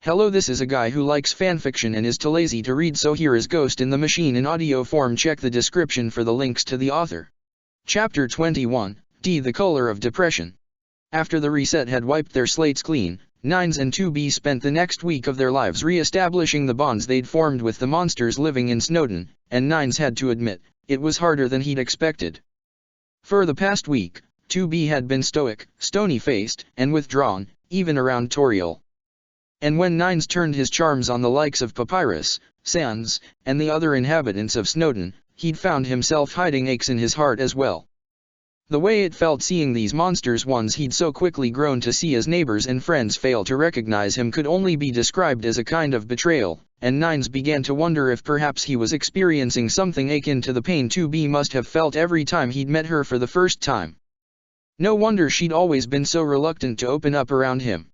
Hello, this is a guy who likes fanfiction and is too lazy to read, so here is Ghost in the Machine in audio form. Check the description for the links to the author. Chapter 21, D. The Color of Depression. After the reset had wiped their slates clean, Nines and 2B spent the next week of their lives re-establishing the bonds they'd formed with the monsters living in Snowdin, and Nines had to admit, it was harder than he'd expected. For the past week, 2B had been stoic, stony-faced, and withdrawn, even around Toriel. And when Nines turned his charms on the likes of Papyrus, Sans, and the other inhabitants of Snowdin, he'd found himself hiding aches in his heart as well. The way it felt seeing these monsters, ones he'd so quickly grown to see as neighbors and friends, fail to recognize him, could only be described as a kind of betrayal, and Nines began to wonder if perhaps he was experiencing something akin to the pain 2B must have felt every time he'd met her for the first time. No wonder she'd always been so reluctant to open up around him.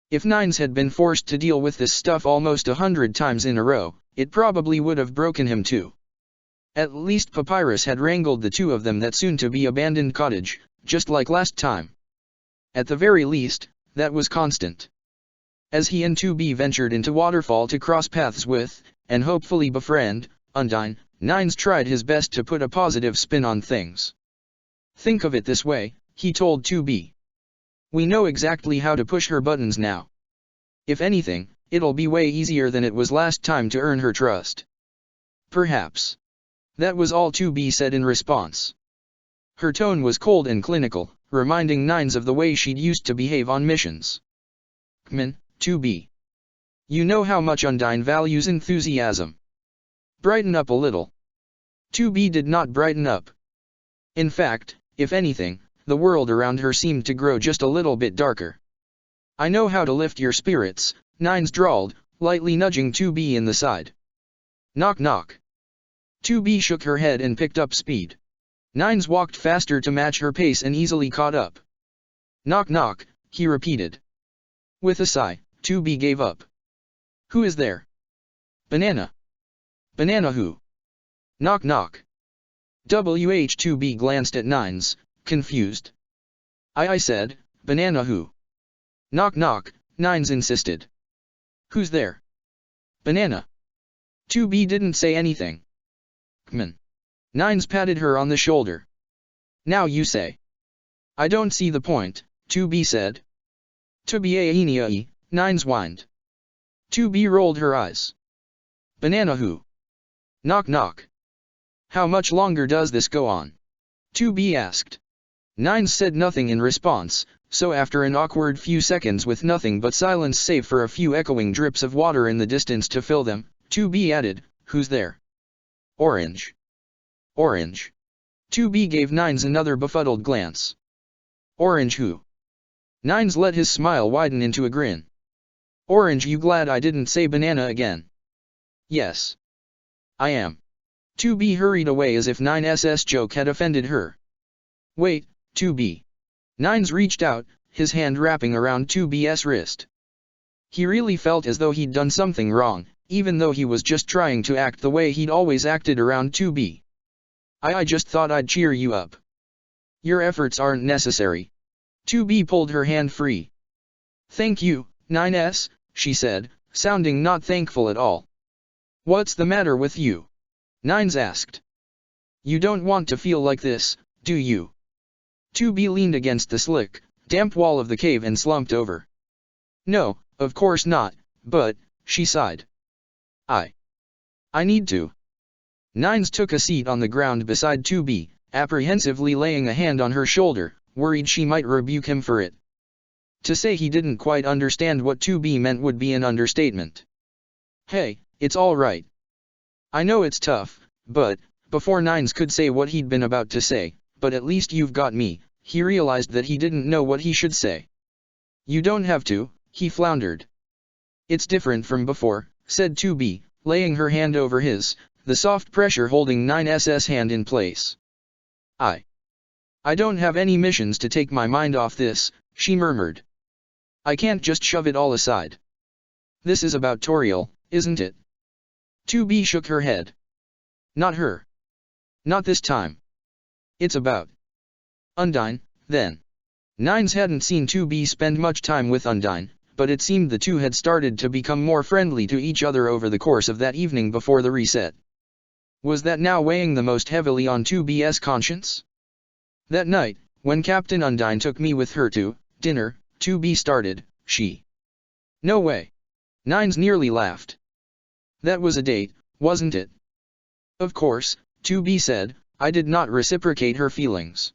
If Nines had been forced to deal with this stuff almost 100 times in a row, it probably would have broken him too. At least Papyrus had wrangled the two of them that soon-to-be abandoned cottage, just like last time. At the very least, that was constant. As he and 2B ventured into Waterfall to cross paths with, and hopefully befriend, Undyne, Nines tried his best to put a positive spin on things. Think of it this way, he told 2B. We know exactly how to push her buttons now. If anything, it'll be way easier than it was last time to earn her trust. Perhaps. That was all 2B said in response. Her tone was cold and clinical, reminding Nines of the way she'd used to behave on missions. Come in, 2B. You know how much Undyne values enthusiasm. Brighten up a little. 2B did not brighten up. In fact, if anything, the world around her seemed to grow just a little bit darker. I know how to lift your spirits, Nines drawled, lightly nudging 2B in the side. Knock knock. 2B shook her head and picked up speed. Nines walked faster to match her pace and easily caught up. Knock knock, he repeated. With a sigh, 2B gave up. Who is there? Banana. Banana who? Knock knock. WH2B glanced at Nines, confused. I said, Banana who? Knock knock, Nines insisted. Who's there? Banana. 2B didn't say anything. Kman. Nines patted her on the shoulder. Now you say. I don't see the point, 2B said. To be a Nines whined. 2B rolled her eyes. Banana who? Knock knock. How much longer does this go on? 2B asked. Nines said nothing in response, so after an awkward few seconds with nothing but silence save for a few echoing drips of water in the distance to fill them, 2B added, Who's there? Orange. Orange. 2B gave Nines another befuddled glance. Orange who? Nines let his smile widen into a grin. Orange, you glad I didn't say banana again? Yes. I am. 2B hurried away as if 9's joke had offended her. Wait, 2B. Nines reached out, his hand wrapping around 2B's wrist. He really felt as though he'd done something wrong, even though he was just trying to act the way he'd always acted around 2B. I just thought I'd cheer you up. Your efforts aren't necessary. 2B pulled her hand free. Thank you, 9's, she said, sounding not thankful at all. What's the matter with you? Nines asked. You don't want to feel like this, do you? 2B leaned against the slick, damp wall of the cave and slumped over. No, of course not, but, she sighed. I need to. Nines took a seat on the ground beside 2B, apprehensively laying a hand on her shoulder, worried she might rebuke him for it. To say he didn't quite understand what 2B meant would be an understatement. Hey, it's all right. I know it's tough, but, before Nines could say what he'd been about to say, but at least you've got me, he realized that he didn't know what he should say. You don't have to, he floundered. It's different from before, said 2B, laying her hand over his, the soft pressure holding 9's hand in place. I don't have any missions to take my mind off this, she murmured. I can't just shove it all aside. This is about Toriel, isn't it? 2B shook her head. Not her. Not this time. It's about Undyne, then. Nines hadn't seen 2B spend much time with Undyne, but it seemed the two had started to become more friendly to each other over the course of that evening before the reset. Was that now weighing the most heavily on 2B's conscience? That night, when Captain Undyne took me with her to dinner, 2B started, she. No way. Nines nearly laughed. That was a date, wasn't it? Of course, 2B said. I did not reciprocate her feelings.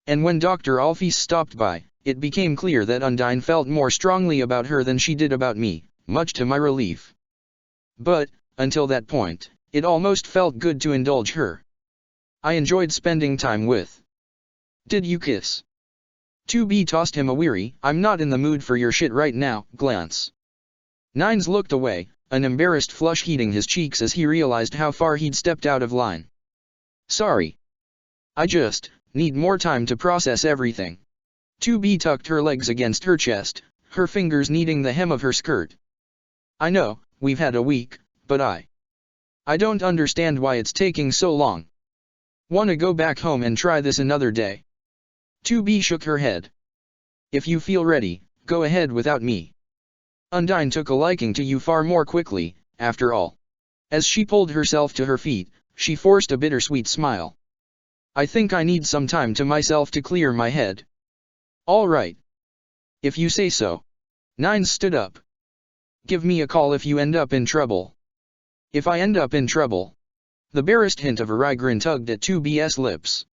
And when Dr. Alphys stopped by, it became clear that Undyne felt more strongly about her than she did about me, much to my relief. But, until that point, it almost felt good to indulge her. I enjoyed spending time with. Did you kiss? 2B tossed him a weary, I'm not in the mood for your shit right now, glance. Nines looked away, an embarrassed flush heating his cheeks as he realized how far he'd stepped out of line. Sorry. I just need more time to process everything. 2B tucked her legs against her chest, her fingers kneading the hem of her skirt. I know, we've had a week, but I don't understand why it's taking so long. Wanna go back home and try this another day? 2B shook her head. If you feel ready, go ahead without me. Undyne took a liking to you far more quickly, after all. As she pulled herself to her feet, she forced a bittersweet smile. I think I need some time to myself to clear my head. All right. If you say so. Nines stood up. Give me a call if you end up in trouble. If I end up in trouble. The barest hint of a wry grin tugged at 2B's lips.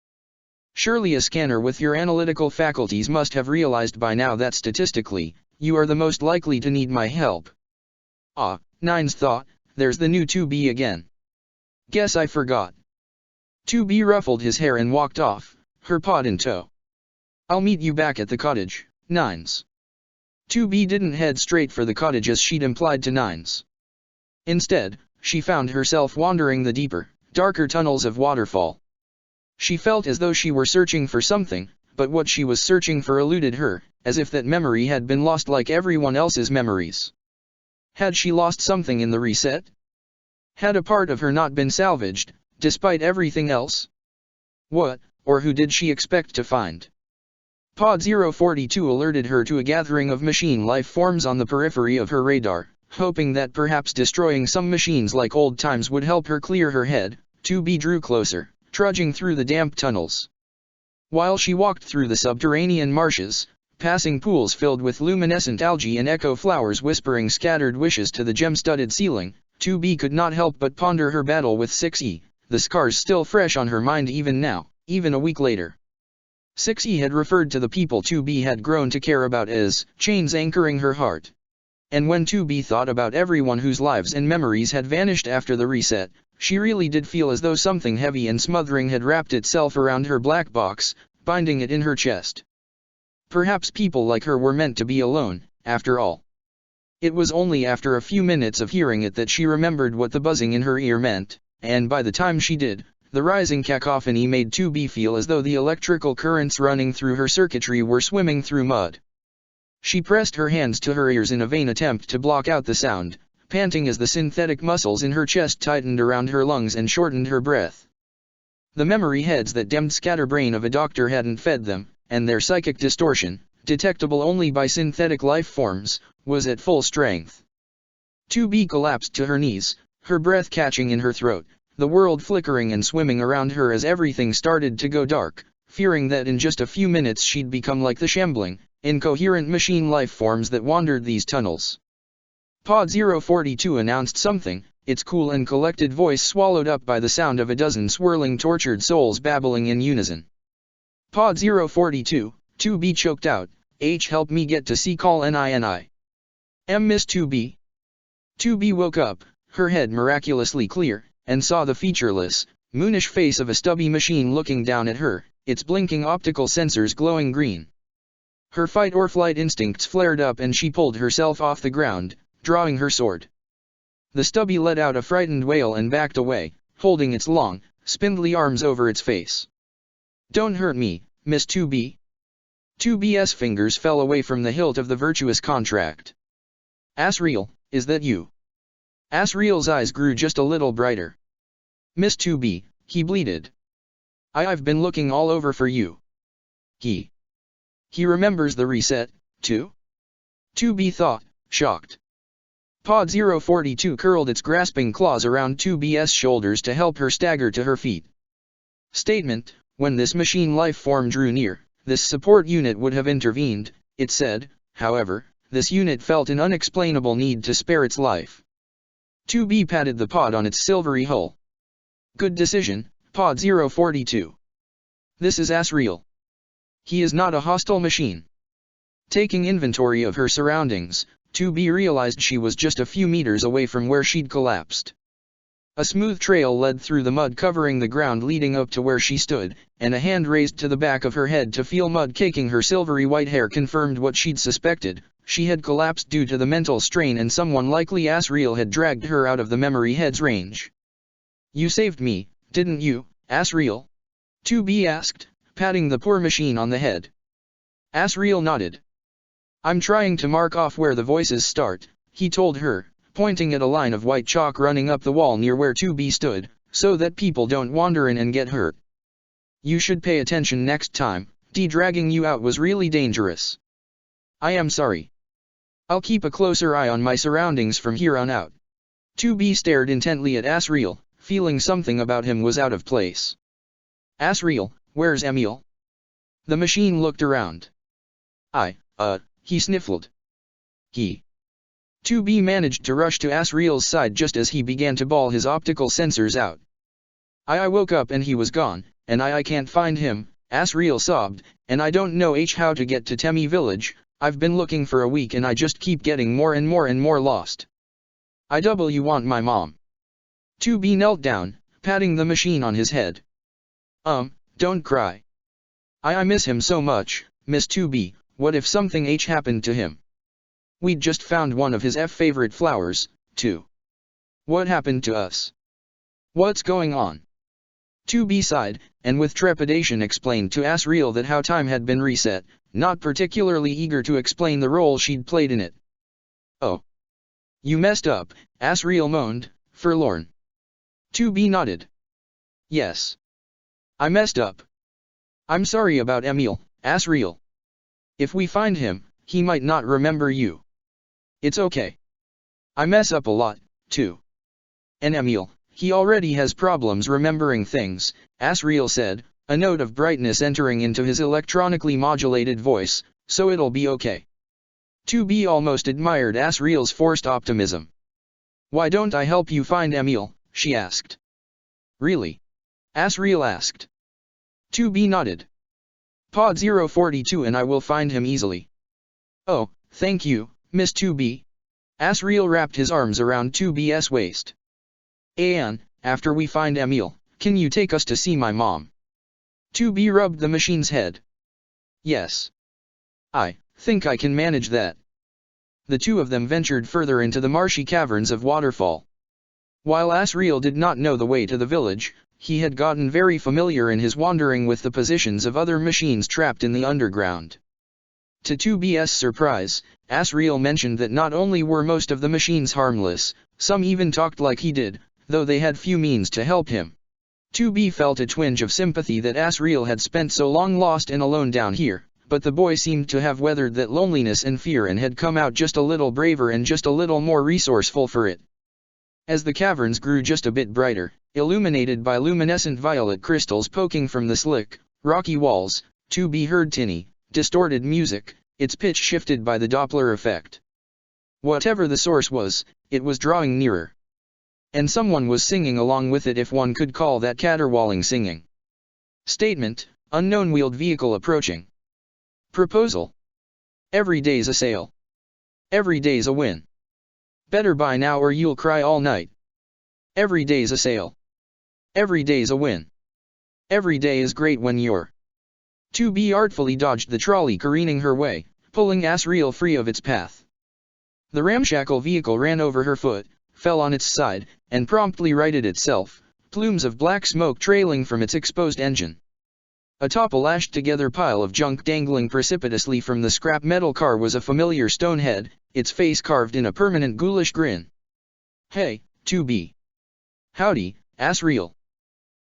Surely a scanner with your analytical faculties must have realized by now that statistically, you are the most likely to need my help. Ah, Nines thought, there's the new 2B again. Guess I forgot. 2B ruffled his hair and walked off, her pod in tow. I'll meet you back at the cottage, Nines. 2B didn't head straight for the cottage as she'd implied to Nines. Instead, she found herself wandering the deeper, darker tunnels of Waterfall. She felt as though she were searching for something, but what she was searching for eluded her, as if that memory had been lost like everyone else's memories. Had she lost something in the reset? Had a part of her not been salvaged, despite everything else? What, or who did she expect to find? Pod 042 alerted her to a gathering of machine life forms on the periphery of her radar, hoping that perhaps destroying some machines like old times would help her clear her head. 2B drew closer, trudging through the damp tunnels. While she walked through the subterranean marshes, passing pools filled with luminescent algae and echo flowers whispering scattered wishes to the gem-studded ceiling, 2B could not help but ponder her battle with 6E, the scars still fresh on her mind even now, even a week later. 6E had referred to the people 2B had grown to care about as chains anchoring her heart. And when 2B thought about everyone whose lives and memories had vanished after the reset, she really did feel as though something heavy and smothering had wrapped itself around her black box, binding it in her chest. Perhaps people like her were meant to be alone, after all. It was only after a few minutes of hearing it that she remembered what the buzzing in her ear meant, and by the time she did, the rising cacophony made 2B feel as though the electrical currents running through her circuitry were swimming through mud. She pressed her hands to her ears in a vain attempt to block out the sound, panting as the synthetic muscles in her chest tightened around her lungs and shortened her breath. The memory heads that demmed scatterbrain of a doctor hadn't fed them, and their psychic distortion, detectable only by synthetic life forms, was at full strength. 2B collapsed to her knees, her breath catching in her throat, the world flickering and swimming around her as everything started to go dark, fearing that in just a few minutes she'd become like the shambling, incoherent machine life forms that wandered these tunnels. Pod 042 announced something, its cool and collected voice swallowed up by the sound of a dozen swirling tortured souls babbling in unison. Pod 042, 2B choked out, help me get to C-call NINI. Miss 2B. 2B woke up, her head miraculously clear, and saw the featureless, moonish face of a stubby machine looking down at her, its blinking optical sensors glowing green. Her fight-or-flight instincts flared up and she pulled herself off the ground, drawing her sword. The stubby let out a frightened wail and backed away, holding its long, spindly arms over its face. Don't hurt me, Miss 2B. 2B's fingers fell away from the hilt of the virtuous contract. Asriel, is that you? Asriel's eyes grew just a little brighter. Miss 2B, he bleated. I've been looking all over for you. He remembers the reset, too? 2B thought, shocked. Pod 042 curled its grasping claws around 2B's shoulders to help her stagger to her feet. Statement: when this machine life form drew near, this support unit would have intervened, it said. However, this unit felt an unexplainable need to spare its life. 2B patted the pod on its silvery hull. Good decision, Pod 042. This is Asriel. He is not a hostile machine. Taking inventory of her surroundings, 2B realized she was just a few meters away from where she'd collapsed. A smooth trail led through the mud covering the ground leading up to where she stood, and a hand raised to the back of her head to feel mud caking her silvery white hair confirmed what she'd suspected. She had collapsed due to the mental strain, and someone likely Asriel had dragged her out of the memory head's range. You saved me, didn't you, Asriel? 2B asked, patting the poor machine on the head. Asriel nodded. I'm trying to mark off where the voices start, he told her, pointing at a line of white chalk running up the wall near where 2B stood, so that people don't wander in and get hurt. You should pay attention next time, dragging you out was really dangerous. I am sorry. I'll keep a closer eye on my surroundings from here on out. 2B stared intently at Asriel, feeling something about him was out of place. Asriel, where's Emil? The machine looked around. He sniffled. 2B managed to rush to Asriel's side just as he began to bawl his optical sensors out. I woke up and he was gone, and I can't find him, Asriel sobbed, and I don't know how to get to Temi village. I've been looking for a week and I just keep getting more and more lost. I want my mom. 2B knelt down, patting the machine on his head. Don't cry. I miss him so much, Miss 2B, what if something happened to him? We'd just found one of his favorite flowers, too. What happened to us? What's going on? 2B sighed, and with trepidation explained to Asriel that how time had been reset, not particularly eager to explain the role she'd played in it. Oh. You messed up, Asriel moaned, forlorn. 2B nodded. Yes. I messed up. I'm sorry about Emil, Asriel. If we find him, he might not remember you. It's okay. I mess up a lot, too. And Emil, he already has problems remembering things, Asriel said, a note of brightness entering into his electronically modulated voice, so it'll be okay. 2B almost admired Asriel's forced optimism. Why don't I help you find Emil, she asked. Really? Asriel asked. 2B nodded. Pod 042 and I will find him easily. Oh, thank you, Miss 2B. Asriel wrapped his arms around 2B's waist. And, after we find Emil, can you take us to see my mom? 2B rubbed the machine's head. Yes. I think I can manage that. The two of them ventured further into the marshy caverns of Waterfall. While Asriel did not know the way to the village, he had gotten very familiar in his wandering with the positions of other machines trapped in the underground. To 2B's surprise, Asriel mentioned that not only were most of the machines harmless, some even talked like he did, though they had few means to help him. 2B felt a twinge of sympathy that Asriel had spent so long lost and alone down here, but the boy seemed to have weathered that loneliness and fear and had come out just a little braver and just a little more resourceful for it. As the caverns grew just a bit brighter, illuminated by luminescent violet crystals poking from the slick, rocky walls, 2B heard tinny, distorted music, its pitch shifted by the Doppler effect. Whatever the source was, it was drawing nearer. And someone was singing along with it, if one could call that caterwauling singing. Statement: unknown wheeled vehicle approaching. Proposal: every day's a sale. Every day's a win. Better buy now or you'll cry all night. Every day's a sale. Every day's a win. Every day is great when you're. 2B artfully dodged the trolley careening her way, pulling Asriel free of its path. The ramshackle vehicle ran over her foot, fell on its side, and promptly righted itself, plumes of black smoke trailing from its exposed engine. Atop a lashed-together pile of junk dangling precipitously from the scrap metal car was a familiar stone head, its face carved in a permanent ghoulish grin. Hey, 2B. Howdy, Asriel.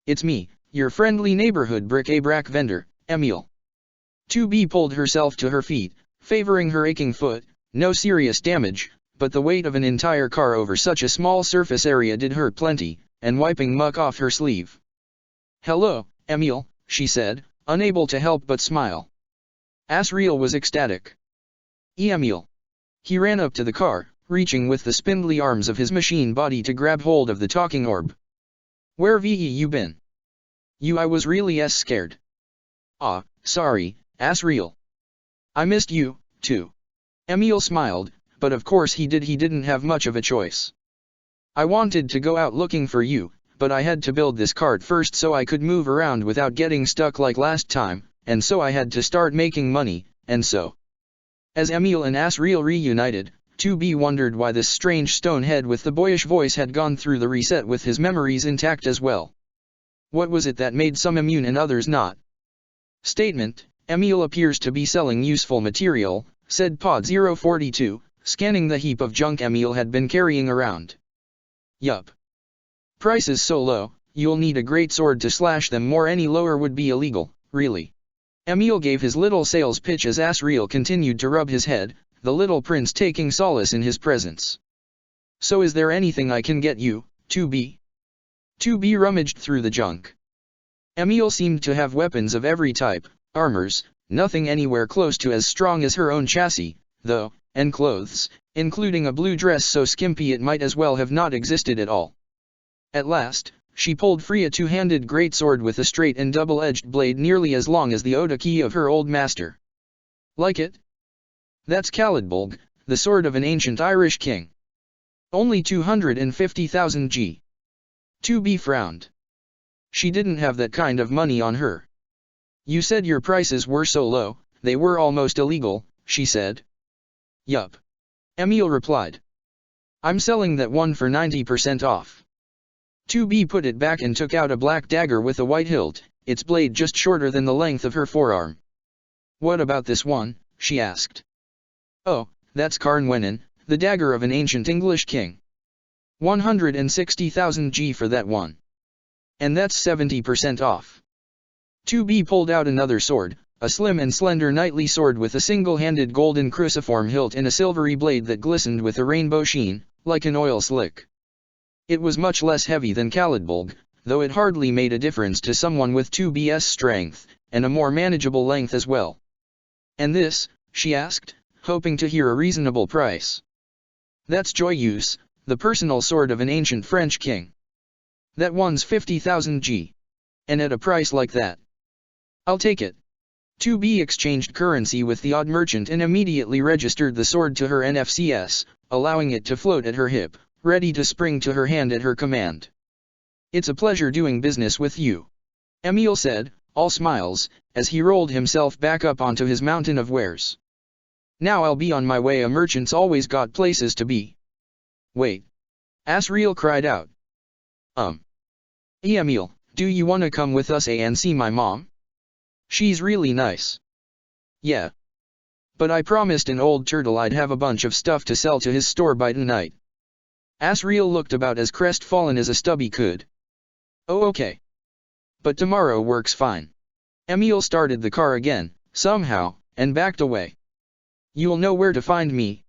It's me, your friendly neighborhood bric-a-brac vendor, Emil. 2B pulled herself to her feet, favoring her aching foot, No serious damage, but the weight of an entire car over such a small surface area did hurt plenty, and wiping muck off her sleeve. "Hello, Emil," she said, unable to help but smile. Asriel was ecstatic. "Emil." He ran up to the car, reaching with the spindly arms of his machine body to grab hold of the talking orb. "Where've you been? I was really scared." "Ah, sorry, Asriel. I missed you, too." Emil smiled, but of course he didn't have much of a choice. "I wanted to go out looking for you, but I had to build this cart first so I could move around without getting stuck like last time, and so I had to start making money, and so." As Emil and Asriel reunited, 2B wondered why this strange stone head with the boyish voice had gone through the reset with his memories intact as well. What was it that made some immune and others not? Statement: Emil appears to be selling useful material, said Pod 042, scanning the heap of junk Emil had been carrying around. Yup. Prices so low, you'll need a great sword to slash them more. Any lower would be illegal, really. Emil gave his little sales pitch as Asriel continued to rub his head, the little prince taking solace in his presence. "So is there anything I can get you, 2B? 2B rummaged through the junk. Emil seemed to have weapons of every type, armors, nothing anywhere close to as strong as her own chassis, though, and clothes, including a blue dress so skimpy it might as well have not existed at all. At last, she pulled free a two-handed greatsword with a straight and double-edged blade nearly as long as the Otaki of her old master. "Like it? That's Caladbolg, the sword of an ancient Irish king. Only 250,000 G. 2B frowned. She didn't have that kind of money on her. "You said your prices were so low, they were almost illegal," she said. "Yup," Emil replied. "I'm selling that one for 90% off." 2B put it back and took out a black dagger with a white hilt, its blade just shorter than the length of her forearm. "What about this one?" she asked. "Oh, that's Carnwenin, the dagger of an ancient English king. 160,000 G for that one. And that's 70% off." 2B pulled out another sword, a slim and slender knightly sword with a single-handed golden cruciform hilt and a silvery blade that glistened with a rainbow sheen, like an oil slick. It was much less heavy than Caladbolg, though it hardly made a difference to someone with 2B's strength, and a more manageable length as well. "And this?" she asked, hoping to hear a reasonable price. "That's Joyeuse, the personal sword of an ancient French king. That one's 50,000 G. And at a price like that, I'll take it." 2B exchanged currency with the odd merchant and immediately registered the sword to her NFCS, allowing it to float at her hip, ready to spring to her hand at her command. "It's a pleasure doing business with you," Emil said, all smiles, as he rolled himself back up onto his mountain of wares. "Now I'll be on my way. A merchant's always got places to be." "Wait!" Asriel cried out. Emil, do you wanna come with us and see my mom? She's really nice." "Yeah. But I promised an old turtle I'd have a bunch of stuff to sell to his store by tonight." Asriel looked about as crestfallen as a stubby could. "Oh, okay. But tomorrow works fine." Emil started the car again, somehow, and backed away. "You'll know where to find me."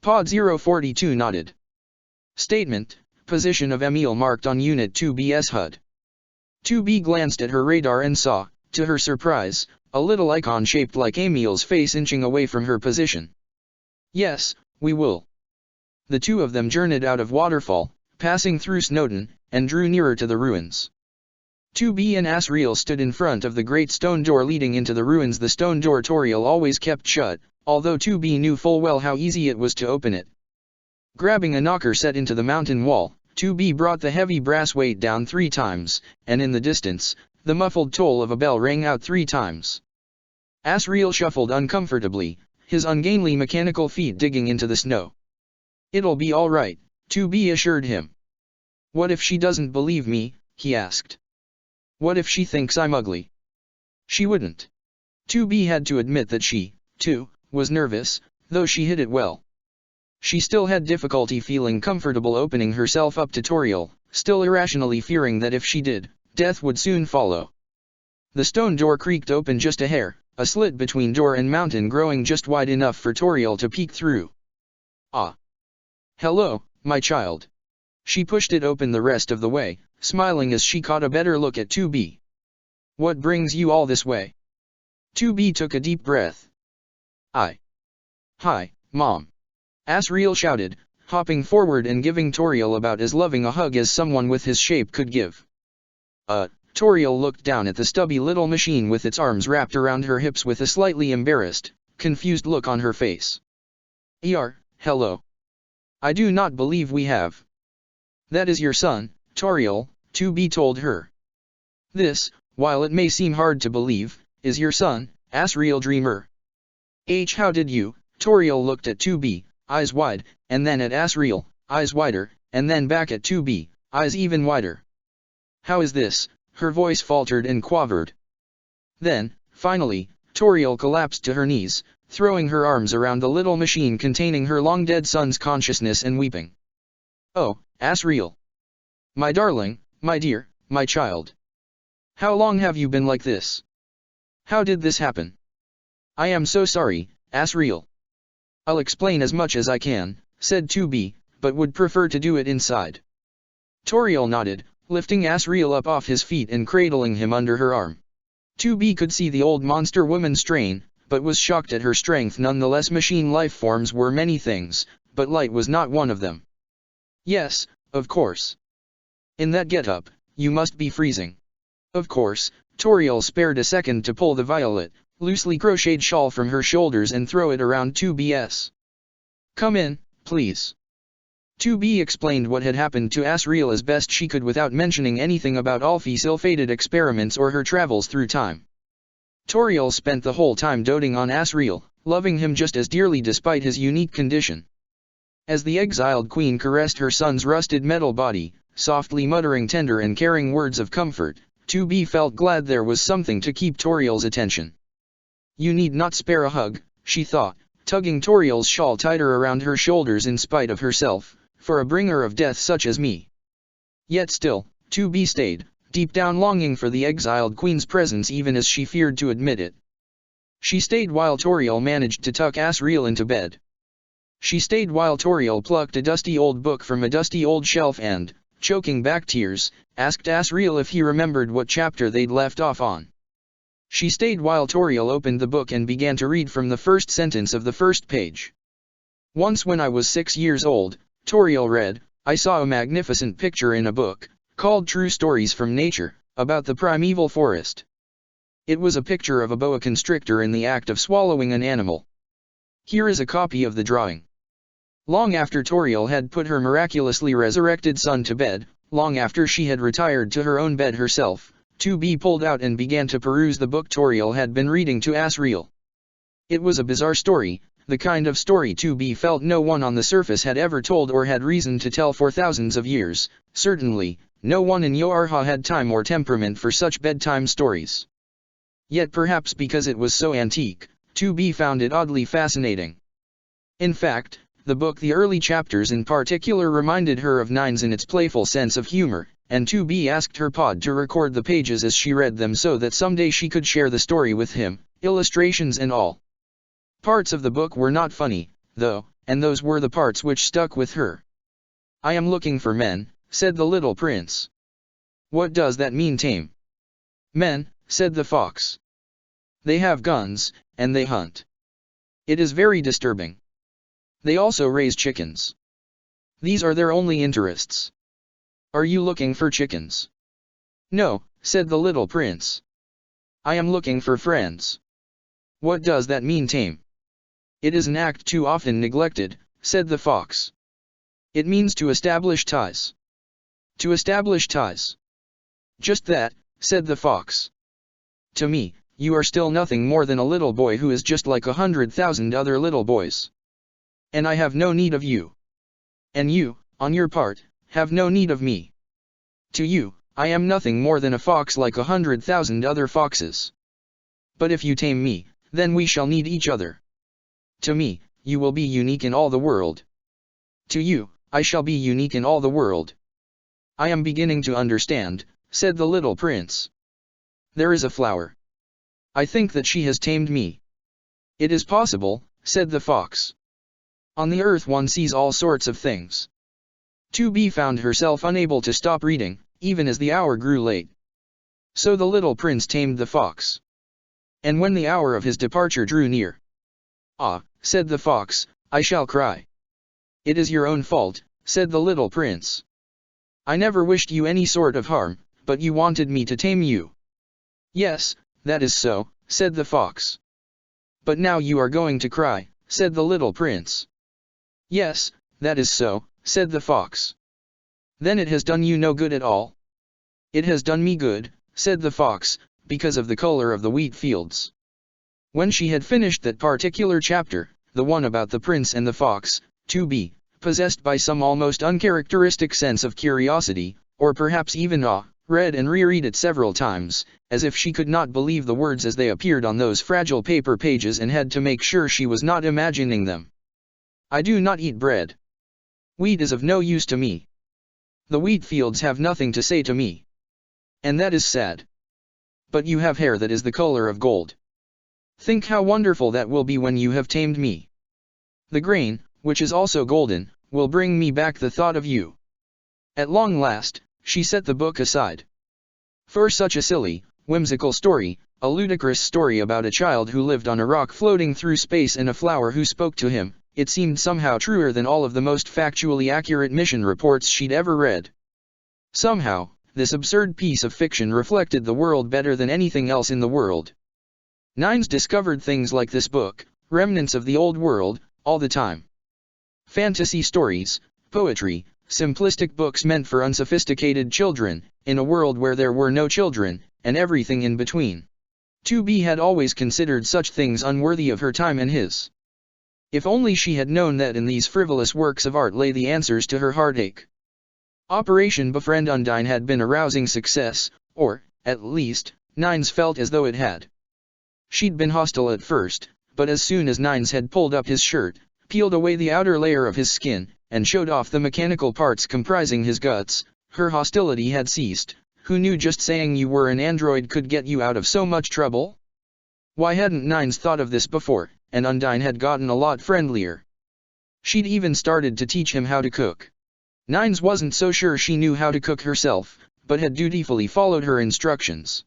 Pod 042 nodded. Statement: Position of Emil marked on Unit 2B's HUD. 2B glanced at her radar and saw, to her surprise, a little icon shaped like Emil's face inching away from her position. "Yes, we will." The two of them journeyed out of Waterfall, passing through Snowdon, and drew nearer to the ruins. 2B and Asriel stood in front of the great stone door leading into the ruins. The stone door Toriel always kept shut, although 2B knew full well how easy it was to open it. Grabbing a knocker set into the mountain wall, 2B brought the heavy brass weight down 3 times, and in the distance, the muffled toll of a bell rang out 3 times. Asriel shuffled uncomfortably, his ungainly mechanical feet digging into the snow. "It'll be all right," 2B assured him. "What if she doesn't believe me?" he asked. "What if she thinks I'm ugly?" "She wouldn't." 2B had to admit that she, too, was nervous, though she hid it well. She still had difficulty feeling comfortable opening herself up to Toriel, still irrationally fearing that if she did, death would soon follow. The stone door creaked open just a hair, a slit between door and mountain growing just wide enough for Toriel to peek through. Ah. Hello, my child. She pushed it open the rest of the way, smiling as she caught a better look at 2B. What brings you all this way? 2B took a deep breath. Hi, Mom. Asriel shouted, hopping forward and giving Toriel about as loving a hug as someone with his shape could give. Toriel looked down at the stubby little machine with its arms wrapped around her hips with a slightly embarrassed, confused look on her face. Hello. I do not believe we have. That is your son, Toriel, 2B told her. This, while it may seem hard to believe, is your son, Asriel Dreamer. How did you? Toriel looked at 2B, eyes wide, and then at Asriel, eyes wider, and then back at 2B, eyes even wider. How is this? Her voice faltered and quavered. Then, finally, Toriel collapsed to her knees, throwing her arms around the little machine containing her long-dead son's consciousness and weeping. Oh, Asriel. My darling, my dear, my child. How long have you been like this? How did this happen? I am so sorry, Asriel. I'll explain as much as I can, said 2B, but would prefer to do it inside. Toriel nodded, lifting Asriel up off his feet and cradling him under her arm. 2B could see the old monster woman strain, but was shocked at her strength nonetheless. Machine life forms were many things, but light was not one of them. Yes, of course. In that getup, you must be freezing. Of course. Toriel spared a second to pull the violet, loosely crocheted shawl from her shoulders and throw it around 2B's. Come in, please. 2B explained what had happened to Asriel as best she could without mentioning anything about Alfie's ill-fated experiments or her travels through time. Toriel spent the whole time doting on Asriel, loving him just as dearly despite his unique condition. As the exiled queen caressed her son's rusted metal body, softly muttering tender and caring words of comfort, 2B felt glad there was something to keep Toriel's attention. You need not spare a hug, she thought, tugging Toriel's shawl tighter around her shoulders in spite of herself, for a bringer of death such as me. Yet still, 2B stayed, deep down longing for the exiled queen's presence even as she feared to admit it. She stayed while Toriel managed to tuck Asriel into bed. She stayed while Toriel plucked a dusty old book from a dusty old shelf and, choking back tears, asked Asriel if he remembered what chapter they'd left off on. She stayed while Toriel opened the book and began to read from the first sentence of the first page. Once when I was 6 years old, Toriel read, I saw a magnificent picture in a book, called True Stories from Nature, about the primeval forest. It was a picture of a boa constrictor in the act of swallowing an animal. Here is a copy of the drawing. Long after Toriel had put her miraculously resurrected son to bed, long after she had retired to her own bed herself, 2B pulled out and began to peruse the book Toriel had been reading to Asriel. It was a bizarre story, the kind of story 2B felt no one on the surface had ever told or had reason to tell for thousands of years. Certainly, no one in Yoarha had time or temperament for such bedtime stories. Yet perhaps because it was so antique, 2B found it oddly fascinating. In fact, the book, the early chapters in particular, reminded her of Nines in its playful sense of humor, and 2B asked her pod to record the pages as she read them so that someday she could share the story with him, illustrations and all. Parts of the book were not funny, though, and those were the parts which stuck with her. I am looking for men, said the little prince. What does that mean, tame? Men, said the fox. They have guns, and they hunt. It is very disturbing. They also raise chickens. These are their only interests. Are you looking for chickens? No, said the little prince. I am looking for friends. What does that mean, tame? It is an act too often neglected, said the fox. It means to establish ties. To establish ties. Just that, said the fox. To me, you are still nothing more than a little boy who is just like 100,000 other little boys. And I have no need of you. And you, on your part, have no need of me. To you, I am nothing more than a fox like 100,000 other foxes. But if you tame me, then we shall need each other. To me, you will be unique in all the world. To you, I shall be unique in all the world. I am beginning to understand, said the little prince. There is a flower. I think that she has tamed me. It is possible, said the fox. On the earth one sees all sorts of things. 2B found herself unable to stop reading, even as the hour grew late. So the little prince tamed the fox. And when the hour of his departure drew near, "Ah," said the fox, "I shall cry." "It is your own fault," said the little prince. "I never wished you any sort of harm, but you wanted me to tame you." "Yes, that is so," said the fox. "But now you are going to cry," said the little prince. "Yes, that is so," said the fox. "Then it has done you no good at all?" "It has done me good," said the fox, "because of the color of the wheat fields." When she had finished that particular chapter, the one about the prince and the fox, 2B, possessed by some almost uncharacteristic sense of curiosity, or perhaps even awe, read and reread it several times, as if she could not believe the words as they appeared on those fragile paper pages and had to make sure she was not imagining them. "I do not eat bread. Wheat is of no use to me. The wheat fields have nothing to say to me. And that is sad. But you have hair that is the color of gold. Think how wonderful that will be when you have tamed me. The grain, which is also golden, will bring me back the thought of you." At long last, she set the book aside. For such a silly, whimsical story, a ludicrous story about a child who lived on a rock floating through space and a flower who spoke to him, it seemed somehow truer than all of the most factually accurate mission reports she'd ever read. Somehow, this absurd piece of fiction reflected the world better than anything else in the world. Nines discovered things like this book, remnants of the old world, all the time. Fantasy stories, poetry, simplistic books meant for unsophisticated children, in a world where there were no children, and everything in between. 2B had always considered such things unworthy of her time and his. If only she had known that in these frivolous works of art lay the answers to her heartache. Operation Befriend Undine had been a rousing success, or, at least, Nines felt as though it had. She'd been hostile at first, but as soon as Nines had pulled up his shirt, peeled away the outer layer of his skin, and showed off the mechanical parts comprising his guts, her hostility had ceased. Who knew just saying you were an android could get you out of so much trouble? Why hadn't Nines thought of this before? And Undine had gotten a lot friendlier. She'd even started to teach him how to cook. Nines wasn't so sure she knew how to cook herself, but had dutifully followed her instructions.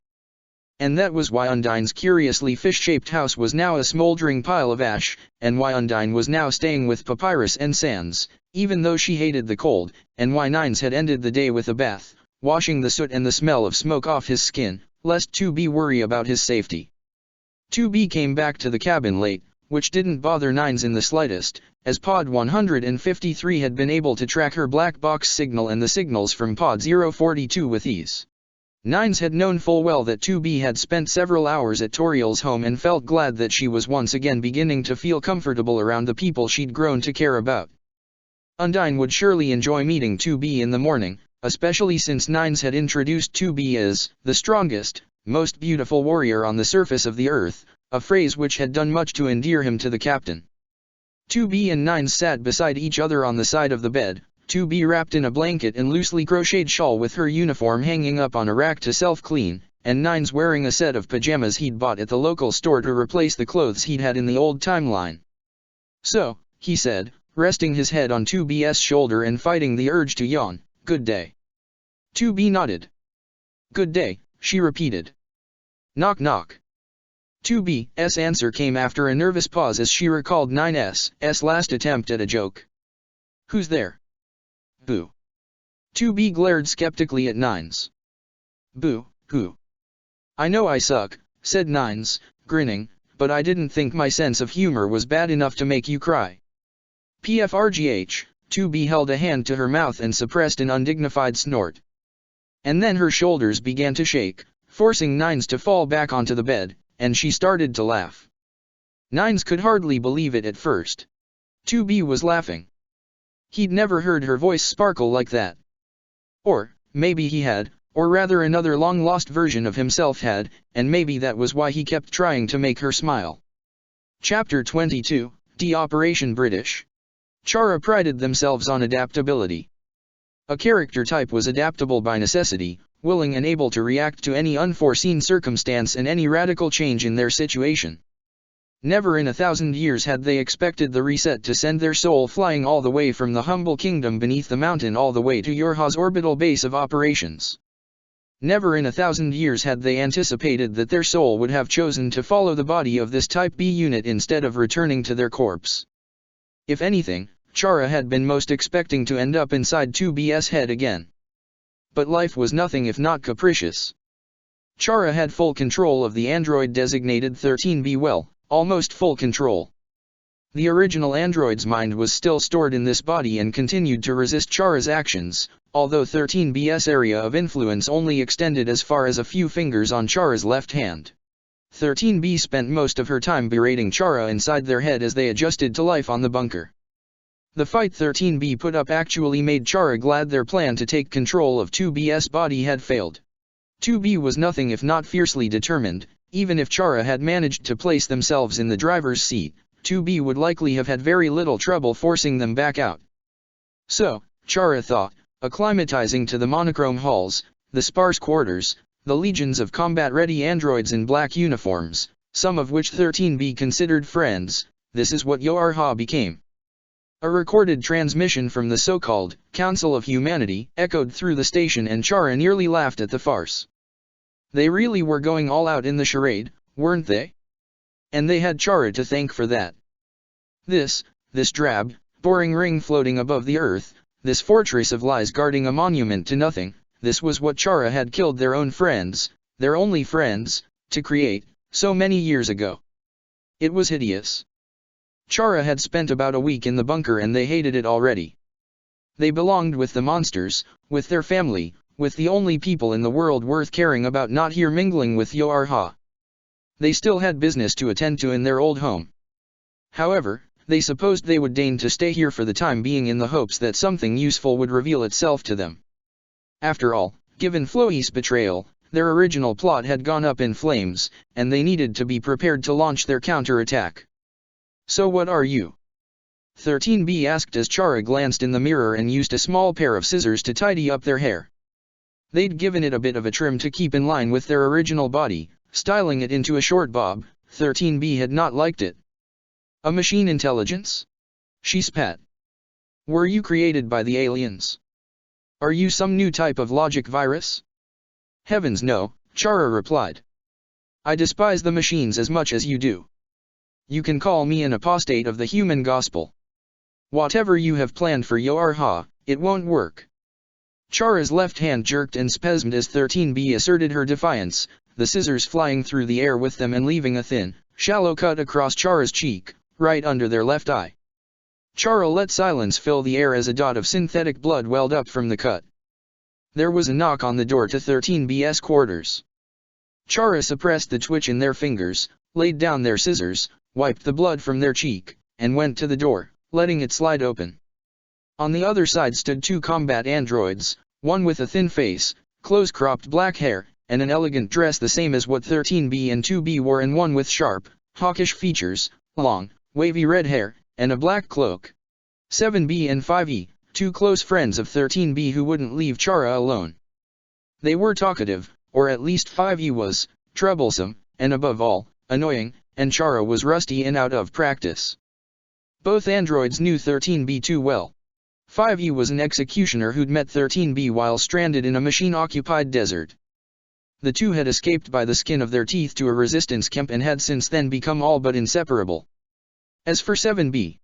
And that was why Undine's curiously fish-shaped house was now a smoldering pile of ash, and why Undine was now staying with Papyrus and Sans, even though she hated the cold, and why Nines had ended the day with a bath, washing the soot and the smell of smoke off his skin, lest 2B worry about his safety. 2B came back to the cabin late, which didn't bother Nines in the slightest, as Pod 153 had been able to track her black box signal and the signals from Pod 042 with ease. Nines had known full well that 2B had spent several hours at Toriel's home and felt glad that she was once again beginning to feel comfortable around the people she'd grown to care about. Undine would surely enjoy meeting 2B in the morning, especially since Nines had introduced 2B as the strongest, most beautiful warrior on the surface of the earth, a phrase which had done much to endear him to the captain. 2B and Nines sat beside each other on the side of the bed, 2B wrapped in a blanket and loosely crocheted shawl with her uniform hanging up on a rack to self-clean, and Nines wearing a set of pajamas he'd bought at the local store to replace the clothes he'd had in the old timeline. "So," he said, resting his head on 2B's shoulder and fighting the urge to yawn, "good day." 2B nodded. "Good day," she repeated. Knock knock. 2B's answer came after a nervous pause as she recalled 9S's last attempt at a joke. "Who's there?" "Boo." 2B glared skeptically at Nines. "Boo, who?" "I know I suck," said Nines, grinning, "but I didn't think my sense of humor was bad enough to make you cry." PFRGH, 2B held a hand to her mouth and suppressed an undignified snort. And then her shoulders began to shake, forcing Nines to fall back onto the bed, and she started to laugh. Nines could hardly believe it at first. 2B was laughing. He'd never heard her voice sparkle like that. Or, maybe he had, or rather another long-lost version of himself had, and maybe that was why he kept trying to make her smile. Chapter 22, D. Operation British. Chara prided themselves on adaptability. A character type was adaptable by necessity, willing and able to react to any unforeseen circumstance and any radical change in their situation. Never in 1,000 years had they expected the reset to send their soul flying all the way from the humble kingdom beneath the mountain all the way to Yorha's orbital base of operations. Never in 1,000 years had they anticipated that their soul would have chosen to follow the body of this Type B unit instead of returning to their corpse. If anything, Chara had been most expecting to end up inside 2B's head again. But life was nothing if not capricious. Chara had full control of the android designated 13B, well, almost full control. The original android's mind was still stored in this body and continued to resist Chara's actions, although 13B's area of influence only extended as far as a few fingers on Chara's left hand. 13B spent most of her time berating Chara inside their head as they adjusted to life on the bunker. The fight 13B put up actually made Chara glad their plan to take control of 2B's body had failed. 2B was nothing if not fiercely determined. Even if Chara had managed to place themselves in the driver's seat, 2B would likely have had very little trouble forcing them back out. So, Chara thought, acclimatizing to the monochrome halls, the sparse quarters, the legions of combat-ready androids in black uniforms, some of which 13B considered friends, this is what Yorha became. A recorded transmission from the so-called Council of Humanity echoed through the station and Chara nearly laughed at the farce. They really were going all out in the charade, weren't they? And they had Chara to thank for that. This drab, boring ring floating above the earth, this fortress of lies guarding a monument to nothing, this was what Chara had killed their own friends, their only friends, to create, so many years ago. It was hideous. Chara had spent about a week in the bunker and they hated it already. They belonged with the monsters, with their family, with the only people in the world worth caring about not here mingling with Yorha. They still had business to attend to in their old home. However, they supposed they would deign to stay here for the time being in the hopes that something useful would reveal itself to them. After all, given Floi's betrayal, their original plot had gone up in flames, and they needed to be prepared to launch their counterattack. So what are you? 13B asked as Chara glanced in the mirror and used a small pair of scissors to tidy up their hair. They'd given it a bit of a trim to keep in line with their original body, styling it into a short bob. 13B had not liked it. A machine intelligence? She spat. Were you created by the aliens? Are you some new type of logic virus? Heavens no, Chara replied. I despise the machines as much as you do. You can call me an apostate of the human gospel. Whatever you have planned for Yorha, it won't work. Chara's left hand jerked and spasmed as 13B asserted her defiance, the scissors flying through the air with them and leaving a thin, shallow cut across Chara's cheek, right under their left eye. Chara let silence fill the air as a dot of synthetic blood welled up from the cut. There was a knock on the door to 13B's quarters. Chara suppressed the twitch in their fingers, laid down their scissors, wiped the blood from their cheek, and went to the door, letting it slide open. On the other side stood two combat androids, one with a thin face, close-cropped black hair, and an elegant dress the same as what 13B and 2B wore, and one with sharp, hawkish features, long, wavy red hair, and a black cloak. 7B and 5E, two close friends of 13B who wouldn't leave Chara alone. They were talkative, or at least 5E was, troublesome, and above all, annoying, and Chara was rusty and out of practice. Both androids knew 13B too well. 5E was an executioner who'd met 13B while stranded in a machine-occupied desert. The two had escaped by the skin of their teeth to a resistance camp and had since then become all but inseparable. As for 7B,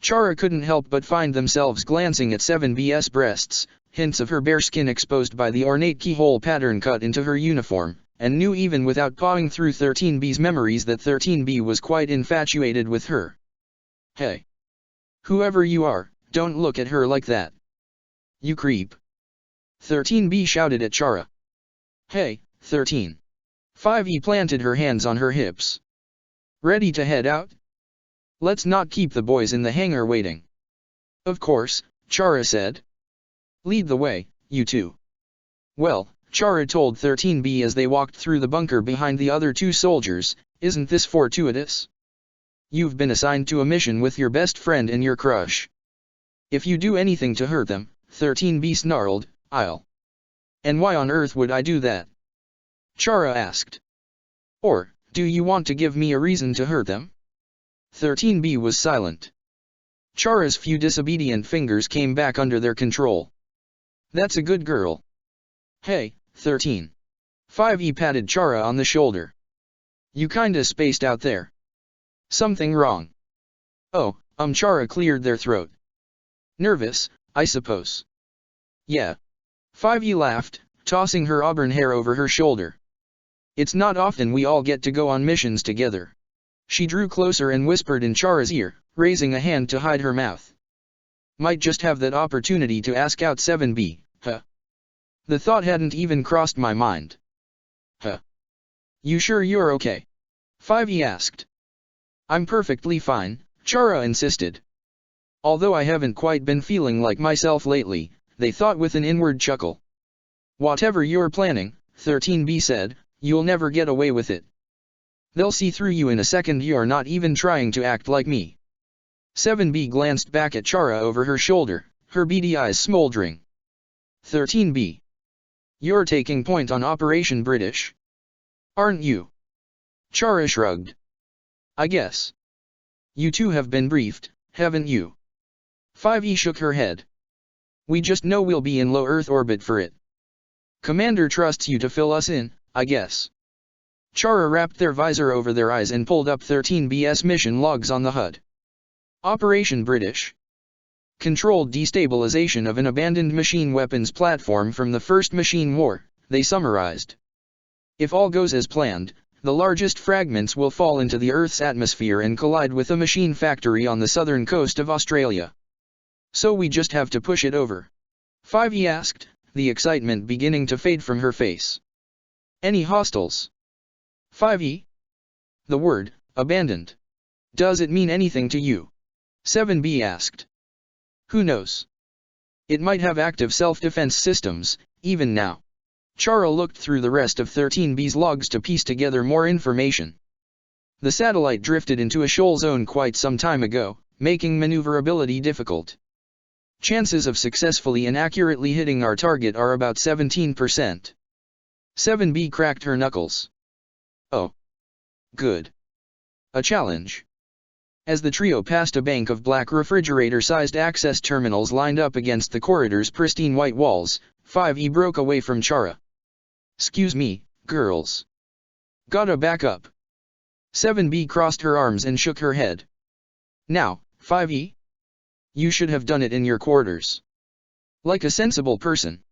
Chara couldn't help but find themselves glancing at 7B's breasts, hints of her bare skin exposed by the ornate keyhole pattern cut into her uniform, and knew even without pawing through 13B's memories that 13B was quite infatuated with her. Hey! Whoever you are, don't look at her like that. You creep. 13B shouted at Chara. Hey, 13. 5E planted her hands on her hips. Ready to head out? Let's not keep the boys in the hangar waiting. Of course, Chara said. Lead the way, you two. Well, Chara told 13B as they walked through the bunker behind the other two soldiers, isn't this fortuitous? You've been assigned to a mission with your best friend and your crush. If you do anything to hurt them, 13B snarled. I'll. And why on earth would I do that? Chara asked. Or, do you want to give me a reason to hurt them? 13B was silent. Chara's few disobedient fingers came back under their control. That's a good girl. Hey, 13. 5E patted Chara on the shoulder. You kinda spaced out there. Something wrong? Oh, Chara cleared their throat. Nervous, I suppose. Yeah. 5E laughed, tossing her auburn hair over her shoulder. It's not often we all get to go on missions together. She drew closer and whispered in Chara's ear, raising a hand to hide her mouth. Might just have that opportunity to ask out 7B, huh? The thought hadn't even crossed my mind. Huh? You sure you're okay? 5E asked. I'm perfectly fine, Chara insisted. Although I haven't quite been feeling like myself lately, they thought with an inward chuckle. Whatever you're planning, 13B said, you'll never get away with it. They'll see through you in a second. You're not even trying to act like me. 7B glanced back at Chara over her shoulder, her beady eyes smoldering. 13B. You're taking point on Operation British. Aren't you? Chara shrugged. I guess. You two have been briefed, haven't you? 5E shook her head. We just know we'll be in low Earth orbit for it. Commander trusts you to fill us in, I guess. Chara wrapped their visor over their eyes and pulled up 13B's mission logs on the HUD. Operation British. Controlled destabilization of an abandoned machine weapons platform from the First Machine War, they summarized. If all goes as planned, the largest fragments will fall into the Earth's atmosphere and collide with a machine factory on the southern coast of Australia. So we just have to push it over. 5E asked, the excitement beginning to fade from her face. Any hostiles? 5E? The word, abandoned. Does it mean anything to you? 7B asked. Who knows? It might have active self-defense systems, even now. Chara looked through the rest of 13B's logs to piece together more information. The satellite drifted into a shoal zone quite some time ago, making maneuverability difficult. Chances of successfully and accurately hitting our target are about 17%. 7B cracked her knuckles. Oh. Good. A challenge. As the trio passed a bank of black refrigerator-sized access terminals lined up against the corridor's pristine white walls, 5E broke away from Chara. Excuse me, girls. Gotta back up. 7B crossed her arms and shook her head. Now, 5E? You should have done it in your quarters. Like a sensible person.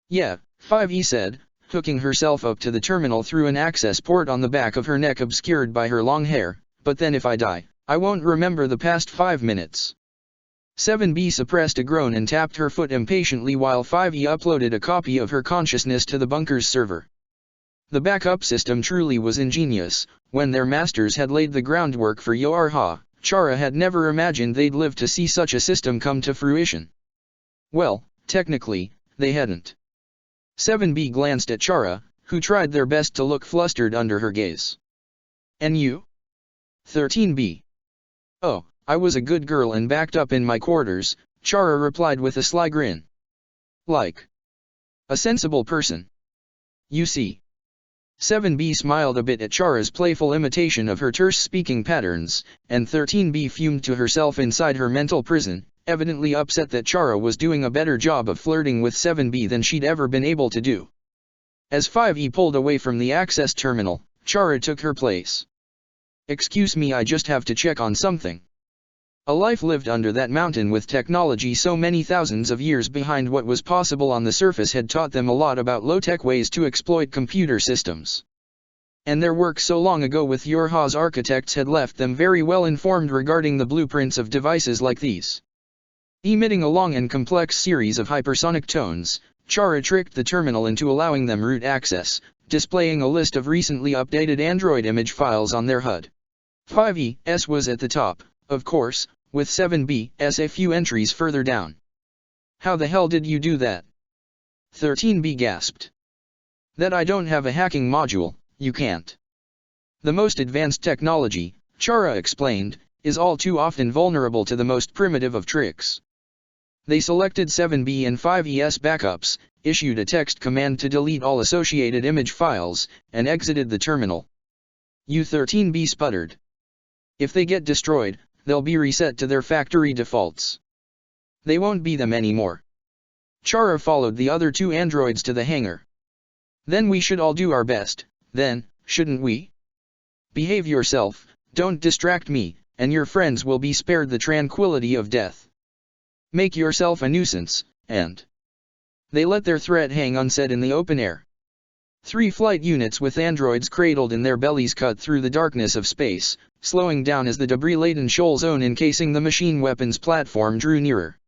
Yeah, 5E said, hooking herself up to the terminal through an access port on the back of her neck obscured by her long hair, but then if I die, I won't remember the past 5 minutes. 7B suppressed a groan and tapped her foot impatiently while 5E uploaded a copy of her consciousness to the bunker's server. The backup system truly was ingenious. When their masters had laid the groundwork for Yorha, Chara had never imagined they'd live to see such a system come to fruition. Well, technically, they hadn't. 7B glanced at Chara, who tried their best to look flustered under her gaze. And you? 13B. Oh, I was a good girl and backed up in my quarters, Chara replied with a sly grin. Like a sensible person. You see. 7B smiled a bit at Chara's playful imitation of her terse speaking patterns, and 13B fumed to herself inside her mental prison, evidently upset that Chara was doing a better job of flirting with 7B than she'd ever been able to do. As 5E pulled away from the access terminal, Chara took her place. Excuse me, I just have to check on something. A life lived under that mountain with technology so many thousands of years behind what was possible on the surface had taught them a lot about low-tech ways to exploit computer systems. And their work so long ago with Yorha's architects had left them very well informed regarding the blueprints of devices like these. Emitting a long and complex series of hypersonic tones, Chara tricked the terminal into allowing them root access, displaying a list of recently updated Android image files on their HUD. 5E was at the top, of course, with 7B's a few entries further down. How the hell did you do that? 13B gasped. That I don't have a hacking module, you can't. The most advanced technology, Chara explained, is all too often vulnerable to the most primitive of tricks. They selected 7B and 5ES backups, issued a text command to delete all associated image files, and exited the terminal. U-13B sputtered. If they get destroyed, they'll be reset to their factory defaults. They won't be them anymore. Chara followed the other two androids to the hangar. Then we should all do our best, then, shouldn't we? Behave yourself, don't distract me, and your friends will be spared the tranquility of death. Make yourself a nuisance, and... They let their threat hang unsaid in the open air. 3 flight units with androids cradled in their bellies cut through the darkness of space, slowing down as the debris-laden shoal zone encasing the machine weapons platform drew nearer.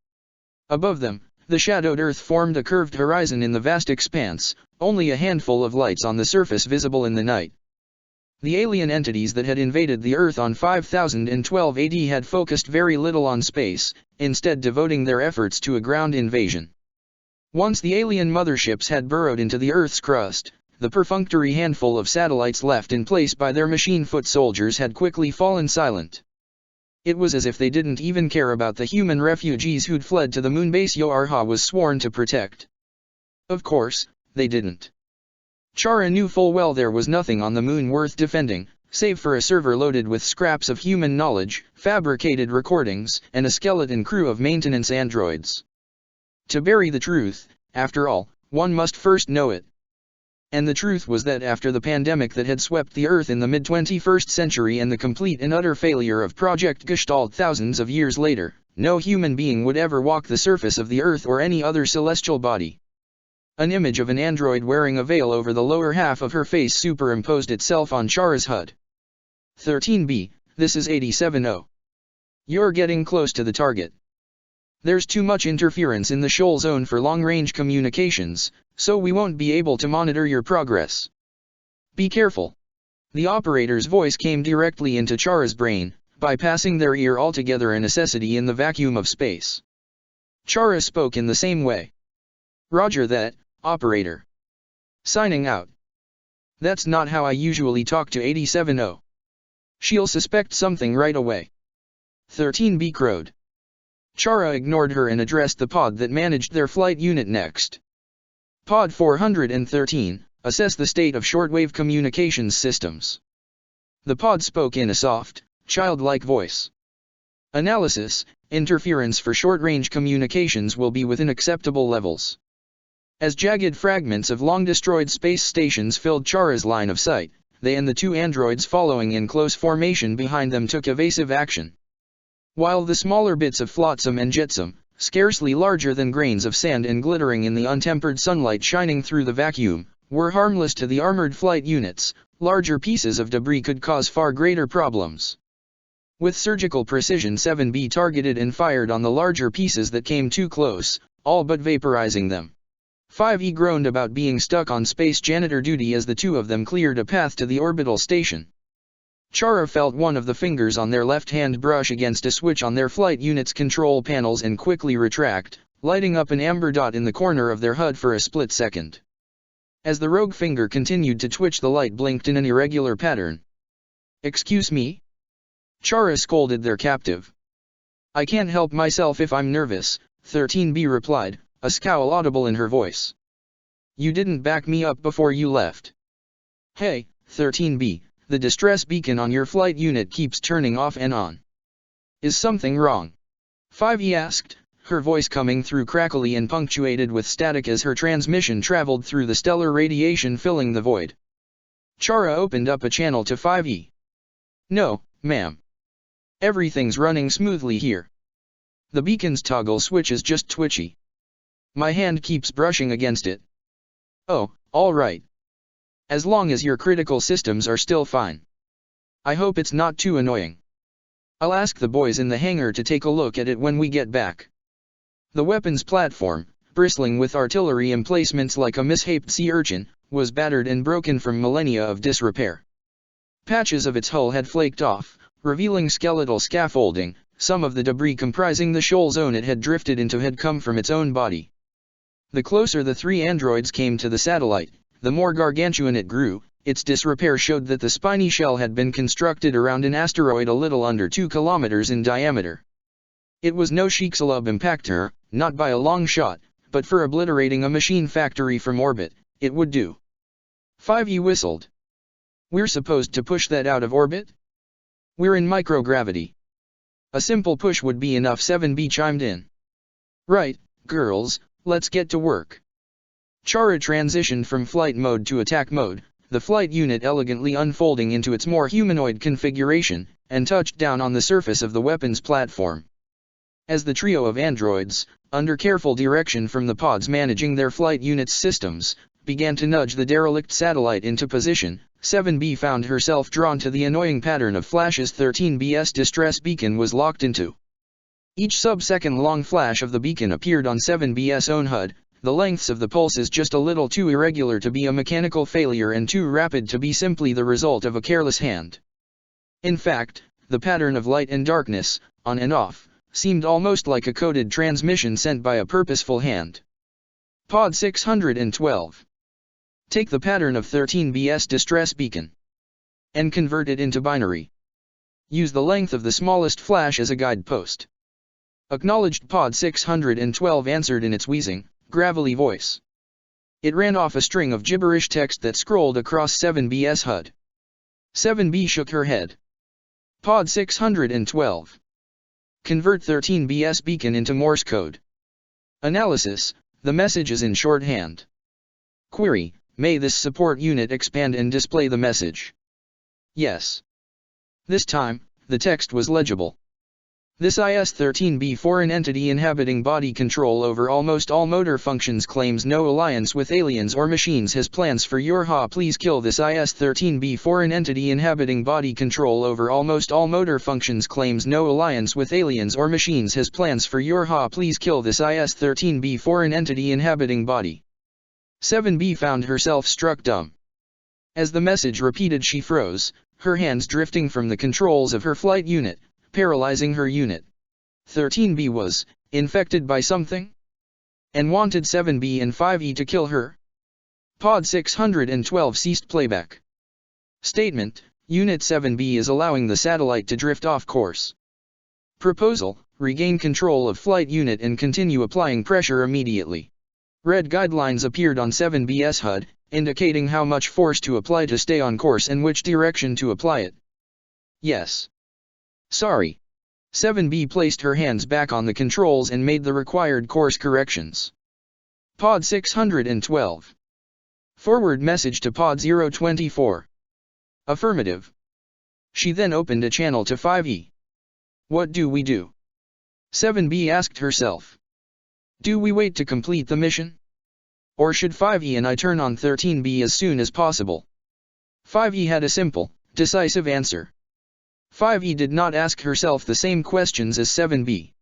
Above them, the shadowed Earth formed a curved horizon in the vast expanse, only a handful of lights on the surface visible in the night. The alien entities that had invaded the Earth on 5012 AD had focused very little on space, instead devoting their efforts to a ground invasion. Once the alien motherships had burrowed into the Earth's crust, the perfunctory handful of satellites left in place by their machine foot soldiers had quickly fallen silent. It was as if they didn't even care about the human refugees who'd fled to the moonbase Yoarha was sworn to protect. Of course, they didn't. Chara knew full well there was nothing on the moon worth defending, save for a server loaded with scraps of human knowledge, fabricated recordings, and a skeleton crew of maintenance androids. To bury the truth, after all, one must first know it. And the truth was that after the pandemic that had swept the Earth in the mid-21st century and the complete and utter failure of Project Gestalt thousands of years later, no human being would ever walk the surface of the Earth or any other celestial body. An image of an android wearing a veil over the lower half of her face superimposed itself on Chara's HUD. 13B, this is 870. You're getting close to the target. There's too much interference in the shoal zone for long-range communications, so we won't be able to monitor your progress. Be careful. The operator's voice came directly into Chara's brain, bypassing their ear altogether, a necessity in the vacuum of space. Chara spoke in the same way. Roger that, operator. Signing out. That's not how I usually talk to 870. She'll suspect something right away. 13B crowed. Chara ignored her and addressed the pod that managed their flight unit next. Pod 413, assess the state of shortwave communications systems. The pod spoke in a soft, childlike voice. Analysis, interference for short-range communications will be within acceptable levels. As jagged fragments of long-destroyed space stations filled Chara's line of sight, they and the two androids following in close formation behind them took evasive action. While the smaller bits of flotsam and jetsam, scarcely larger than grains of sand and glittering in the untempered sunlight shining through the vacuum, were harmless to the armored flight units, larger pieces of debris could cause far greater problems. With surgical precision, 7B targeted and fired on the larger pieces that came too close, all but vaporizing them. 5E groaned about being stuck on space janitor duty as the two of them cleared a path to the orbital station. Chara felt one of the fingers on their left hand brush against a switch on their flight unit's control panels and quickly retract, lighting up an amber dot in the corner of their HUD for a split second. As the rogue finger continued to twitch, the light blinked in an irregular pattern. "Excuse me?" Chara scolded their captive. "I can't help myself if I'm nervous," 13B replied, a scowl audible in her voice. "You didn't back me up before you left." "Hey, 13B, the distress beacon on your flight unit keeps turning off and on. Is something wrong?" 5E asked, her voice coming through crackly and punctuated with static as her transmission traveled through the stellar radiation filling the void. Chara opened up a channel to 5E. "No, ma'am. Everything's running smoothly here. The beacon's toggle switch is just twitchy. My hand keeps brushing against it." "Oh, all right. As long as your critical systems are still fine. I hope it's not too annoying. I'll ask the boys in the hangar to take a look at it when we get back." The weapons platform, bristling with artillery emplacements like a mishaped sea urchin, was battered and broken from millennia of disrepair. Patches of its hull had flaked off, revealing skeletal scaffolding. Some of the debris comprising the shoal zone it had drifted into had come from its own body. The closer the three androids came to the satellite, the more gargantuan it grew. Its disrepair showed that the spiny shell had been constructed around an asteroid a little under 2 kilometers in diameter. It was no Chicxulub impactor, not by a long shot, but for obliterating a machine factory from orbit, it would do. 5E whistled. We're supposed to push that out of orbit? We're in microgravity. A simple push would be enough, 7B chimed in. Right, girls, let's get to work. Chara transitioned from flight mode to attack mode, the flight unit elegantly unfolding into its more humanoid configuration, and touched down on the surface of the weapons platform. As the trio of androids, under careful direction from the pods managing their flight unit's systems, began to nudge the derelict satellite into position, 7B found herself drawn to the annoying pattern of flashes 13B's distress beacon was locked into. Each sub-second-long flash of the beacon appeared on 7B's own HUD, the lengths of the pulses just a little too irregular to be a mechanical failure and too rapid to be simply the result of a careless hand. In fact, the pattern of light and darkness, on and off, seemed almost like a coded transmission sent by a purposeful hand. Pod 612. Take the pattern of 13B's distress beacon and convert it into binary. Use the length of the smallest flash as a guidepost. Acknowledged. Pod 612 answered in its wheezing, gravelly voice. It ran off a string of gibberish text that scrolled across 7B's HUD. 7B shook her head. Pod 612. Convert 13B's beacon into Morse code. Analysis, the message is in shorthand. Query, may this support unit expand and display the message? Yes. This time, the text was legible. This IS-13B foreign entity inhabiting body control over almost all motor functions claims no alliance with aliens or machines, has plans for your HA. Please kill this IS-13B foreign entity inhabiting body control over almost all motor functions claims no alliance with aliens or machines, has plans for your HA. Please kill this IS-13B foreign entity inhabiting body. 7B found herself struck dumb. As the message repeated, she froze, her hands drifting from the controls of her flight unit, paralyzing her unit. 13B was infected by something? And wanted 7B and 5E to kill her? Pod 612 ceased playback. Statement, Unit 7B is allowing the satellite to drift off course. Proposal, regain control of flight unit and continue applying pressure immediately. Red guidelines appeared on 7B's HUD, indicating how much force to apply to stay on course and which direction to apply it. Yes. Sorry. 7B placed her hands back on the controls and made the required course corrections. Pod 612. Forward message to Pod 024. Affirmative. She then opened a channel to 5E. What do we do? 7B asked herself. Do we wait to complete the mission? Or should 5E and I turn on 13B as soon as possible? 5E had a simple, decisive answer. 5E did not ask herself the same questions as 7B.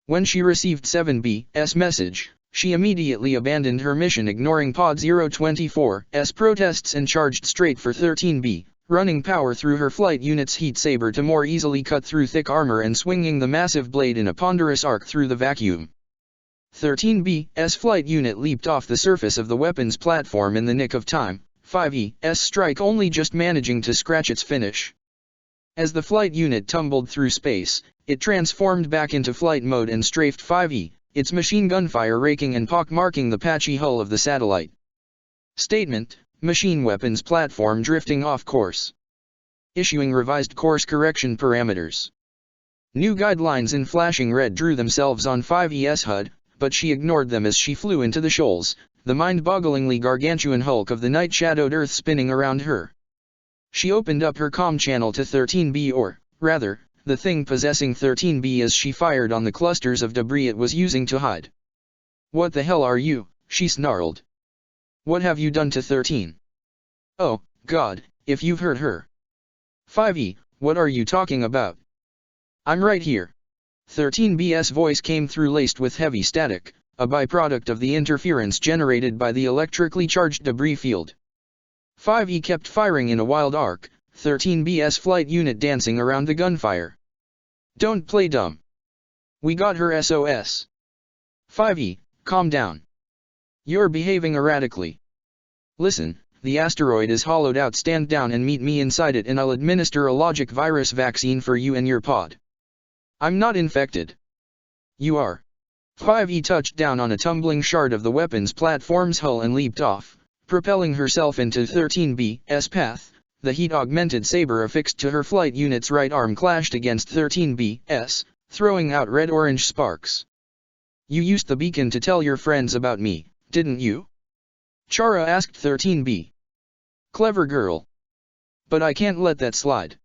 When she received 7B's message, she immediately abandoned her mission, ignoring Pod 024's protests, and charged straight for 13B, running power through her flight unit's heat saber to more easily cut through thick armor and swinging the massive blade in a ponderous arc through the vacuum. 13B's flight unit leaped off the surface of the weapons platform in the nick of time, 5E's strike only just managing to scratch its finish. As the flight unit tumbled through space, it transformed back into flight mode and strafed 5E, its machine gunfire raking and pock-marking the patchy hull of the satellite. Statement, machine weapons platform drifting off course. Issuing revised course correction parameters. New guidelines in flashing red drew themselves on 5E's HUD, but she ignored them as she flew into the shoals, the mind-bogglingly gargantuan hulk of the night-shadowed Earth spinning around her. She opened up her comm channel to 13B, or, rather, the thing possessing 13B, as she fired on the clusters of debris it was using to hide. What the hell are you? She snarled. What have you done to 13? Oh, God, if you've hurt her. 5E, what are you talking about? I'm right here. 13B's voice came through laced with heavy static, a byproduct of the interference generated by the electrically charged debris field. 5E kept firing in a wild arc, 13B's flight unit dancing around the gunfire. Don't play dumb. We got her SOS. 5E, calm down. You're behaving erratically. Listen, the asteroid is hollowed out. Stand down and meet me inside it and I'll administer a logic virus vaccine for you and your pod. I'm not infected. You are. 5E touched down on a tumbling shard of the weapon's platform's hull and leaped off, propelling herself into 13B's path. The heat-augmented saber affixed to her flight unit's right arm clashed against 13B's, throwing out red-orange sparks. You used the beacon to tell your friends about me, didn't you? Chara asked 13B. Clever girl. But I can't let that slide.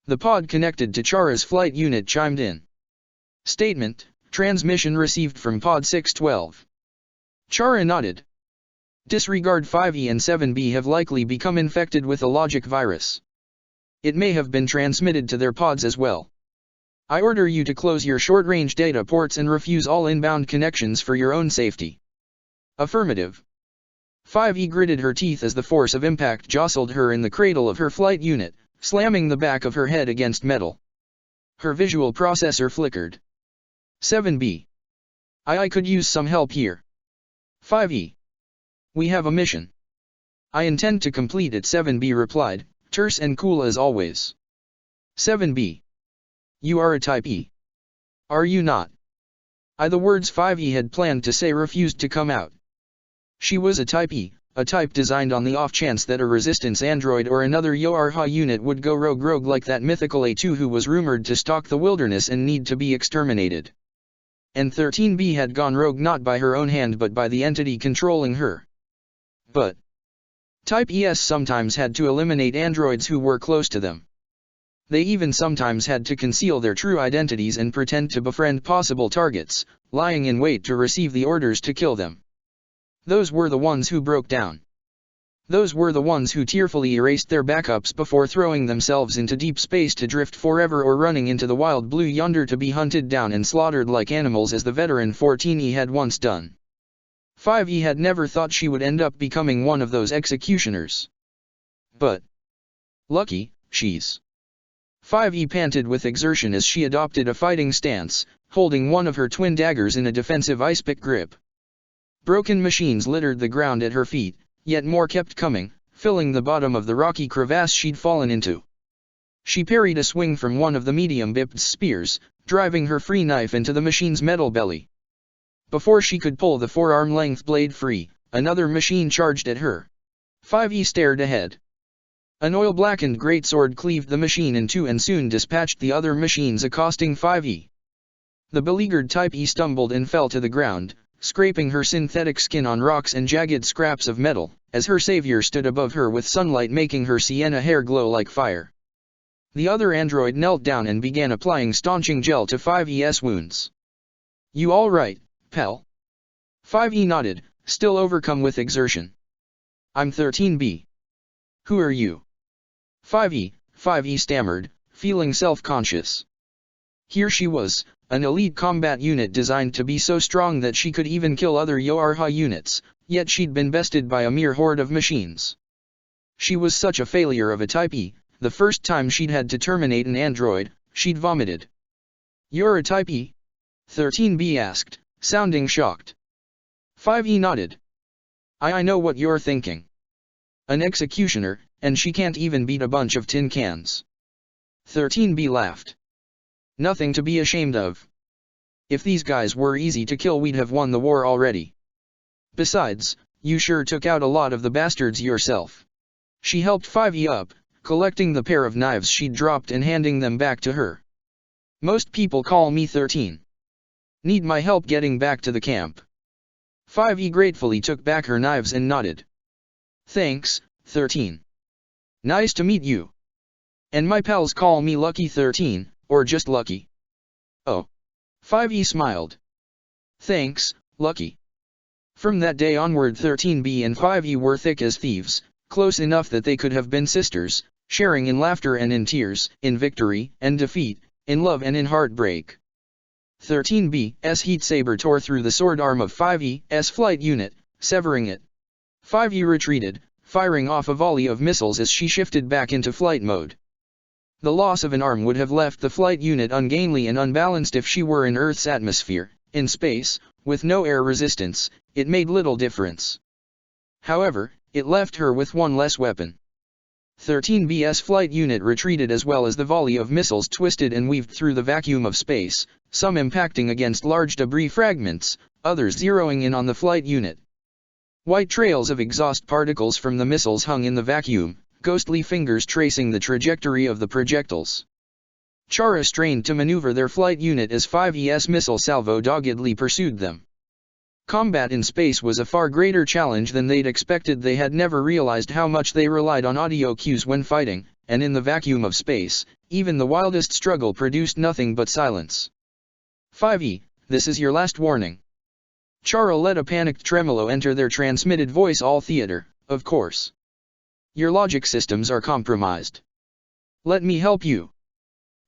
The pod connected to Chara's flight unit chimed in. Statement, transmission received from pod 612. Chara nodded. Disregard 5E and 7B have likely become infected with a logic virus. It may have been transmitted to their pods as well. I order you to close your short-range data ports and refuse all inbound connections for your own safety. Affirmative. 5E gritted her teeth as the force of impact jostled her in the cradle of her flight unit, slamming the back of her head against metal. Her visual processor flickered. 7B. I could use some help here. 5E. We have a mission. I intend to complete it, 7B replied, terse and cool as always. 7B. You are a Type E. Are you not? The words 5E had planned to say refused to come out. She was a Type E, a type designed on the off chance that a resistance android or another Yoarha unit would go rogue like that mythical A2 who was rumored to stalk the wilderness and need to be exterminated. And 13B had gone rogue not by her own hand but by the entity controlling her. But Type ES sometimes had to eliminate androids who were close to them. They even sometimes had to conceal their true identities and pretend to befriend possible targets, lying in wait to receive the orders to kill them. Those were the ones who broke down. Those were the ones who tearfully erased their backups before throwing themselves into deep space to drift forever or running into the wild blue yonder to be hunted down and slaughtered like animals as the veteran 14E had once done. 5E had never thought she would end up becoming one of those executioners. But lucky, she's. 5E panted with exertion as she adopted a fighting stance, holding one of her twin daggers in a defensive ice-pick grip. Broken machines littered the ground at her feet, yet more kept coming, filling the bottom of the rocky crevasse she'd fallen into. She parried a swing from one of the medium-bipped spears, driving her free knife into the machine's metal belly. Before she could pull the forearm-length blade free, another machine charged at her. 5E stared ahead. An oil-blackened greatsword cleaved the machine in two and soon dispatched the other machines accosting 5E. The beleaguered Type E stumbled and fell to the ground, scraping her synthetic skin on rocks and jagged scraps of metal, as her savior stood above her with sunlight making her sienna hair glow like fire. The other android knelt down and began applying staunching gel to 5E's wounds. You all right, pal? 5E nodded, still overcome with exertion. I'm 13B. Who are you? 5E stammered, feeling self-conscious. Here she was, an elite combat unit designed to be so strong that she could even kill other Yoarha units, yet she'd been bested by a mere horde of machines. She was such a failure of a Type E, the first time she'd had to terminate an android, she'd vomited. You're a Type E? 13B asked, sounding shocked. 5E nodded. I know what you're thinking. An executioner, and she can't even beat a bunch of tin cans. 13B laughed. Nothing to be ashamed of. If these guys were easy to kill we'd have won the war already. Besides, you sure took out a lot of the bastards yourself. She helped 5E up, collecting the pair of knives she'd dropped and handing them back to her. Most people call me 13. Need my help getting back to the camp. 5E gratefully took back her knives and nodded. Thanks, 13. Nice to meet you. And my pals call me Lucky 13, or just Lucky. Oh. 5E smiled. Thanks, Lucky. From that day onward 13B and 5E were thick as thieves, close enough that they could have been sisters, sharing in laughter and in tears, in victory and defeat, in love and in heartbreak. 13B's heat saber tore through the sword arm of 5E's flight unit, severing it. 5E retreated, firing off a volley of missiles as she shifted back into flight mode. The loss of an arm would have left the flight unit ungainly and unbalanced if she were in Earth's atmosphere. In space, with no air resistance, it made little difference. However, it left her with one less weapon. 13B's flight unit retreated as well as the volley of missiles twisted and weaved through the vacuum of space, some impacting against large debris fragments, others zeroing in on the flight unit. White trails of exhaust particles from the missiles hung in the vacuum, ghostly fingers tracing the trajectory of the projectiles. Chara strained to maneuver their flight unit as 5E's missile salvo doggedly pursued them. Combat in space was a far greater challenge than they'd expected. They had never realized how much they relied on audio cues when fighting, and in the vacuum of space, even the wildest struggle produced nothing but silence. 5E, this is your last warning. Chara let a panicked tremolo enter their transmitted voice. All theater, of course. Your logic systems are compromised. Let me help you.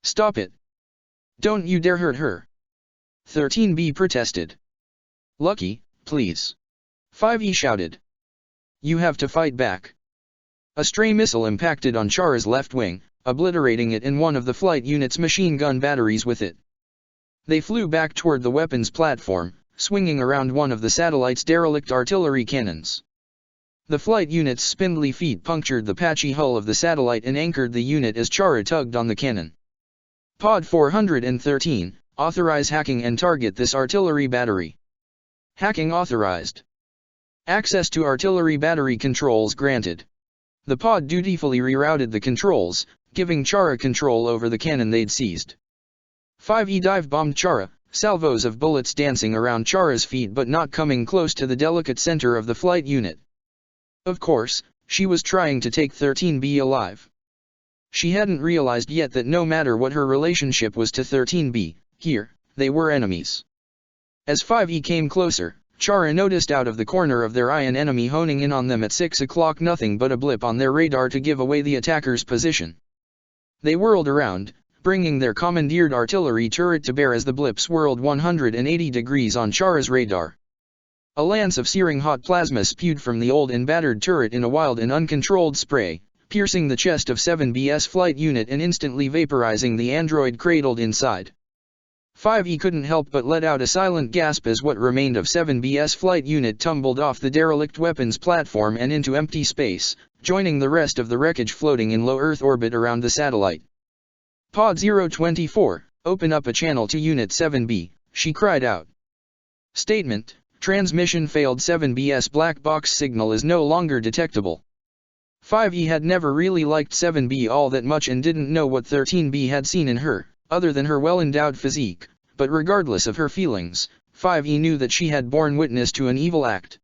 Stop it. Don't you dare hurt her. 13B protested. Lucky, please. 5E shouted. You have to fight back. A stray missile impacted on Chara's left wing, obliterating it in one of the flight unit's machine gun batteries with it. They flew back toward the weapons platform, swinging around one of the satellite's derelict artillery cannons. The flight unit's spindly feet punctured the patchy hull of the satellite and anchored the unit as Chara tugged on the cannon. Pod 413, authorize hacking and target this artillery battery. Hacking authorized. Access to artillery battery controls granted. The pod dutifully rerouted the controls, giving Chara control over the cannon they'd seized. 5E dive-bombed Chara, salvos of bullets dancing around Chara's feet but not coming close to the delicate center of the flight unit. Of course, she was trying to take 13B alive. She hadn't realized yet that no matter what her relationship was to 13B, here, they were enemies. As 5E came closer, Chara noticed out of the corner of their eye an enemy honing in on them at 6 o'clock, nothing but a blip on their radar to give away the attacker's position. They whirled around, bringing their commandeered artillery turret to bear as the blip swirled 180 degrees on Chara's radar. A lance of searing hot plasma spewed from the old and battered turret in a wild and uncontrolled spray, piercing the chest of 7B's flight unit and instantly vaporizing the android cradled inside. 5E couldn't help but let out a silent gasp as what remained of 7B's flight unit tumbled off the derelict weapons platform and into empty space, joining the rest of the wreckage floating in low Earth orbit around the satellite. Pod 024, open up a channel to Unit 7B, she cried out. Statement, transmission failed. 7B's black box signal is no longer detectable. 5E had never really liked 7B all that much and didn't know what 13B had seen in her, other than her well-endowed physique, but regardless of her feelings, 5E knew that she had borne witness to an evil act.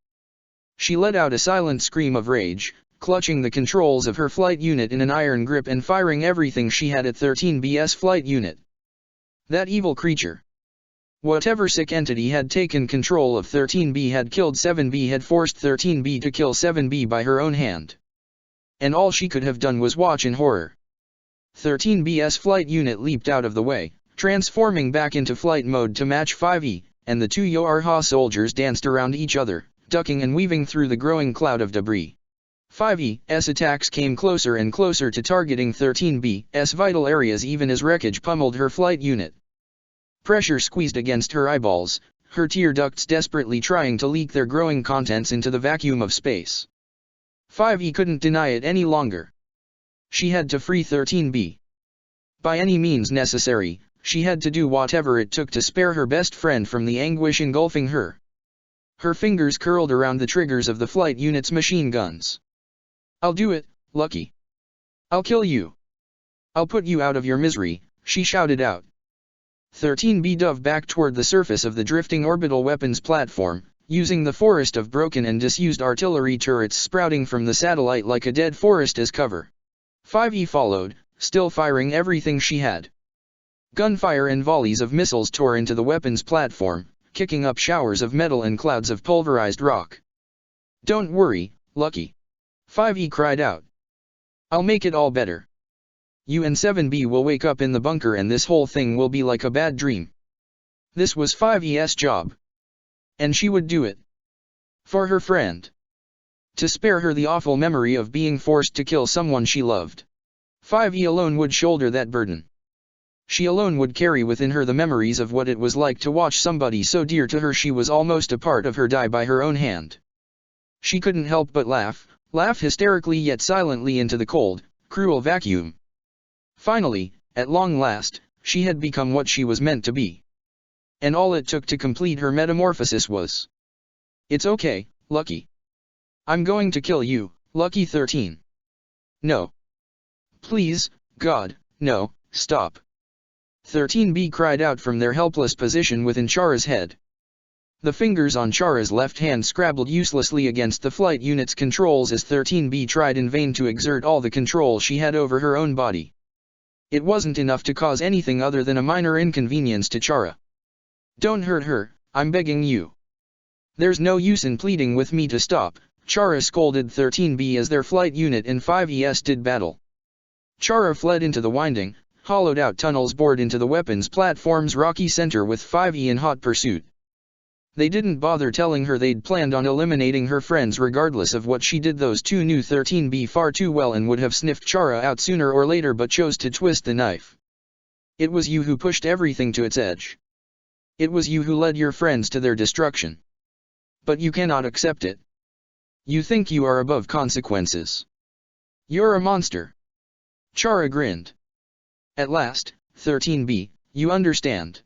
She let out a silent scream of rage, clutching the controls of her flight unit in an iron grip and firing everything she had at 13B's flight unit. That evil creature. Whatever sick entity had taken control of 13B had killed 7B, had forced 13B to kill 7B by her own hand. And all she could have done was watch in horror. 13B's flight unit leaped out of the way, transforming back into flight mode to match 5E, and the two Yoarha soldiers danced around each other, ducking and weaving through the growing cloud of debris. 5E's attacks came closer and closer to targeting 13B's vital areas even as wreckage pummeled her flight unit. Pressure squeezed against her eyeballs, her tear ducts desperately trying to leak their growing contents into the vacuum of space. 5E couldn't deny it any longer. She had to free 13B. By any means necessary, she had to do whatever it took to spare her best friend from the anguish engulfing her. Her fingers curled around the triggers of the flight unit's machine guns. I'll do it, Lucky. I'll kill you. I'll put you out of your misery, she shouted out. 13B dove back toward the surface of the drifting orbital weapons platform, using the forest of broken and disused artillery turrets sprouting from the satellite like a dead forest as cover. 5E followed, still firing everything she had. Gunfire and volleys of missiles tore into the weapons platform, kicking up showers of metal and clouds of pulverized rock. Don't worry, Lucky. 5E cried out. I'll make it all better. You and 7B will wake up in the bunker and this whole thing will be like a bad dream. This was 5E's job. And she would do it. For her friend. To spare her the awful memory of being forced to kill someone she loved. 5E alone would shoulder that burden. She alone would carry within her the memories of what it was like to watch somebody so dear to her she was almost a part of her die by her own hand. She couldn't help but laugh hysterically yet silently into the cold, cruel vacuum. Finally, at long last, she had become what she was meant to be. And all it took to complete her metamorphosis was... It's okay, Lucky. I'm going to kill you, Lucky 13. No. Please, God, no, stop. 13B cried out from their helpless position within Chara's head. The fingers on Chara's left hand scrabbled uselessly against the flight unit's controls as 13B tried in vain to exert all the control she had over her own body. It wasn't enough to cause anything other than a minor inconvenience to Chara. Don't hurt her, I'm begging you. There's no use in pleading with me to stop, Chara scolded 13B as their flight unit and 5ES did battle. Chara fled into the winding, hollowed-out tunnels bored into the weapons platform's rocky center with 5E in hot pursuit. They didn't bother telling her they'd planned on eliminating her friends regardless of what she did. Those two knew 13B far too well and would have sniffed Chara out sooner or later, but chose to twist the knife. It was you who pushed everything to its edge. It was you who led your friends to their destruction. But you cannot accept it. You think you are above consequences. You're a monster. Chara grinned. At last, 13B, you understand.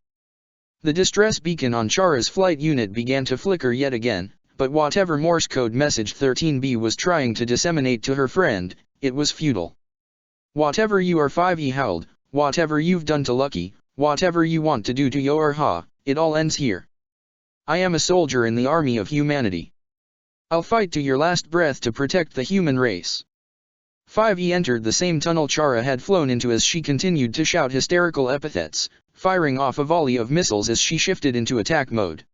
The distress beacon on Chara's flight unit began to flicker yet again, but whatever Morse code message 13B was trying to disseminate to her friend, it was futile. Whatever you are, 5E howled, whatever you've done to Lucky, whatever you want to do to Yorha, it all ends here. I am a soldier in the army of humanity. I'll fight to your last breath to protect the human race. 5E entered the same tunnel Chara had flown into as she continued to shout hysterical epithets, firing off a volley of missiles as she shifted into attack mode.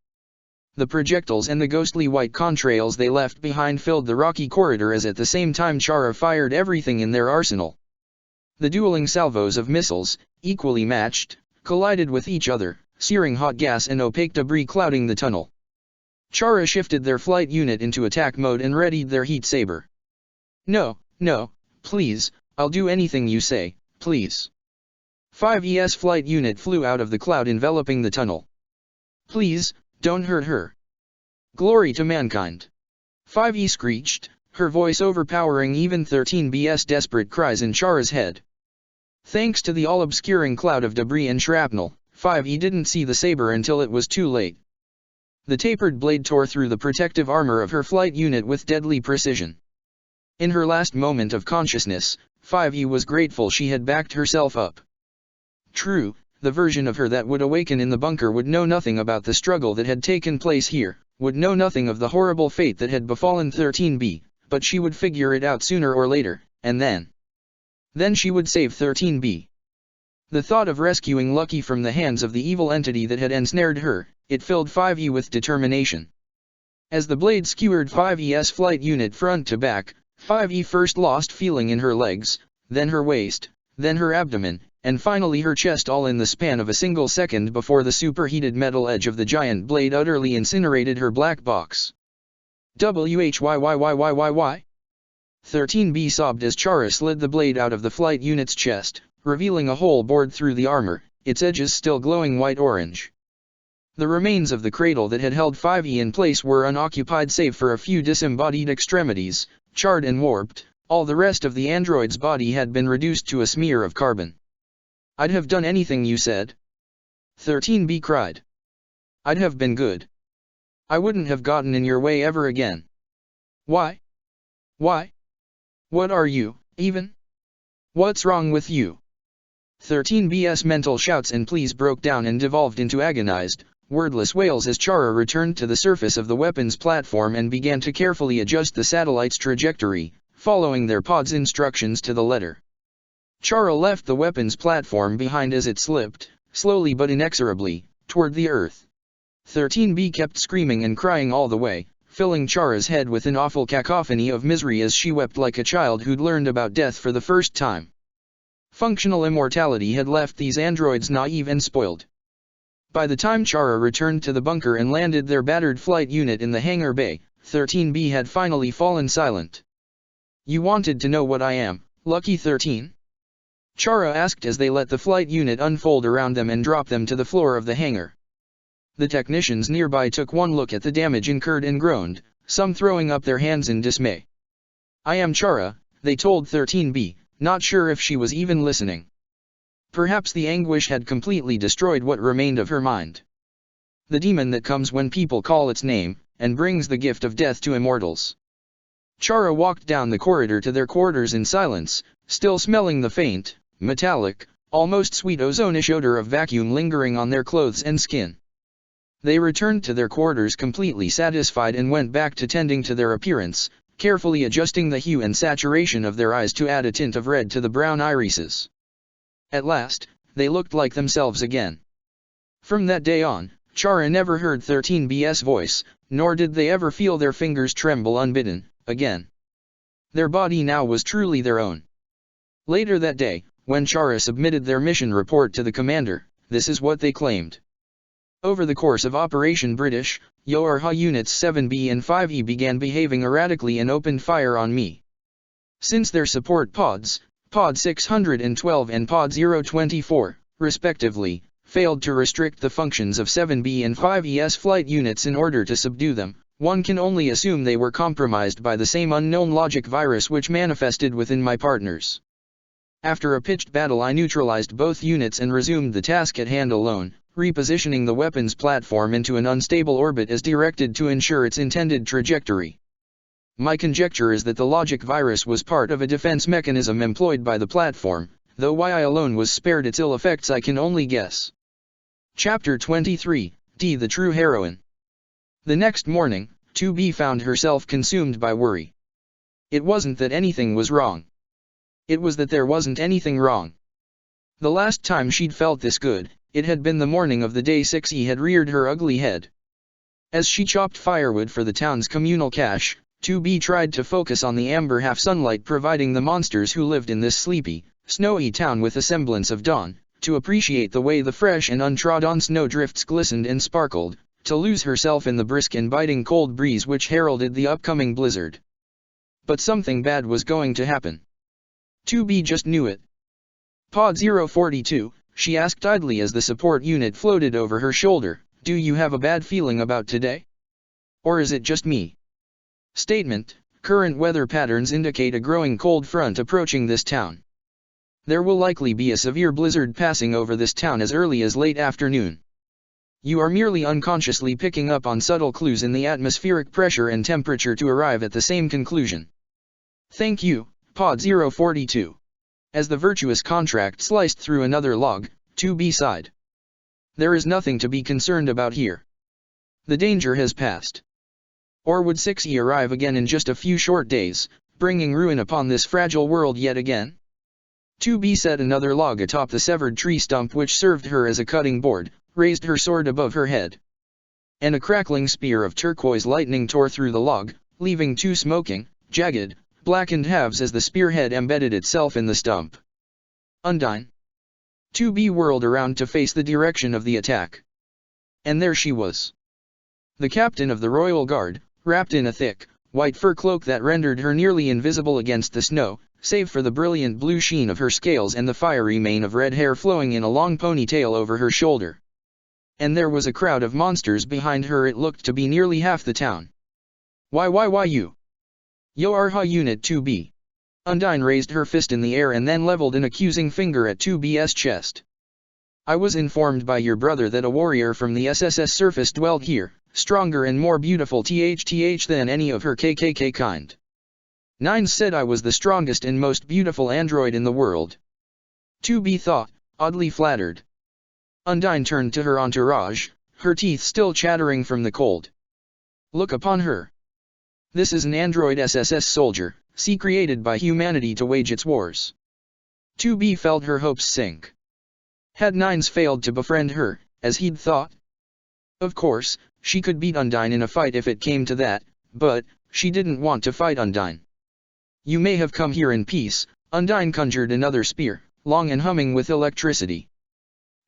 The projectiles and the ghostly white contrails they left behind filled the rocky corridor as at the same time Chara fired everything in their arsenal. The dueling salvos of missiles, equally matched, collided with each other, searing hot gas and opaque debris clouding the tunnel. Chara shifted their flight unit into attack mode and readied their heat saber. No, please, I'll do anything you say, please. 5ES flight unit flew out of the cloud enveloping the tunnel. Please, don't hurt her. Glory to mankind. 5E screeched, her voice overpowering even 13B's desperate cries in Chara's head. Thanks to the all-obscuring cloud of debris and shrapnel, 5E didn't see the saber until it was too late. The tapered blade tore through the protective armor of her flight unit with deadly precision. In her last moment of consciousness, 5E was grateful she had backed herself up. True, the version of her that would awaken in the bunker would know nothing about the struggle that had taken place here, would know nothing of the horrible fate that had befallen 13B, but she would figure it out sooner or later, and then she would save 13B. The thought of rescuing Lucky from the hands of the evil entity that had ensnared her, it filled 5E with determination. As the blade skewered 5E's flight unit front to back, 5E first lost feeling in her legs, then her waist, then her abdomen, and finally her chest, all in the span of a single second before the superheated metal edge of the giant blade utterly incinerated her black box. Whyy? 13B sobbed as Chara slid the blade out of the flight unit's chest, revealing a hole bored through the armor, its edges still glowing white-orange. The remains of the cradle that had held 5E in place were unoccupied save for a few disembodied extremities, charred and warped. All the rest of the android's body had been reduced to a smear of carbon. I'd have done anything you said. 13B cried. I'd have been good. I wouldn't have gotten in your way ever again. Why? What are you, even? What's wrong with you? 13B's mental shouts and pleas broke down and devolved into agonized, wordless wails as Chara returned to the surface of the weapons platform and began to carefully adjust the satellite's trajectory, following their pod's instructions to the letter. Chara left the weapons platform behind as it slipped, slowly but inexorably, toward the earth. 13B kept screaming and crying all the way, filling Chara's head with an awful cacophony of misery as she wept like a child who'd learned about death for the first time. Functional immortality had left these androids naive and spoiled. By the time Chara returned to the bunker and landed their battered flight unit in the hangar bay, 13B had finally fallen silent. You wanted to know what I am, Lucky 13? Chara asked as they let the flight unit unfold around them and drop them to the floor of the hangar. The technicians nearby took one look at the damage incurred and groaned, some throwing up their hands in dismay. I am Chara, they told 13B, not sure if she was even listening. Perhaps the anguish had completely destroyed what remained of her mind. The demon that comes when people call its name, and brings the gift of death to immortals. Chara walked down the corridor to their quarters in silence, still smelling the faint, metallic, almost sweet ozonish odor of vacuum lingering on their clothes and skin. They returned to their quarters completely satisfied and went back to tending to their appearance, carefully adjusting the hue and saturation of their eyes to add a tint of red to the brown irises. At last, they looked like themselves again. From that day on, Chara never heard 13B's voice, nor did they ever feel their fingers tremble unbidden, again. Their body now was truly their own. Later that day, when Chara submitted their mission report to the commander, this is what they claimed. Over the course of Operation British, Yorha Units 7B and 5E began behaving erratically and opened fire on me. Since their support pods, Pod 612 and Pod 024, respectively, failed to restrict the functions of 7B and 5Es flight units in order to subdue them, one can only assume they were compromised by the same unknown logic virus which manifested within my partners. After a pitched battle, I neutralized both units and resumed the task at hand alone, repositioning the weapons platform into an unstable orbit as directed to ensure its intended trajectory. My conjecture is that the logic virus was part of a defense mechanism employed by the platform, though why I alone was spared its ill effects I can only guess. Chapter 23, D. The True Heroine. The next morning, 2B found herself consumed by worry. It wasn't that anything was wrong. It was that there wasn't anything wrong. The last time she'd felt this good, it had been the morning of the day 6E had reared her ugly head. As she chopped firewood for the town's communal cache, 2B tried to focus on the amber half-sunlight providing the monsters who lived in this sleepy, snowy town with a semblance of dawn, to appreciate the way the fresh and untrodden snowdrifts glistened and sparkled, to lose herself in the brisk and biting cold breeze which heralded the upcoming blizzard. But something bad was going to happen. 2B just knew it. Pod 042, she asked idly as the support unit floated over her shoulder, do you have a bad feeling about today? Or is it just me? Statement, current weather patterns indicate a growing cold front approaching this town. There will likely be a severe blizzard passing over this town as early as late afternoon. You are merely unconsciously picking up on subtle clues in the atmospheric pressure and temperature to arrive at the same conclusion. Thank you, Pod 042. As the virtuous contract sliced through another log, 2B sighed. There is nothing to be concerned about here. The danger has passed. Or would 6E arrive again in just a few short days, bringing ruin upon this fragile world yet again? 2B set another log atop the severed tree stump which served her as a cutting board, raised her sword above her head. And a crackling spear of turquoise lightning tore through the log, leaving two smoking, jagged, blackened halves as the spearhead embedded itself in the stump. Undine. 2B whirled around to face the direction of the attack. And there she was. The captain of the Royal Guard, wrapped in a thick, white fur cloak that rendered her nearly invisible against the snow, save for the brilliant blue sheen of her scales and the fiery mane of red hair flowing in a long ponytail over her shoulder. And there was a crowd of monsters behind her. It looked to be nearly half the town. Why you? Yorha Unit 2B. Undine raised her fist in the air and then leveled an accusing finger at 2B's chest. I was informed by your brother that a warrior from the SSS surface dwelt here, stronger and more beautiful than any of her KKK kind. Nines said I was the strongest and most beautiful android in the world. 2B thought, oddly flattered. Undine turned to her entourage, her teeth still chattering from the cold. Look upon her. This is an android SSS soldier, created by humanity to wage its wars. 2B felt her hopes sink. Had Nines failed to befriend her, as he'd thought? Of course, she could beat Undine in a fight if it came to that, but she didn't want to fight Undine. You may have come here in peace. Undine conjured another spear, long and humming with electricity.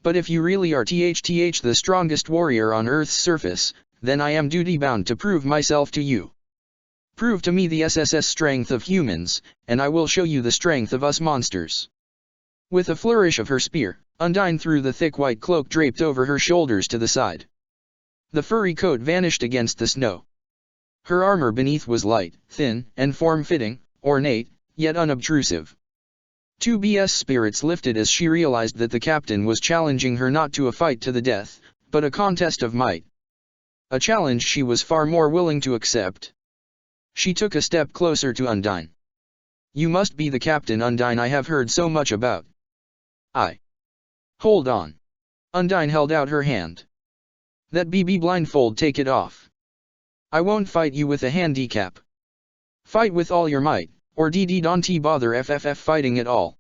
But if you really are the strongest warrior on Earth's surface, then I am duty-bound to prove myself to you. Prove to me the SSS strength of humans, and I will show you the strength of us monsters. With a flourish of her spear, Undine threw the thick white cloak draped over her shoulders to the side. The furry coat vanished against the snow. Her armor beneath was light, thin, and form-fitting, ornate, yet unobtrusive. 2B's spirits lifted as she realized that the captain was challenging her not to a fight to the death, but a contest of might. A challenge she was far more willing to accept. She took a step closer to Undyne. "You must be the captain, Undyne, I have heard so much about." Hold on." Undyne held out her hand. "That BB blindfold, take it off. I won't fight you with a handicap. Fight with all your might, or don't bother FFF fighting at all.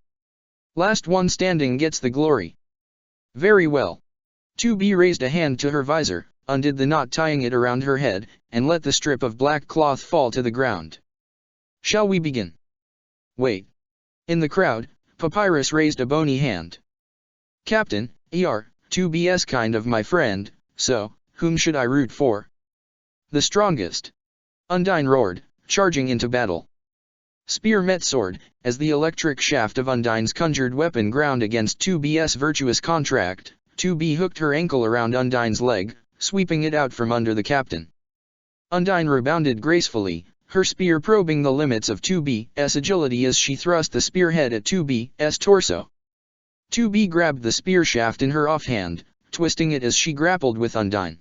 Last one standing gets the glory." "Very well." 2B raised a hand to her visor, undid the knot tying it around her head, and let the strip of black cloth fall to the ground. "Shall we begin?" "Wait." In the crowd, Papyrus raised a bony hand. "Captain, 2B's kind of my friend, so, whom should I root for?" "The strongest." Undyne roared, charging into battle. Spear met sword, as the electric shaft of Undyne's conjured weapon ground against 2B's virtuous contract. 2B hooked her ankle around Undyne's leg, sweeping it out from under the captain. Undyne rebounded gracefully, her spear probing the limits of 2B's agility as she thrust the spearhead at 2B's torso. 2B grabbed the spear shaft in her offhand, twisting it as she grappled with Undyne.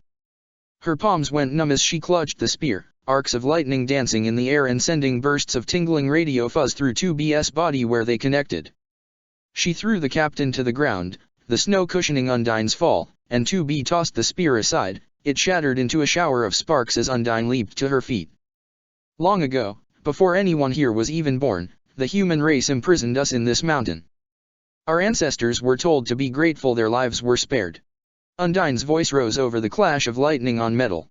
Her palms went numb as she clutched the spear, arcs of lightning dancing in the air and sending bursts of tingling radio fuzz through 2B's body where they connected. She threw the captain to the ground, the snow cushioning Undyne's fall, and 2B tossed the spear aside. It shattered into a shower of sparks as Undyne leaped to her feet. "Long ago, before anyone here was even born, the human race imprisoned us in this mountain. Our ancestors were told to be grateful their lives were spared." Undyne's voice rose over the clash of lightning on metal.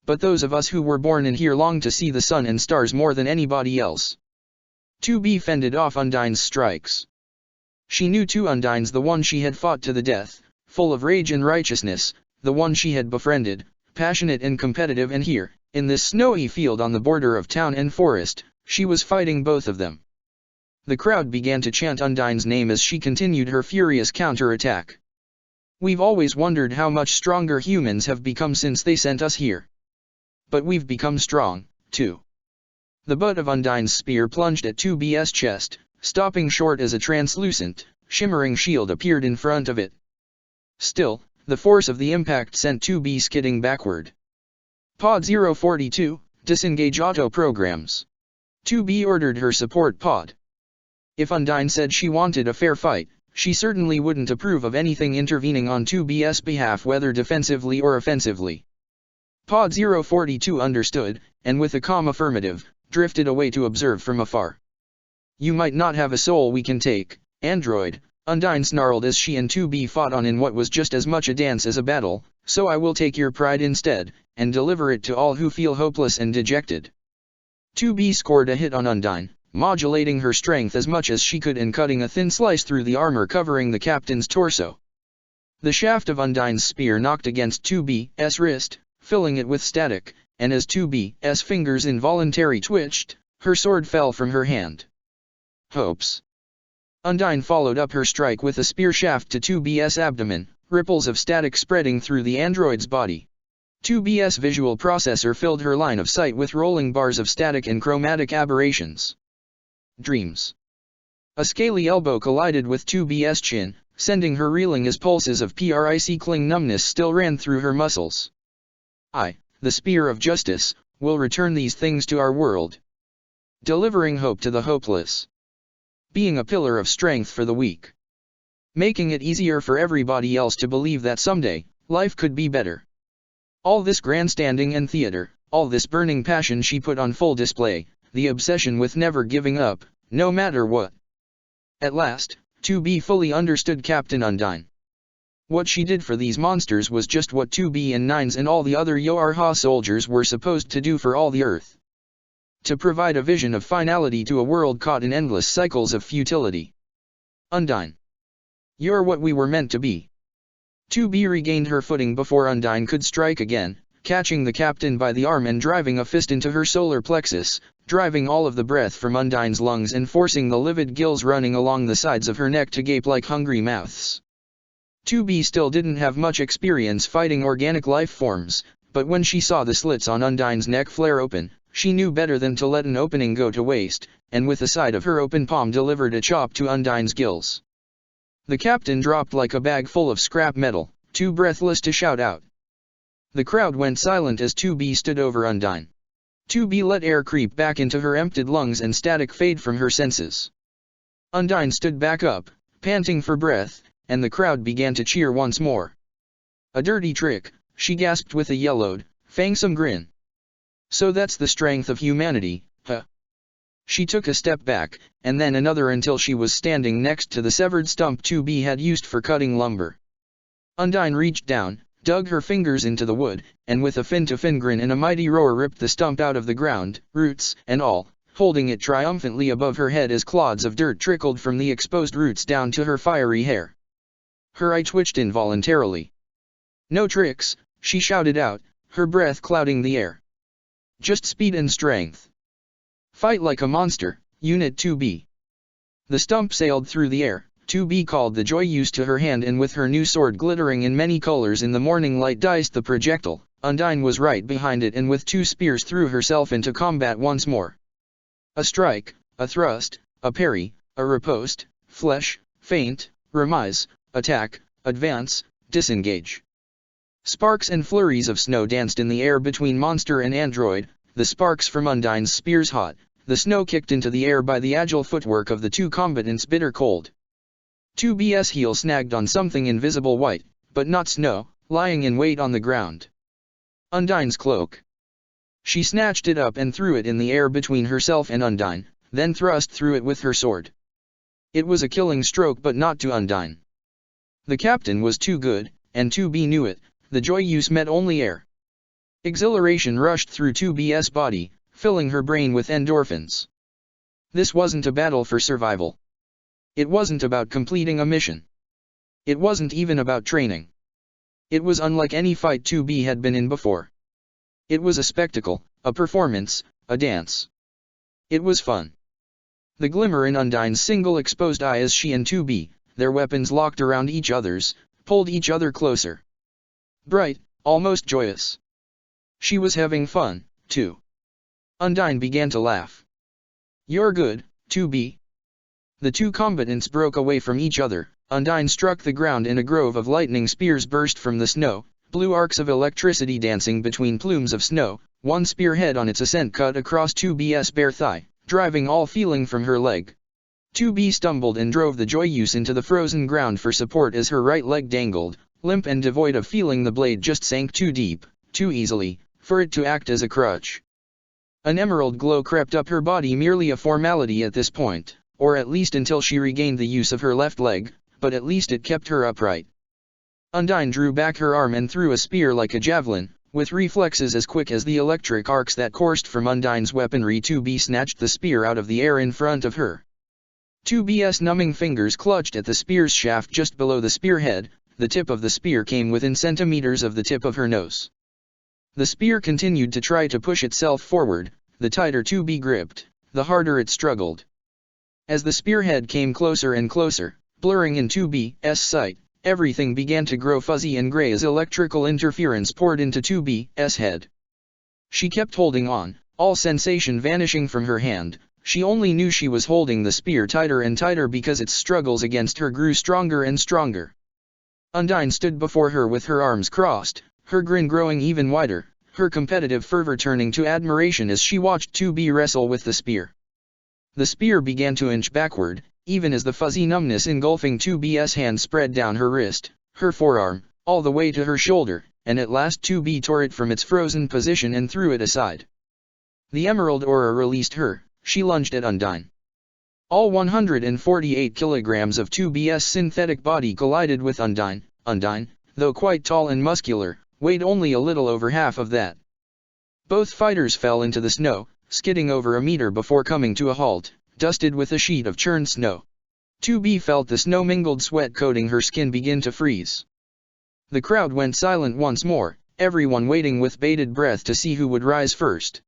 "But those of us who were born in here long to see the sun and stars more than anybody else." 2B fended off Undyne's strikes. She knew Undyne's the one she had fought to the death, full of rage and righteousness, the one she had befriended, passionate and competitive, and here, in this snowy field on the border of town and forest, she was fighting both of them. The crowd began to chant Undyne's name as she continued her furious counterattack. "We've always wondered how much stronger humans have become since they sent us here. But we've become strong, too." The butt of Undyne's spear plunged at 2B's chest, stopping short as a translucent, shimmering shield appeared in front of it. Still, the force of the impact sent 2B skidding backward. "Pod 042, disengage auto programs." 2B ordered her support pod. If Undyne said she wanted a fair fight, she certainly wouldn't approve of anything intervening on 2B's behalf, whether defensively or offensively. Pod 042 understood, and with a calm affirmative, drifted away to observe from afar. "You might not have a soul we can take, android," Undyne snarled as she and 2B fought on in what was just as much a dance as a battle, "so I will take your pride instead, and deliver it to all who feel hopeless and dejected." 2B scored a hit on Undyne, modulating her strength as much as she could and cutting a thin slice through the armor covering the captain's torso. The shaft of Undyne's spear knocked against 2B's wrist, filling it with static, and as 2B's fingers involuntarily twitched, her sword fell from her hand. "Hopes." Undyne followed up her strike with a spear shaft to 2B's abdomen, ripples of static spreading through the android's body. 2B's visual processor filled her line of sight with rolling bars of static and chromatic aberrations. Dreams. A scaly elbow collided with 2B's chin, sending her reeling as pulses of prickling numbness still ran through her muscles. The spear of justice, will return these things to our world. Delivering hope to the hopeless. Being a pillar of strength for the weak. Making it easier for everybody else to believe that someday, life could be better. All this grandstanding and theater, all this burning passion she put on full display, the obsession with never giving up, no matter what. At last, 2B fully understood Captain Undyne. What she did for these monsters was just what 2B and Nines and all the other Yoarha soldiers were supposed to do for all the Earth. To provide a vision of finality to a world caught in endless cycles of futility. Undyne. You're what we were meant to be. 2B regained her footing before Undyne could strike again, catching the captain by the arm and driving a fist into her solar plexus, driving all of the breath from Undyne's lungs and forcing the livid gills running along the sides of her neck to gape like hungry mouths. 2B still didn't have much experience fighting organic life forms, but when she saw the slits on Undyne's neck flare open, she knew better than to let an opening go to waste, and with the side of her open palm delivered a chop to Undyne's gills. The captain dropped like a bag full of scrap metal, too breathless to shout out. The crowd went silent as 2B stood over Undyne. 2B let air creep back into her emptied lungs and static fade from her senses. Undyne stood back up, panting for breath, and the crowd began to cheer once more. A dirty trick, she gasped with a yellowed, fangsome grin. So that's the strength of humanity, huh? She took a step back, and then another until she was standing next to the severed stump 2B had used for cutting lumber. Undyne reached down, dug her fingers into the wood, and with a fin-to-fin grin and a mighty roar ripped the stump out of the ground, roots and all, holding it triumphantly above her head as clods of dirt trickled from the exposed roots down to her fiery hair. Her eye twitched involuntarily. "No tricks," she shouted out, her breath clouding the air. "Just speed and strength. Fight like a monster, Unit 2B." The stump sailed through the air. 2B called the Joyeuse to her hand, and with her new sword glittering in many colors in the morning light diced the projectile. Undyne was right behind it and with 2 spears threw herself into combat once more. A strike, a thrust, a parry, a riposte, flesh, feint, remise, attack, advance, disengage. Sparks and flurries of snow danced in the air between monster and android, the sparks from Undyne's spears hot, the snow kicked into the air by the agile footwork of the 2 combatants bitter cold. 2B's heel snagged on something invisible white, but not snow, lying in wait on the ground. Undyne's cloak. She snatched it up and threw it in the air between herself and Undyne, then thrust through it with her sword. It was a killing stroke, but not to Undyne. The captain was too good, and 2B knew it. The Joyeuse met only air. Exhilaration rushed through 2B's body, filling her brain with endorphins. This wasn't a battle for survival. It wasn't about completing a mission. It wasn't even about training. It was unlike any fight 2B had been in before. It was a spectacle, a performance, a dance. It was fun. The glimmer in Undyne's single exposed eye as she and 2B, their weapons locked around each other's, pulled each other closer. Bright, almost joyous. She was having fun, too. Undyne began to laugh. "You're good, 2B." The 2 combatants broke away from each other. Undyne struck the ground and a grove of lightning spears burst from the snow, blue arcs of electricity dancing between plumes of snow. One spearhead on its ascent cut across 2B's bare thigh, driving all feeling from her leg. 2B stumbled and drove the Joyeuse into the frozen ground for support as her right leg dangled, limp and devoid of feeling. The blade just sank too deep, too easily, for it to act as a crutch. An emerald glow crept up her body, merely a formality at this point, or at least until she regained the use of her left leg, but at least it kept her upright. Undyne drew back her arm and threw a spear like a javelin, with reflexes as quick as the electric arcs that coursed from Undyne's weaponry. 2B snatched the spear out of the air in front of her. 2B's numbing fingers clutched at the spear's shaft just below the spearhead. The tip of the spear came within centimeters of the tip of her nose. The spear continued to try to push itself forward. The tighter 2B gripped, the harder it struggled. As the spearhead came closer and closer, blurring in 2B's sight, everything began to grow fuzzy and gray as electrical interference poured into 2B's head. She kept holding on, all sensation vanishing from her hand. She only knew she was holding the spear tighter and tighter because its struggles against her grew stronger and stronger. Undyne stood before her with her arms crossed, her grin growing even wider, her competitive fervor turning to admiration as she watched 2B wrestle with the spear. The spear began to inch backward, even as the fuzzy numbness engulfing 2B's hand spread down her wrist, her forearm, all the way to her shoulder, and at last 2B tore it from its frozen position and threw it aside. The emerald aura released her. She lunged at Undyne. All 148 kilograms of 2B's synthetic body collided with Undyne. Undyne, though quite tall and muscular, weighed only a little over half of that. Both fighters fell into the snow, skidding over a meter before coming to a halt, dusted with a sheet of churned snow. 2B felt the snow-mingled sweat coating her skin begin to freeze. The crowd went silent once more, everyone waiting with bated breath to see who would rise first.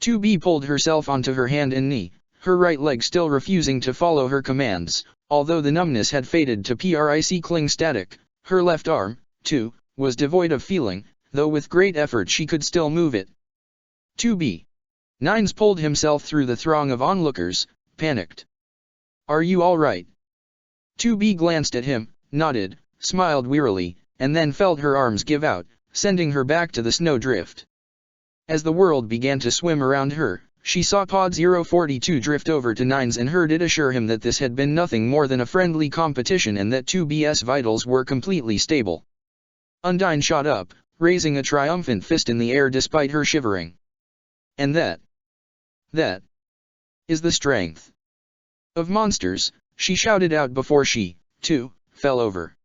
2B pulled herself onto her hand and knee, her right leg still refusing to follow her commands. Although the numbness had faded to cling static, her left arm, too, was devoid of feeling, though with great effort she could still move it. 2B. Nines pulled himself through the throng of onlookers, panicked. Are you all right? 2B glanced at him, nodded, smiled wearily, and then felt her arms give out, sending her back to the snowdrift. As the world began to swim around her, she saw Pod 042 drift over to Nines and heard it assure him that this had been nothing more than a friendly competition and that 2B's vitals were completely stable. Undyne shot up, raising a triumphant fist in the air despite her shivering. And that is the strength of monsters, she shouted out before she, too, fell over.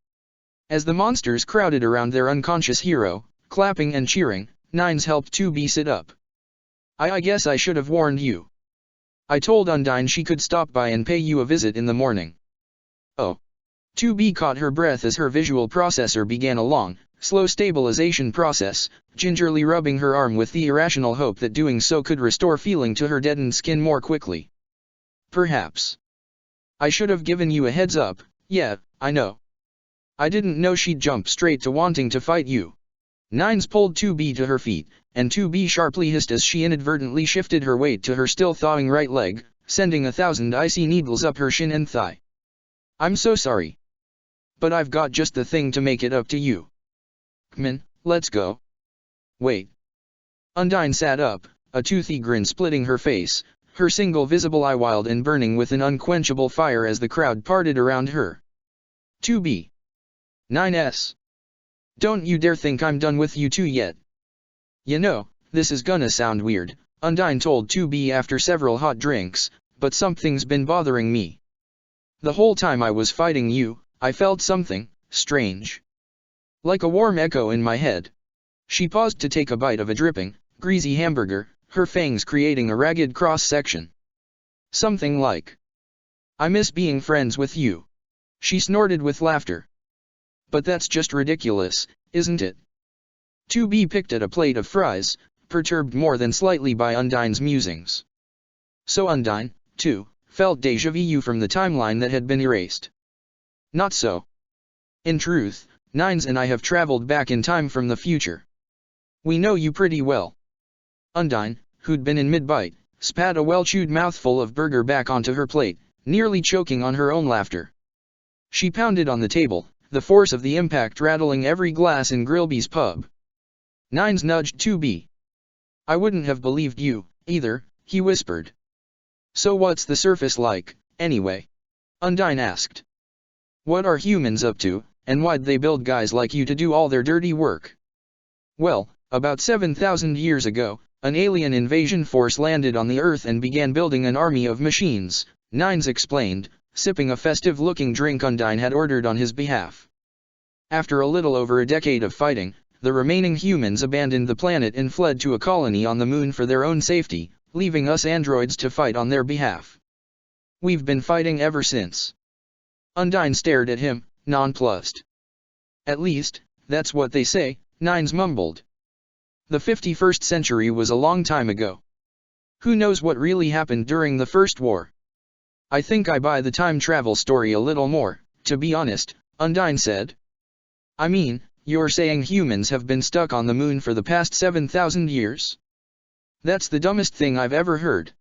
As the monsters crowded around their unconscious hero, clapping and cheering, Nines helped 2B sit up. I guess I should have warned you. I told Undyne she could stop by and pay you a visit in the morning. Oh. 2B caught her breath as her visual processor began a long, slow stabilization process, gingerly rubbing her arm with the irrational hope that doing so could restore feeling to her deadened skin more quickly. Perhaps. I should have given you a heads up, yeah, I know. I didn't know she'd jump straight to wanting to fight you. Nines pulled 2B to her feet, and 2B sharply hissed as she inadvertently shifted her weight to her still thawing right leg, sending 1,000 icy needles up her shin and thigh. I'm so sorry. But I've got just the thing to make it up to you. Kman, let's go. Wait. Undyne sat up, a toothy grin splitting her face, her single visible eye wild and burning with an unquenchable fire as the crowd parted around her. 2B. 9S. Don't you dare think I'm done with you two yet. You know, this is gonna sound weird, Undyne told 2B after several hot drinks, but something's been bothering me. The whole time I was fighting you, I felt something strange. Like a warm echo in my head. She paused to take a bite of a dripping, greasy hamburger, her fangs creating a ragged cross-section. Something like, I miss being friends with you. She snorted with laughter. But that's just ridiculous, isn't it? 2B picked at a plate of fries, perturbed more than slightly by Undyne's musings. So Undyne, too, felt déjà vu from the timeline that had been erased. Not so. In truth, Nines and I have traveled back in time from the future. We know you pretty well. Undyne, who'd been in mid-bite, spat a well-chewed mouthful of burger back onto her plate, nearly choking on her own laughter. She pounded on the table, the force of the impact rattling every glass in Grillby's pub. Nines nudged 2B. I wouldn't have believed you, either, he whispered. So what's the surface like, anyway? Undyne asked. What are humans up to, and why'd they build guys like you to do all their dirty work? Well, about 7,000 years ago, an alien invasion force landed on the Earth and began building an army of machines, Nines explained, sipping a festive-looking drink Undyne had ordered on his behalf. After a little over a decade of fighting, the remaining humans abandoned the planet and fled to a colony on the moon for their own safety, leaving us androids to fight on their behalf. We've been fighting ever since. Undyne stared at him, nonplussed. At least, that's what they say, Nines mumbled. The 51st century was a long time ago. Who knows what really happened during the First War? I think I buy the time travel story a little more, to be honest, Undyne said. I mean, you're saying humans have been stuck on the moon for the past 7,000 years? That's the dumbest thing I've ever heard.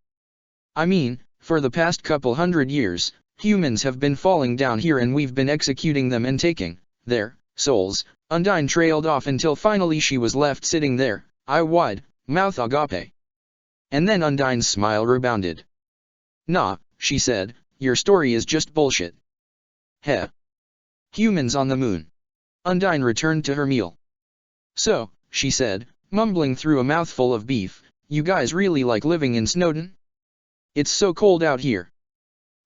I mean, for the past couple hundred years, humans have been falling down here and we've been executing them and taking their souls. Undyne trailed off until finally she was left sitting there, eye wide, mouth agape. And then Undyne's smile rebounded. Nah, she said, your story is just bullshit. Heh. Humans on the moon. Undyne returned to her meal. So, she said, mumbling through a mouthful of beef, you guys really like living in Snowdon? It's so cold out here.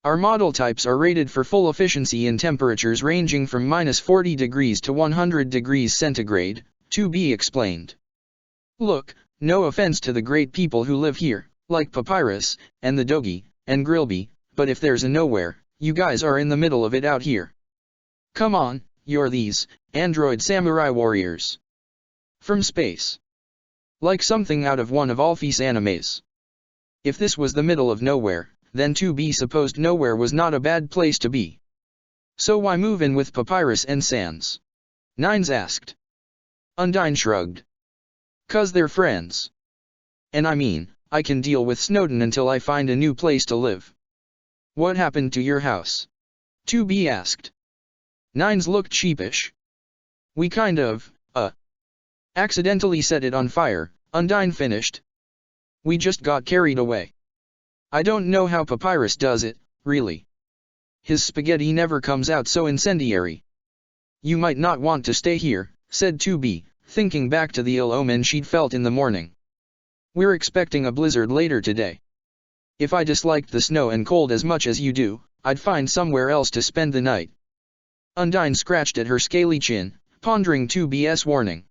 Our model types are rated for full efficiency in temperatures ranging from -40 degrees to 100 degrees centigrade, 2B explained. Look, no offense to the great people who live here, like Papyrus, and the Dogi, and Grillby, but if there's a nowhere, you guys are in the middle of it out here. Come on, you're these android samurai warriors. From space. Like something out of one of Alphys' animes. If this was the middle of nowhere, then 2B supposed nowhere was not a bad place to be. So why move in with Papyrus and Sans? Nines asked. Undyne shrugged. 'Cause they're friends. And I mean, I can deal with Snowdon until I find a new place to live. What happened to your house? 2B asked. Nines looked sheepish. We kind of, accidentally set it on fire, Undyne finished. We just got carried away. I don't know how Papyrus does it, really. His spaghetti never comes out so incendiary. You might not want to stay here, said 2B, thinking back to the ill omen she'd felt in the morning. We're expecting a blizzard later today. If I disliked the snow and cold as much as you do, I'd find somewhere else to spend the night. Undyne scratched at her scaly chin, pondering 2B's warning.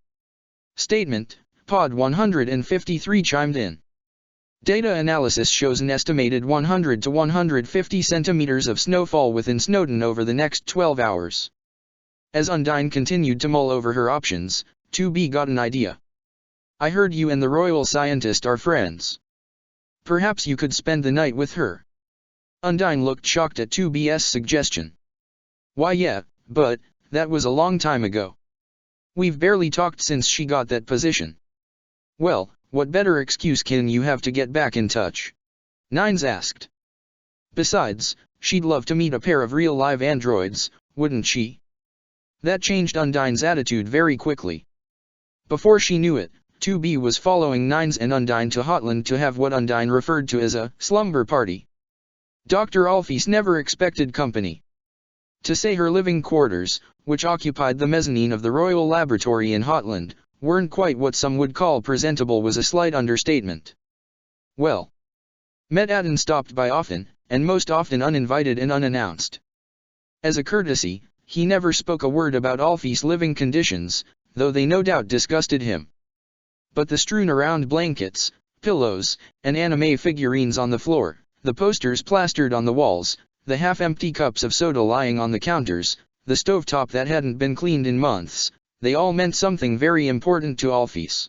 Statement, Pod 153 chimed in. Data analysis shows an estimated 100 to 150 centimeters of snowfall within Snowdon over the next 12 hours. As Undyne continued to mull over her options, 2B got an idea. I heard you and the royal scientist are friends. Perhaps you could spend the night with her. Undyne looked shocked at 2B's suggestion. Why yeah, but, that was a long time ago. We've barely talked since she got that position. Well, what better excuse can you have to get back in touch? Nines asked. Besides, she'd love to meet a pair of real live androids, wouldn't she? That changed Undyne's attitude very quickly. Before she knew it, 2B was following Nines and Undyne to Hotland to have what Undyne referred to as a slumber party. Dr. Alphys never expected company. To say her living quarters, which occupied the mezzanine of the Royal Laboratory in Hotland, weren't quite what some would call presentable was a slight understatement. Well, Met-Atten stopped by often, and most often uninvited and unannounced. As a courtesy, he never spoke a word about Alphys' living conditions, though they no doubt disgusted him. But the strewn-around blankets, pillows, and anime figurines on the floor, the posters plastered on the walls, the half-empty cups of soda lying on the counters, the stovetop that hadn't been cleaned in months, they all meant something very important to Alphys.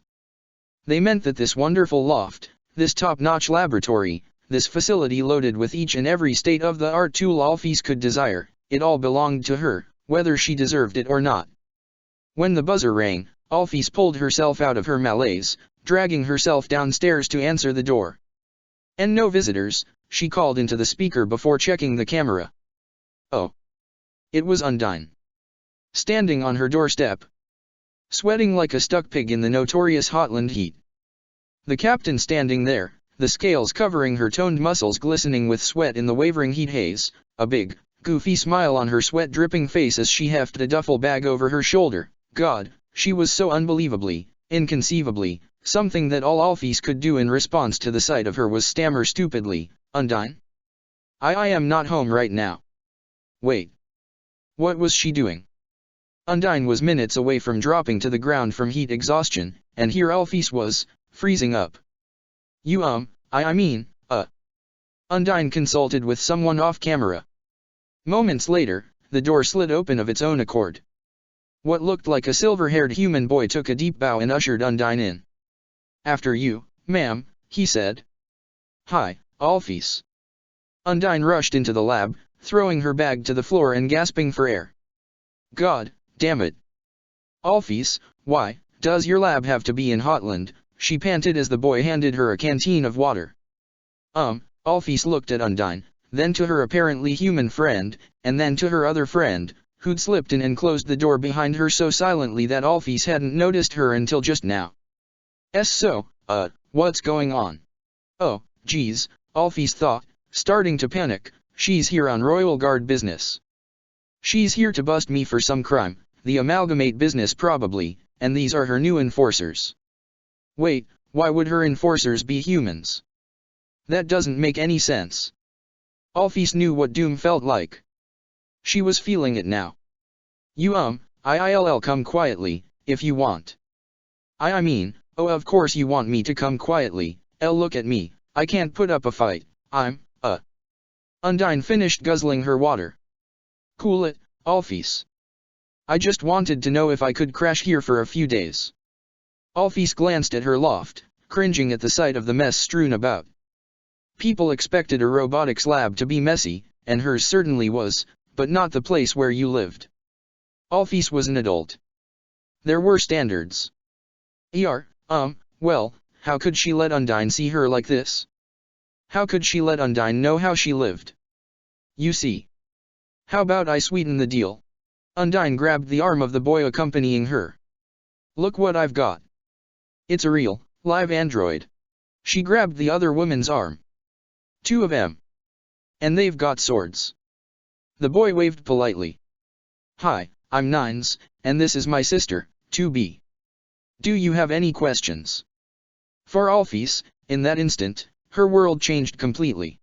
They meant that this wonderful loft, this top-notch laboratory, this facility loaded with each and every state-of-the-art tool Alphys could desire, it all belonged to her, whether she deserved it or not. When the buzzer rang, Alphys pulled herself out of her malaise, dragging herself downstairs to answer the door. And no visitors, she called into the speaker before checking the camera. Oh. It was Undyne. Standing on her doorstep, sweating like a stuck pig in the notorious Hotland heat. The captain standing there, the scales covering her toned muscles glistening with sweat in the wavering heat haze, a big, goofy smile on her sweat-dripping face as she hefted a duffel bag over her shoulder. God, she was so unbelievably, inconceivably, something that all Alphys could do in response to the sight of her was stammer stupidly, Undyne? I am not home right now. Wait. What was she doing? Undyne was minutes away from dropping to the ground from heat exhaustion, and here Alphys was, freezing up. I mean, Undyne consulted with someone off camera. Moments later, the door slid open of its own accord. What looked like a silver-haired human boy took a deep bow and ushered Undyne in. After you, ma'am, he said. Hi, Alphys. Undyne rushed into the lab, throwing her bag to the floor and gasping for air. God, damn it. Alphys, why does your lab have to be in Hotland? She panted as the boy handed her a canteen of water. Alphys looked at Undyne, then to her apparently human friend, and then to her other friend, who'd slipped in and closed the door behind her so silently that Alphys hadn't noticed her until just now. So, what's going on? Oh, geez, Alphys thought, starting to panic, she's here on Royal Guard business. She's here to bust me for some crime, the Amalgamate business probably, and these are her new enforcers. Wait, why would her enforcers be humans? That doesn't make any sense. Alphys knew what doom felt like. She was feeling it now. I'll come quietly, if you want. I mean, oh of course you want me to come quietly, look at me, I can't put up a fight, Undyne finished guzzling her water. Cool it, Alphys. I just wanted to know if I could crash here for a few days. Alphys glanced at her loft, cringing at the sight of the mess strewn about. People expected a robotics lab to be messy, and hers certainly was, but not the place where you lived. Alphys was an adult. There were standards. Well, how could she let Undyne see her like this? How could she let Undyne know how she lived? You see. How about I sweeten the deal? Undyne grabbed the arm of the boy accompanying her. Look what I've got. It's a real, live android. She grabbed the other woman's arm. 2 of them. And they've got swords. The boy waved politely. Hi, I'm Nines, and this is my sister, 2B. Do you have any questions? For Alphys, in that instant, her world changed completely.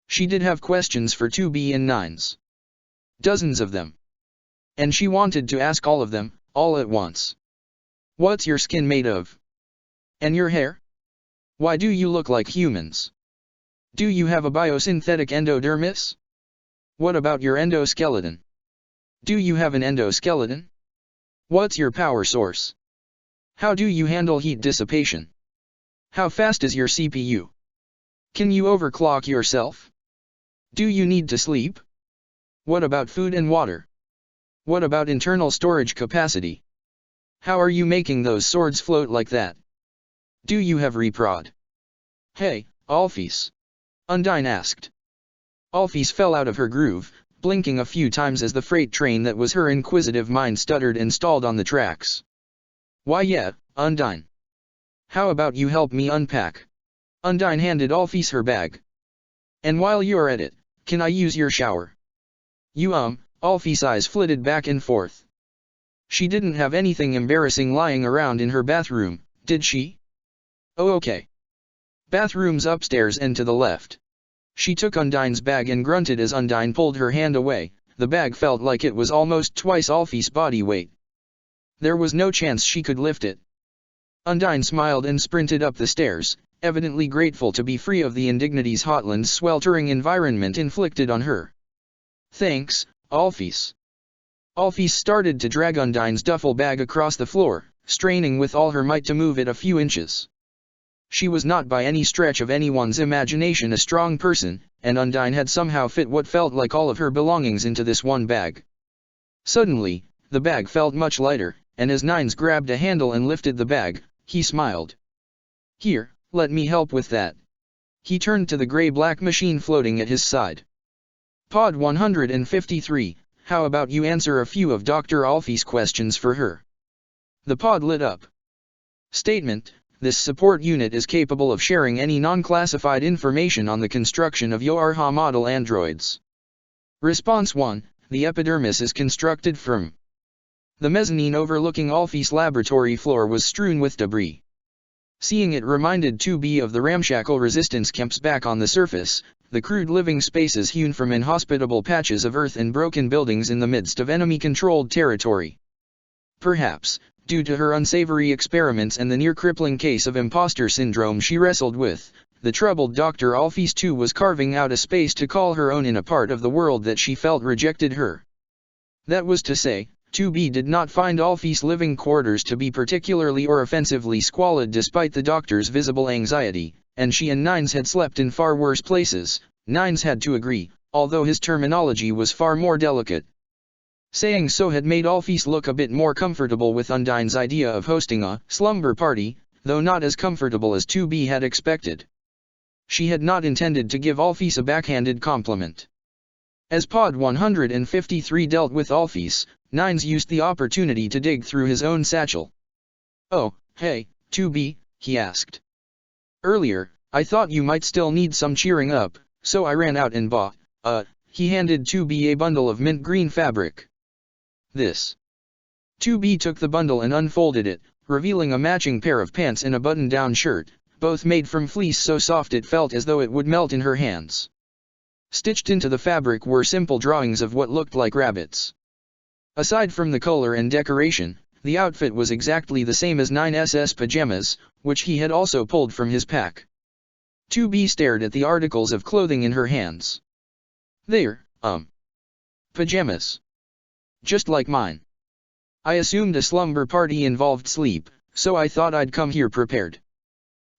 She did have questions for 2B and Nines. Dozens of them. And she wanted to ask all of them, all at once. What's your skin made of? And your hair? Why do you look like humans? Do you have a biosynthetic endodermis? What about your endoskeleton? Do you have an endoskeleton? What's your power source? How do you handle heat dissipation? How fast is your CPU? Can you overclock yourself? Do you need to sleep? What about food and water? What about internal storage capacity? How are you making those swords float like that? Do you have reprod? Hey, Alphys. Undyne asked. Alphys fell out of her groove, blinking a few times as the freight train that was her inquisitive mind stuttered and stalled on the tracks. Why yeah, Undyne. How about you help me unpack? Undyne handed Alphys her bag. And while you're at it, can I use your shower? Alphys' eyes flitted back and forth. She didn't have anything embarrassing lying around in her bathroom, did she? Oh okay. Bathroom's upstairs and to the left. She took Undyne's bag and grunted as Undyne pulled her hand away. The bag felt like it was almost twice Alphys' body weight. There was no chance she could lift it. Undyne smiled and sprinted up the stairs, evidently grateful to be free of the indignities Hotland's sweltering environment inflicted on her. Thanks, Alphys. Alphys started to drag Undyne's duffel bag across the floor, straining with all her might to move it a few inches. She was not by any stretch of anyone's imagination a strong person, and Undyne had somehow fit what felt like all of her belongings into this one bag. Suddenly, the bag felt much lighter, and as Nines grabbed a handle and lifted the bag, he smiled. Here, let me help with that. He turned to the gray-black machine floating at his side. Pod 153, how about you answer a few of Dr. Alphys' questions for her? The pod lit up. Statement: this support unit is capable of sharing any non-classified information on the construction of Yoarha model androids. Response 1, the epidermis is constructed from. The mezzanine overlooking Alphys' laboratory floor was strewn with debris. Seeing it reminded 2B of the ramshackle resistance camps back on the surface, the crude living spaces hewn from inhospitable patches of earth and broken buildings in the midst of enemy-controlled territory. Perhaps, due to her unsavory experiments and the near-crippling case of imposter syndrome she wrestled with, the troubled Dr. Alphys too was carving out a space to call her own in a part of the world that she felt rejected her. That was to say, 2B did not find Alphys' living quarters to be particularly or offensively squalid despite the doctor's visible anxiety, and she and Nines had slept in far worse places. Nines had to agree, although his terminology was far more delicate. Saying so had made Alphys look a bit more comfortable with Undyne's idea of hosting a slumber party, though not as comfortable as 2B had expected. She had not intended to give Alphys a backhanded compliment. As Pod 153 dealt with Alphys, Nines used the opportunity to dig through his own satchel. Oh, hey, 2B, he asked. Earlier, I thought you might still need some cheering up, so I ran out and bought, he handed 2B a bundle of mint green fabric. This. 2B took the bundle and unfolded it, revealing a matching pair of pants and a button-down shirt, both made from fleece so soft it felt as though it would melt in her hands. Stitched into the fabric were simple drawings of what looked like rabbits. Aside from the color and decoration, the outfit was exactly the same as 9SS pajamas, which he had also pulled from his pack. 2B stared at the articles of clothing in her hands. They're, pajamas. Just like mine. I assumed a slumber party involved sleep, so I thought I'd come here prepared.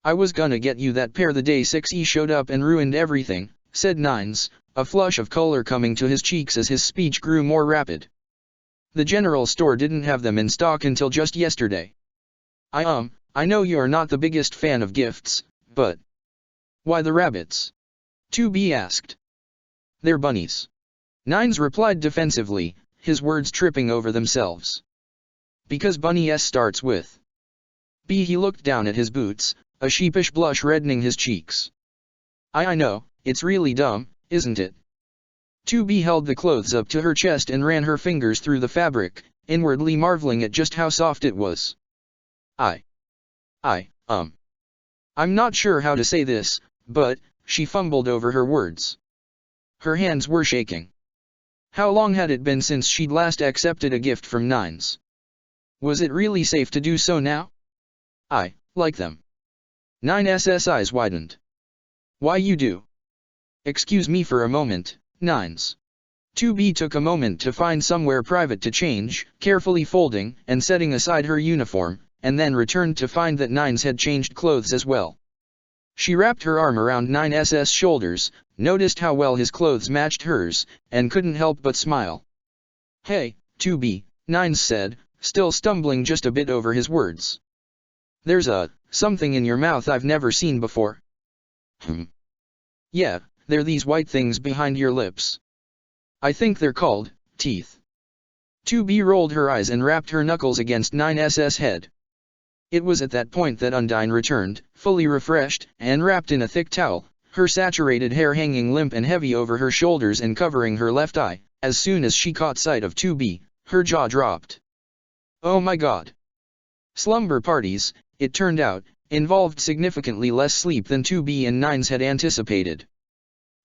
I was gonna get you that pair the day 6E showed up and ruined everything, said Nines, a flush of color coming to his cheeks as his speech grew more rapid. The general store didn't have them in stock until just yesterday. I know you're not the biggest fan of gifts, but... Why the rabbits? 2B asked. They're bunnies. Nines replied defensively, his words tripping over themselves. Because bunny S starts with B. He looked down at his boots, a sheepish blush reddening his cheeks. I know, it's really dumb, isn't it? 2B held the clothes up to her chest and ran her fingers through the fabric, inwardly marveling at just how soft it was. I'm not sure how to say this, but, she fumbled over her words. Her hands were shaking. How long had it been since she'd last accepted a gift from Nines? Was it really safe to do so now? I like them. 9's eyes widened. Why you do? Excuse me for a moment, Nines. 2B took a moment to find somewhere private to change, carefully folding and setting aside her uniform, and then returned to find that Nines had changed clothes as well. She wrapped her arm around 9's shoulders, noticed how well his clothes matched hers, and couldn't help but smile. Hey, 2B, Nines said, still stumbling just a bit over his words. There's something in your mouth I've never seen before. Yeah, they're these white things behind your lips. I think they're called teeth. 2B rolled her eyes and rapped her knuckles against 9's head. It was at that point that Undyne returned, fully refreshed, and wrapped in a thick towel, her saturated hair hanging limp and heavy over her shoulders and covering her left eye. As soon as she caught sight of 2B, her jaw dropped. Oh my god. Slumber parties, it turned out, involved significantly less sleep than 2B and Nines had anticipated.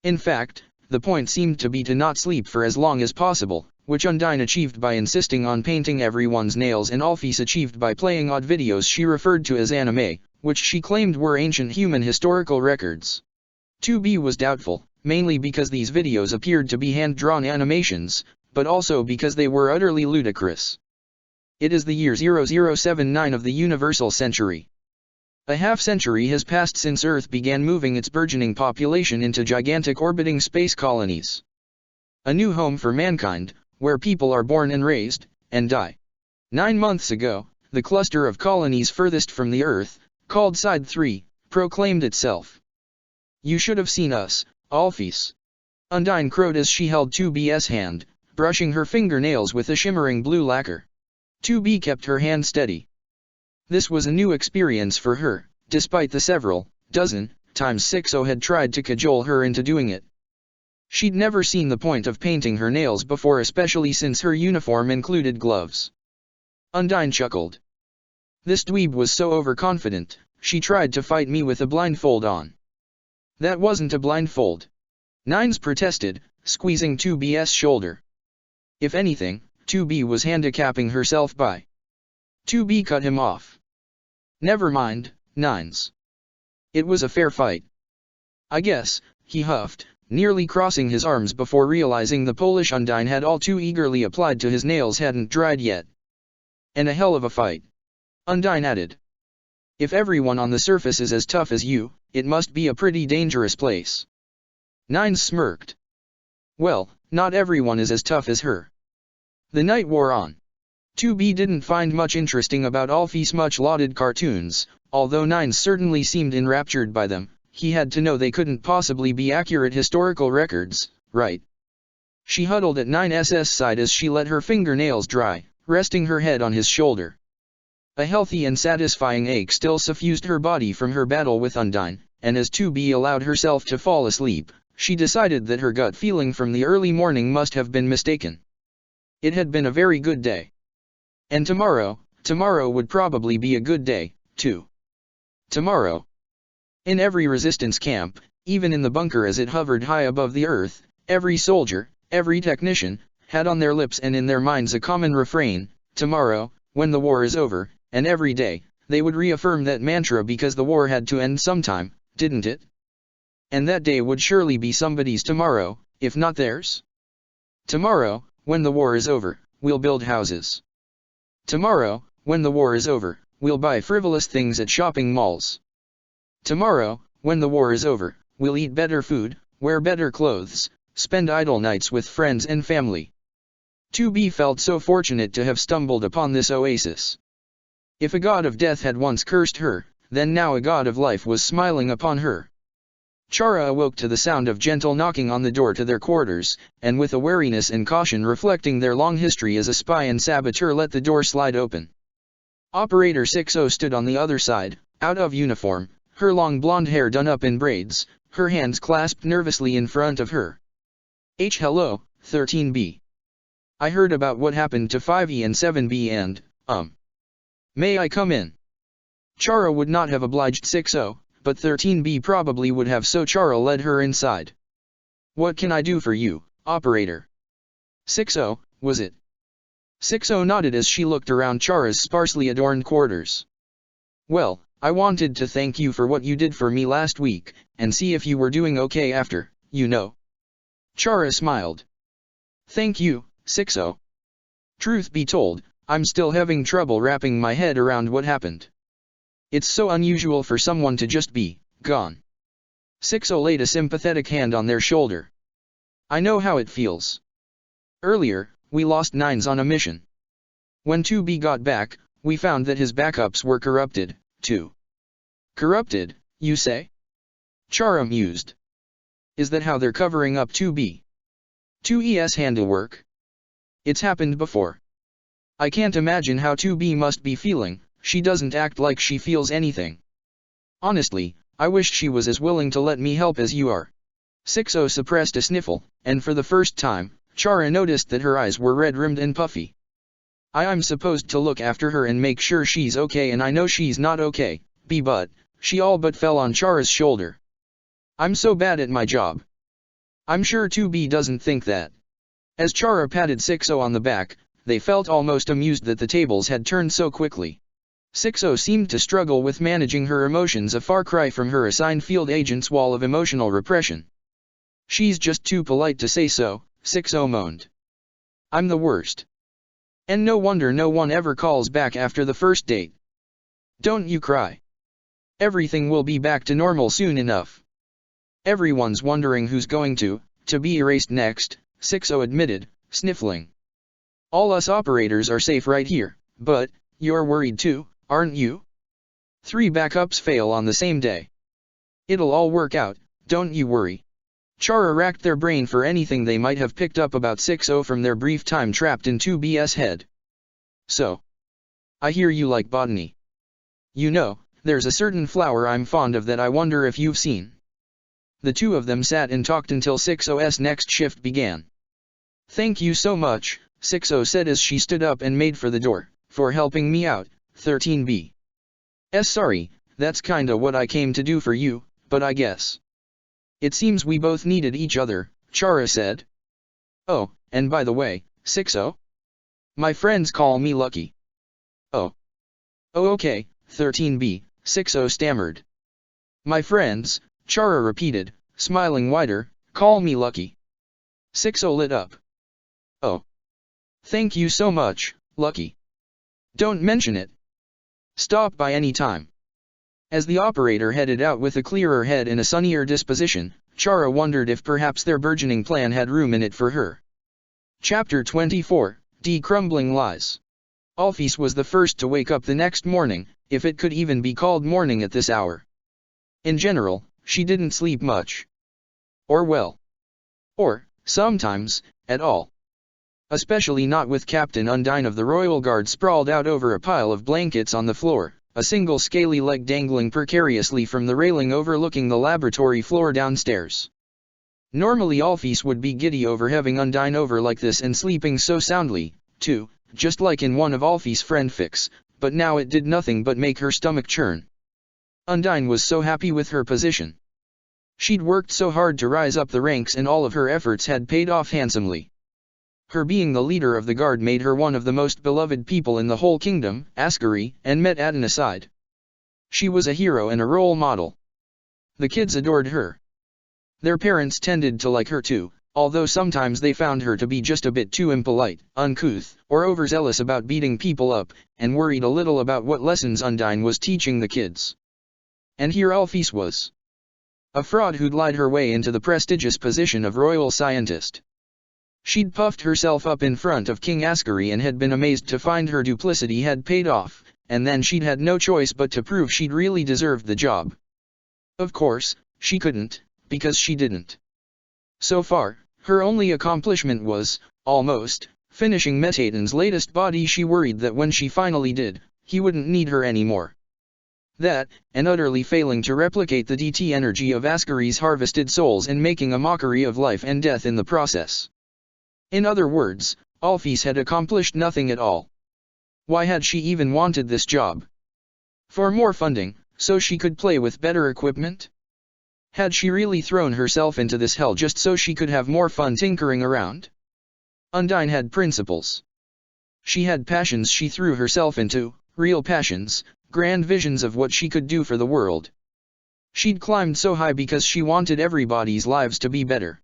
In fact, the point seemed to be to not sleep for as long as possible, which Undyne achieved by insisting on painting everyone's nails and Alphys achieved by playing odd videos she referred to as anime, which she claimed were ancient human historical records. 2B was doubtful, mainly because these videos appeared to be hand-drawn animations, but also because they were utterly ludicrous. It is the year 0079 of the universal century. A half-century has passed since Earth began moving its burgeoning population into gigantic orbiting space colonies. A new home for mankind, where people are born and raised, and die. 9 months ago, the cluster of colonies furthest from the Earth, called Side 3, proclaimed itself. You should have seen us, Alphys. Undyne crowed as she held 2B's hand, brushing her fingernails with a shimmering blue lacquer. 2B kept her hand steady. This was a new experience for her, despite the several dozen times Sixo had tried to cajole her into doing it. She'd never seen the point of painting her nails before, especially since her uniform included gloves. Undyne chuckled. This dweeb was so overconfident, she tried to fight me with a blindfold on. That wasn't a blindfold. Nines protested, squeezing 2B's shoulder. If anything, 2B was handicapping herself by. 2B cut him off. Never mind, Nines. It was a fair fight. I guess, he huffed, nearly crossing his arms before realizing the polish Undyne had all too eagerly applied to his nails hadn't dried yet. And a hell of a fight. Undyne added. If everyone on the surface is as tough as you, it must be a pretty dangerous place. Nines smirked. Well, not everyone is as tough as her. The night wore on. 2B didn't find much interesting about Alphys' much-lauded cartoons, although Nines certainly seemed enraptured by them. He had to know they couldn't possibly be accurate historical records, right? She huddled at 9's side as she let her fingernails dry, resting her head on his shoulder. A healthy and satisfying ache still suffused her body from her battle with Undyne, and as 2B allowed herself to fall asleep, she decided that her gut feeling from the early morning must have been mistaken. It had been a very good day. And tomorrow would probably be a good day, too. Tomorrow. In every resistance camp, even in the bunker as it hovered high above the earth, every soldier, every technician, had on their lips and in their minds a common refrain, tomorrow, when the war is over, and every day, they would reaffirm that mantra because the war had to end sometime, didn't it? And that day would surely be somebody's tomorrow, if not theirs. Tomorrow, when the war is over, we'll build houses. Tomorrow, when the war is over, we'll buy frivolous things at shopping malls. Tomorrow, when the war is over, we'll eat better food, wear better clothes, spend idle nights with friends and family. 2B felt so fortunate to have stumbled upon this oasis. If a god of death had once cursed her, then now a god of life was smiling upon her. Chara awoke to the sound of gentle knocking on the door to their quarters, and with a wariness and caution reflecting their long history as a spy and saboteur let the door slide open. Operator 60 stood on the other side, out of uniform, her long blonde hair done up in braids, her hands clasped nervously in front of her. Hello, 13B. I heard about what happened to 5E and 7B and, May I come in? Chara would not have obliged 60, but 13B probably would have, so Chara led her inside. What can I do for you, operator? 60, was it? 60 nodded as she looked around Chara's sparsely adorned quarters. Well, I wanted to thank you for what you did for me last week, and see if you were doing okay after, you know. Chara smiled. Thank you, 60. Truth be told, I'm still having trouble wrapping my head around what happened. It's so unusual for someone to just be gone. 60 laid a sympathetic hand on their shoulder. I know how it feels. Earlier, we lost Nines on a mission. When 2B got back, we found that his backups were corrupted, too. Corrupted, you say? Chara mused. Is that how they're covering up 2B? 2E's handiwork? It's happened before. I can't imagine how 2B must be feeling. She doesn't act like she feels anything. Honestly, I wish she was as willing to let me help as you are. 60 suppressed a sniffle, and for the first time, Chara noticed that her eyes were red-rimmed and puffy. I'm supposed to look after her and make sure she's okay, and I know she's not okay, but she all but fell on Chara's shoulder. I'm so bad at my job. I'm sure 2B doesn't think that. As Chara patted 60 on the back, they felt almost amused that the tables had turned so quickly. 60 seemed to struggle with managing her emotions, a far cry from her assigned field agent's wall of emotional repression. She's just too polite to say so, 60 moaned. I'm the worst. And no wonder no one ever calls back after the first date. Don't you cry. Everything will be back to normal soon enough. Everyone's wondering who's going to be erased next, 60 admitted, sniffling. All us operators are safe right here, but you're worried too, aren't you? 3 backups fail on the same day. It'll all work out, don't you worry. Chara racked their brain for anything they might have picked up about 60 from their brief time trapped in 2B's head. So, I hear you like botany. You know, there's a certain flower I'm fond of that I wonder if you've seen. The two of them sat and talked until 60's next shift began. Thank you so much, 60 said as she stood up and made for the door, for helping me out, 13B. Sorry, that's kinda what I came to do for you, but I guess. It seems we both needed each other, Chara said. Oh, and by the way, 60? My friends call me Lucky. Oh. Oh okay, 13B, 60 stammered. My friends, Chara repeated, smiling wider, call me Lucky. 60 lit up. Oh. Thank you so much, Lucky. Don't mention it. Stop by any time. As the operator headed out with a clearer head and a sunnier disposition, Chara wondered if perhaps their burgeoning plan had room in it for her. Chapter 24, Crumbling Lies. Alphys was the first to wake up the next morning, if it could even be called morning at this hour. In general, she didn't sleep much. Or well. Or, sometimes, at all. Especially not with Captain Undine of the Royal Guard sprawled out over a pile of blankets on the floor, a single scaly leg dangling precariously from the railing overlooking the laboratory floor downstairs. Normally Alphys would be giddy over having Undine over like this and sleeping so soundly, too, just like in one of Alphys' friend fics, but now it did nothing but make her stomach churn. Undine was so happy with her position. She'd worked so hard to rise up the ranks and all of her efforts had paid off handsomely. Her being the leader of the guard made her one of the most beloved people in the whole kingdom, Ascari, and Met Aden aside. She was a hero and a role model. The kids adored her. Their parents tended to like her too, although sometimes they found her to be just a bit too impolite, uncouth, or overzealous about beating people up, and worried a little about what lessons Undine was teaching the kids. And here Alphys was. A fraud who'd lied her way into the prestigious position of royal scientist. She'd puffed herself up in front of King Ascari and had been amazed to find her duplicity had paid off, and then she'd had no choice but to prove she'd really deserved the job. Of course, she couldn't, because she didn't. So far, her only accomplishment was, almost, finishing Metaden's latest body. She worried that when she finally did, he wouldn't need her anymore. That, and utterly failing to replicate the DT energy of Ascari's harvested souls and making a mockery of life and death in the process. In other words, Alphys had accomplished nothing at all. Why had she even wanted this job? For more funding, so she could play with better equipment? Had she really thrown herself into this hell just so she could have more fun tinkering around? Undyne had principles. She had passions she threw herself into, real passions, grand visions of what she could do for the world. She'd climbed so high because she wanted everybody's lives to be better.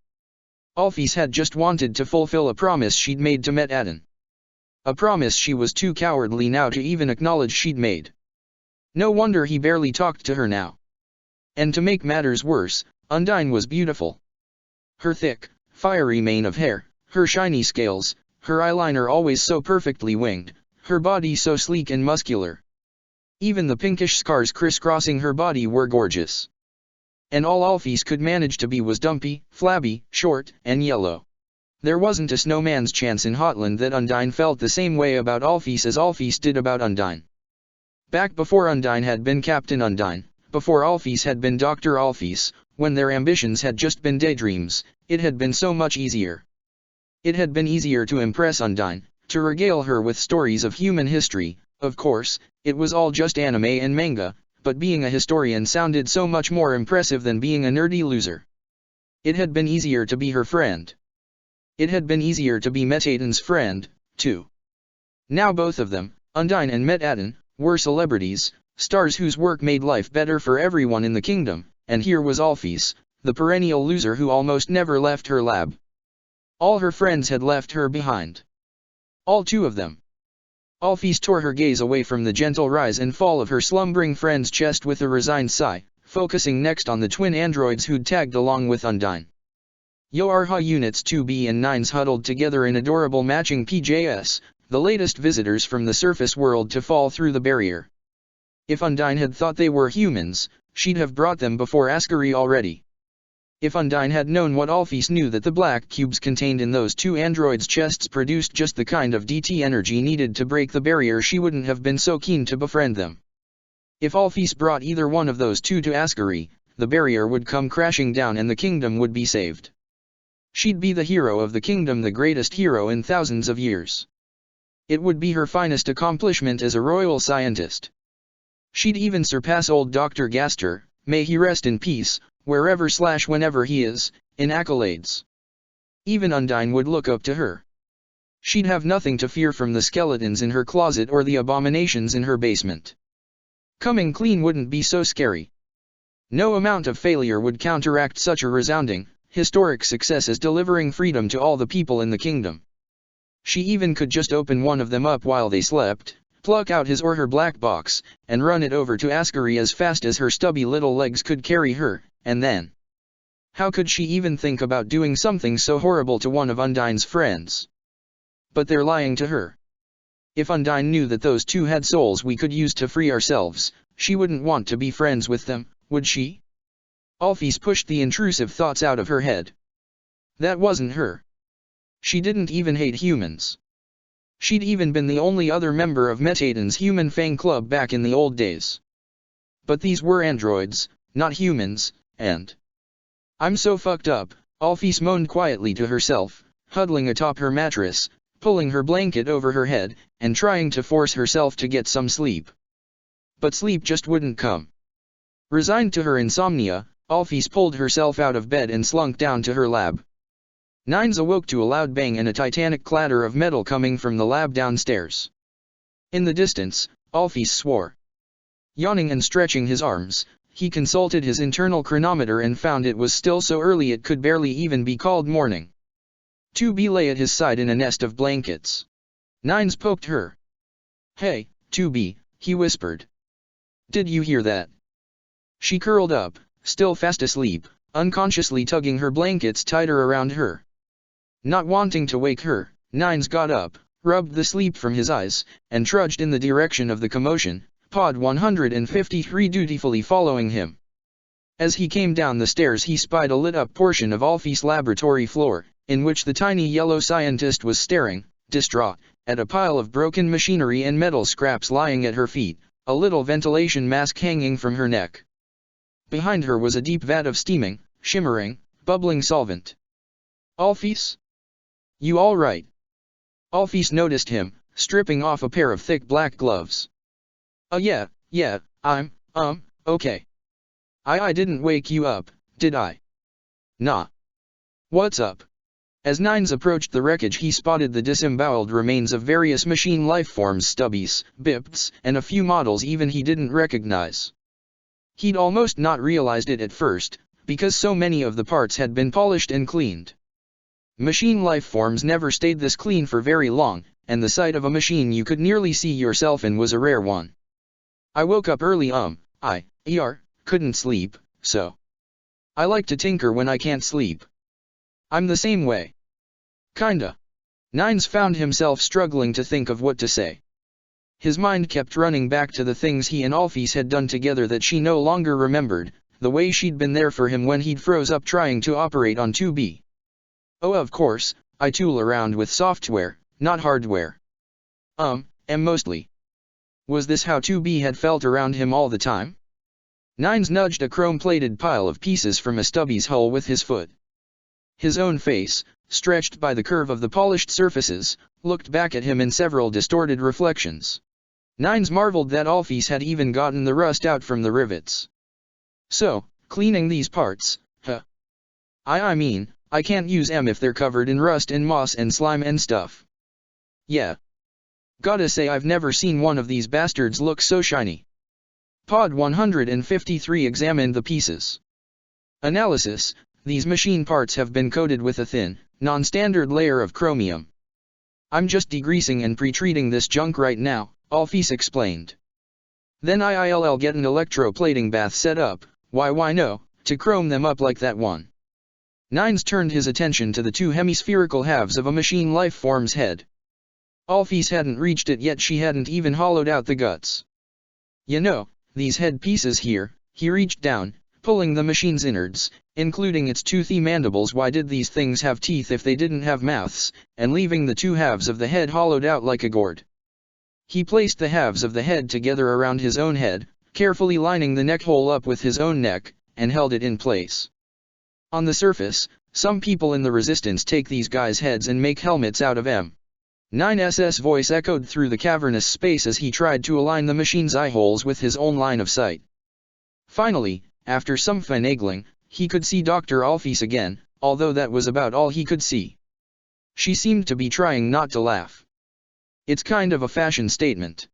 Alphys had just wanted to fulfill a promise she'd made to Metaden. A promise she was too cowardly now to even acknowledge she'd made. No wonder he barely talked to her now. And to make matters worse, Undyne was beautiful. Her thick, fiery mane of hair, her shiny scales, her eyeliner always so perfectly winged, her body so sleek and muscular. Even the pinkish scars crisscrossing her body were gorgeous. And all Alphys could manage to be was dumpy, flabby, short, and yellow. There wasn't a snowman's chance in Hotland that Undyne felt the same way about Alphys as Alphys did about Undyne. Back before Undyne had been Captain Undyne, before Alphys had been Dr. Alphys, when their ambitions had just been daydreams, it had been so much easier. It had been easier to impress Undyne, to regale her with stories of human history. Of course, it was all just anime and manga, but being a historian sounded so much more impressive than being a nerdy loser. It had been easier to be her friend. It had been easier to be Metaden's friend, too. Now both of them, Undyne and Metaden, were celebrities, stars whose work made life better for everyone in the kingdom, and here was Alphys, the perennial loser who almost never left her lab. All her friends had left her behind. All two of them. Alphys tore her gaze away from the gentle rise and fall of her slumbering friend's chest with a resigned sigh, focusing next on the twin androids who'd tagged along with Undyne. Yoarha Units 2B and 9s huddled together in adorable matching PJs, the latest visitors from the surface world to fall through the barrier. If Undyne had thought they were humans, she'd have brought them before Ascari already. If Undyne had known what Alphys knew, that the black cubes contained in those two androids' chests produced just the kind of DT energy needed to break the barrier, she wouldn't have been so keen to befriend them. If Alphys brought either one of those two to Ascari, the barrier would come crashing down and the kingdom would be saved. She'd be the hero of the kingdom, the greatest hero in thousands of years. It would be her finest accomplishment as a royal scientist. She'd even surpass old Dr. Gaster, may he rest in peace, wherever/whenever he is, in accolades. Even Undyne would look up to her. She'd have nothing to fear from the skeletons in her closet or the abominations in her basement. Coming clean wouldn't be so scary. No amount of failure would counteract such a resounding, historic success as delivering freedom to all the people in the kingdom. She even could just open one of them up while they slept, pluck out his or her black box, and run it over to Ascari as fast as her stubby little legs could carry her, and then... How could she even think about doing something so horrible to one of Undyne's friends? But they're lying to her. If Undyne knew that those two had souls we could use to free ourselves, she wouldn't want to be friends with them, would she? Alphys pushed the intrusive thoughts out of her head. That wasn't her. She didn't even hate humans. She'd even been the only other member of Metaden's Human Fang Club back in the old days. But these were androids, not humans, and... I'm so fucked up, Alphys moaned quietly to herself, huddling atop her mattress, pulling her blanket over her head, and trying to force herself to get some sleep. But sleep just wouldn't come. Resigned to her insomnia, Alphys pulled herself out of bed and slunk down to her lab. Nines awoke to a loud bang and a titanic clatter of metal coming from the lab downstairs. In the distance, Alphys swore. Yawning and stretching his arms, he consulted his internal chronometer and found it was still so early it could barely even be called morning. 2B lay at his side in a nest of blankets. Nines poked her. Hey, 2B, he whispered. Did you hear that? She curled up, still fast asleep, unconsciously tugging her blankets tighter around her. Not wanting to wake her, Nines got up, rubbed the sleep from his eyes, and trudged in the direction of the commotion, Pod 153 dutifully following him. As he came down the stairs he spied a lit-up portion of Alfie's laboratory floor, in which the tiny yellow scientist was staring, distraught, at a pile of broken machinery and metal scraps lying at her feet, a little ventilation mask hanging from her neck. Behind her was a deep vat of steaming, shimmering, bubbling solvent. "Alphys? You all right?" Alphys noticed him, stripping off a pair of thick black gloves. Yeah, I'm, okay. I didn't wake you up, did I?" "Nah. What's up?" As Nines approached the wreckage he spotted the disemboweled remains of various machine lifeforms, stubbies, bips, and a few models even he didn't recognize. He'd almost not realized it at first, because so many of the parts had been polished and cleaned. Machine lifeforms never stayed this clean for very long, and the sight of a machine you could nearly see yourself in was a rare one. "I woke up early couldn't sleep, so. I like to tinker when I can't sleep. I'm the same way." "Kinda." Nines found himself struggling to think of what to say. His mind kept running back to the things he and Alphys had done together that she no longer remembered, the way she'd been there for him when he'd froze up trying to operate on 2B. "Oh, of course, I tool around with software, not hardware. Mostly." Was this how 2B had felt around him all the time? Nines nudged a chrome-plated pile of pieces from a stubby's hull with his foot. His own face, stretched by the curve of the polished surfaces, looked back at him in several distorted reflections. Nines marveled that Alphys had even gotten the rust out from the rivets. "So, cleaning these parts, huh? I mean, I can't use them if they're covered in rust and moss and slime and stuff." "Yeah. Gotta say I've never seen one of these bastards look so shiny." Pod 153 examined the pieces. Analysis: these machine parts have been coated with a thin, non-standard layer of chromium. "I'm just degreasing and pre-treating this junk right now," Alphys explained. "Then I'll get an electroplating bath set up, why no, to chrome them up like that one." Nines turned his attention to the two hemispherical halves of a machine lifeform's head. Alphys hadn't reached it yet, she hadn't even hollowed out the guts. "You know, these head pieces here," he reached down, pulling the machine's innards, including its toothy mandibles. "Why did these things have teeth if they didn't have mouths, and leaving the two halves of the head hollowed out like a gourd?" He placed the halves of the head together around his own head, carefully lining the neck hole up with his own neck, and held it in place. "On the surface, some people in the Resistance take these guys' heads and make helmets out of them." 9's voice echoed through the cavernous space as he tried to align the machine's eye holes with his own line of sight. Finally, after some finagling, he could see Dr. Alphys again, although that was about all he could see. She seemed to be trying not to laugh. "It's kind of a fashion statement."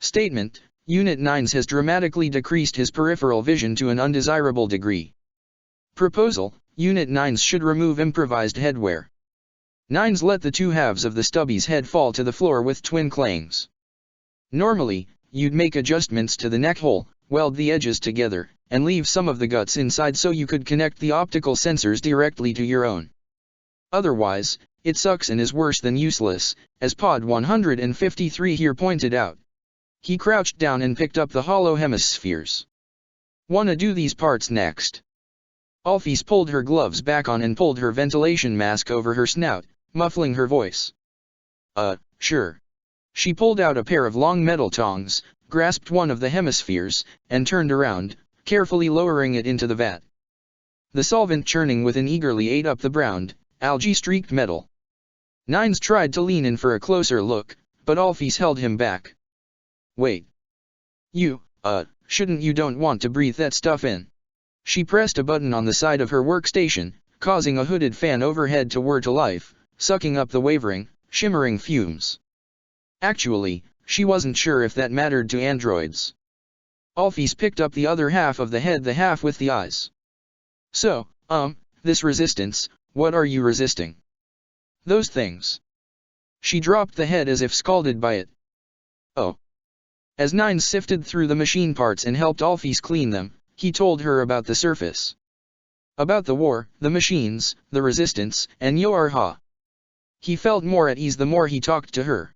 Statement: Unit 9 has dramatically decreased his peripheral vision to an undesirable degree. Proposal: Unit 9 should remove improvised headwear. Nines let the two halves of the stubby's head fall to the floor with twin clangs. "Normally, you'd make adjustments to the neck hole, weld the edges together, and leave some of the guts inside so you could connect the optical sensors directly to your own. Otherwise, it sucks and is worse than useless, as Pod 153 here pointed out." He crouched down and picked up the hollow hemispheres. "Wanna do these parts next?" Alphys pulled her gloves back on and pulled her ventilation mask over her snout, muffling her voice. Sure." She pulled out a pair of long metal tongs, grasped one of the hemispheres, and turned around, carefully lowering it into the vat. The solvent churning within eagerly ate up the browned, algae-streaked metal. Nines tried to lean in for a closer look, but Alphys held him back. "Wait. You don't want to breathe that stuff in." She pressed a button on the side of her workstation, causing a hooded fan overhead to whir to life, sucking up the wavering, shimmering fumes. Actually, she wasn't sure if that mattered to androids. Alphys picked up the other half of the head, the half with the eyes. "So, this resistance, what are you resisting?" "Those things." She dropped the head as if scalded by it. "Oh." As Nines sifted through the machine parts and helped Alphys clean them, he told her about the surface. About the war, the machines, the Resistance, and Yorha. He felt more at ease the more he talked to her.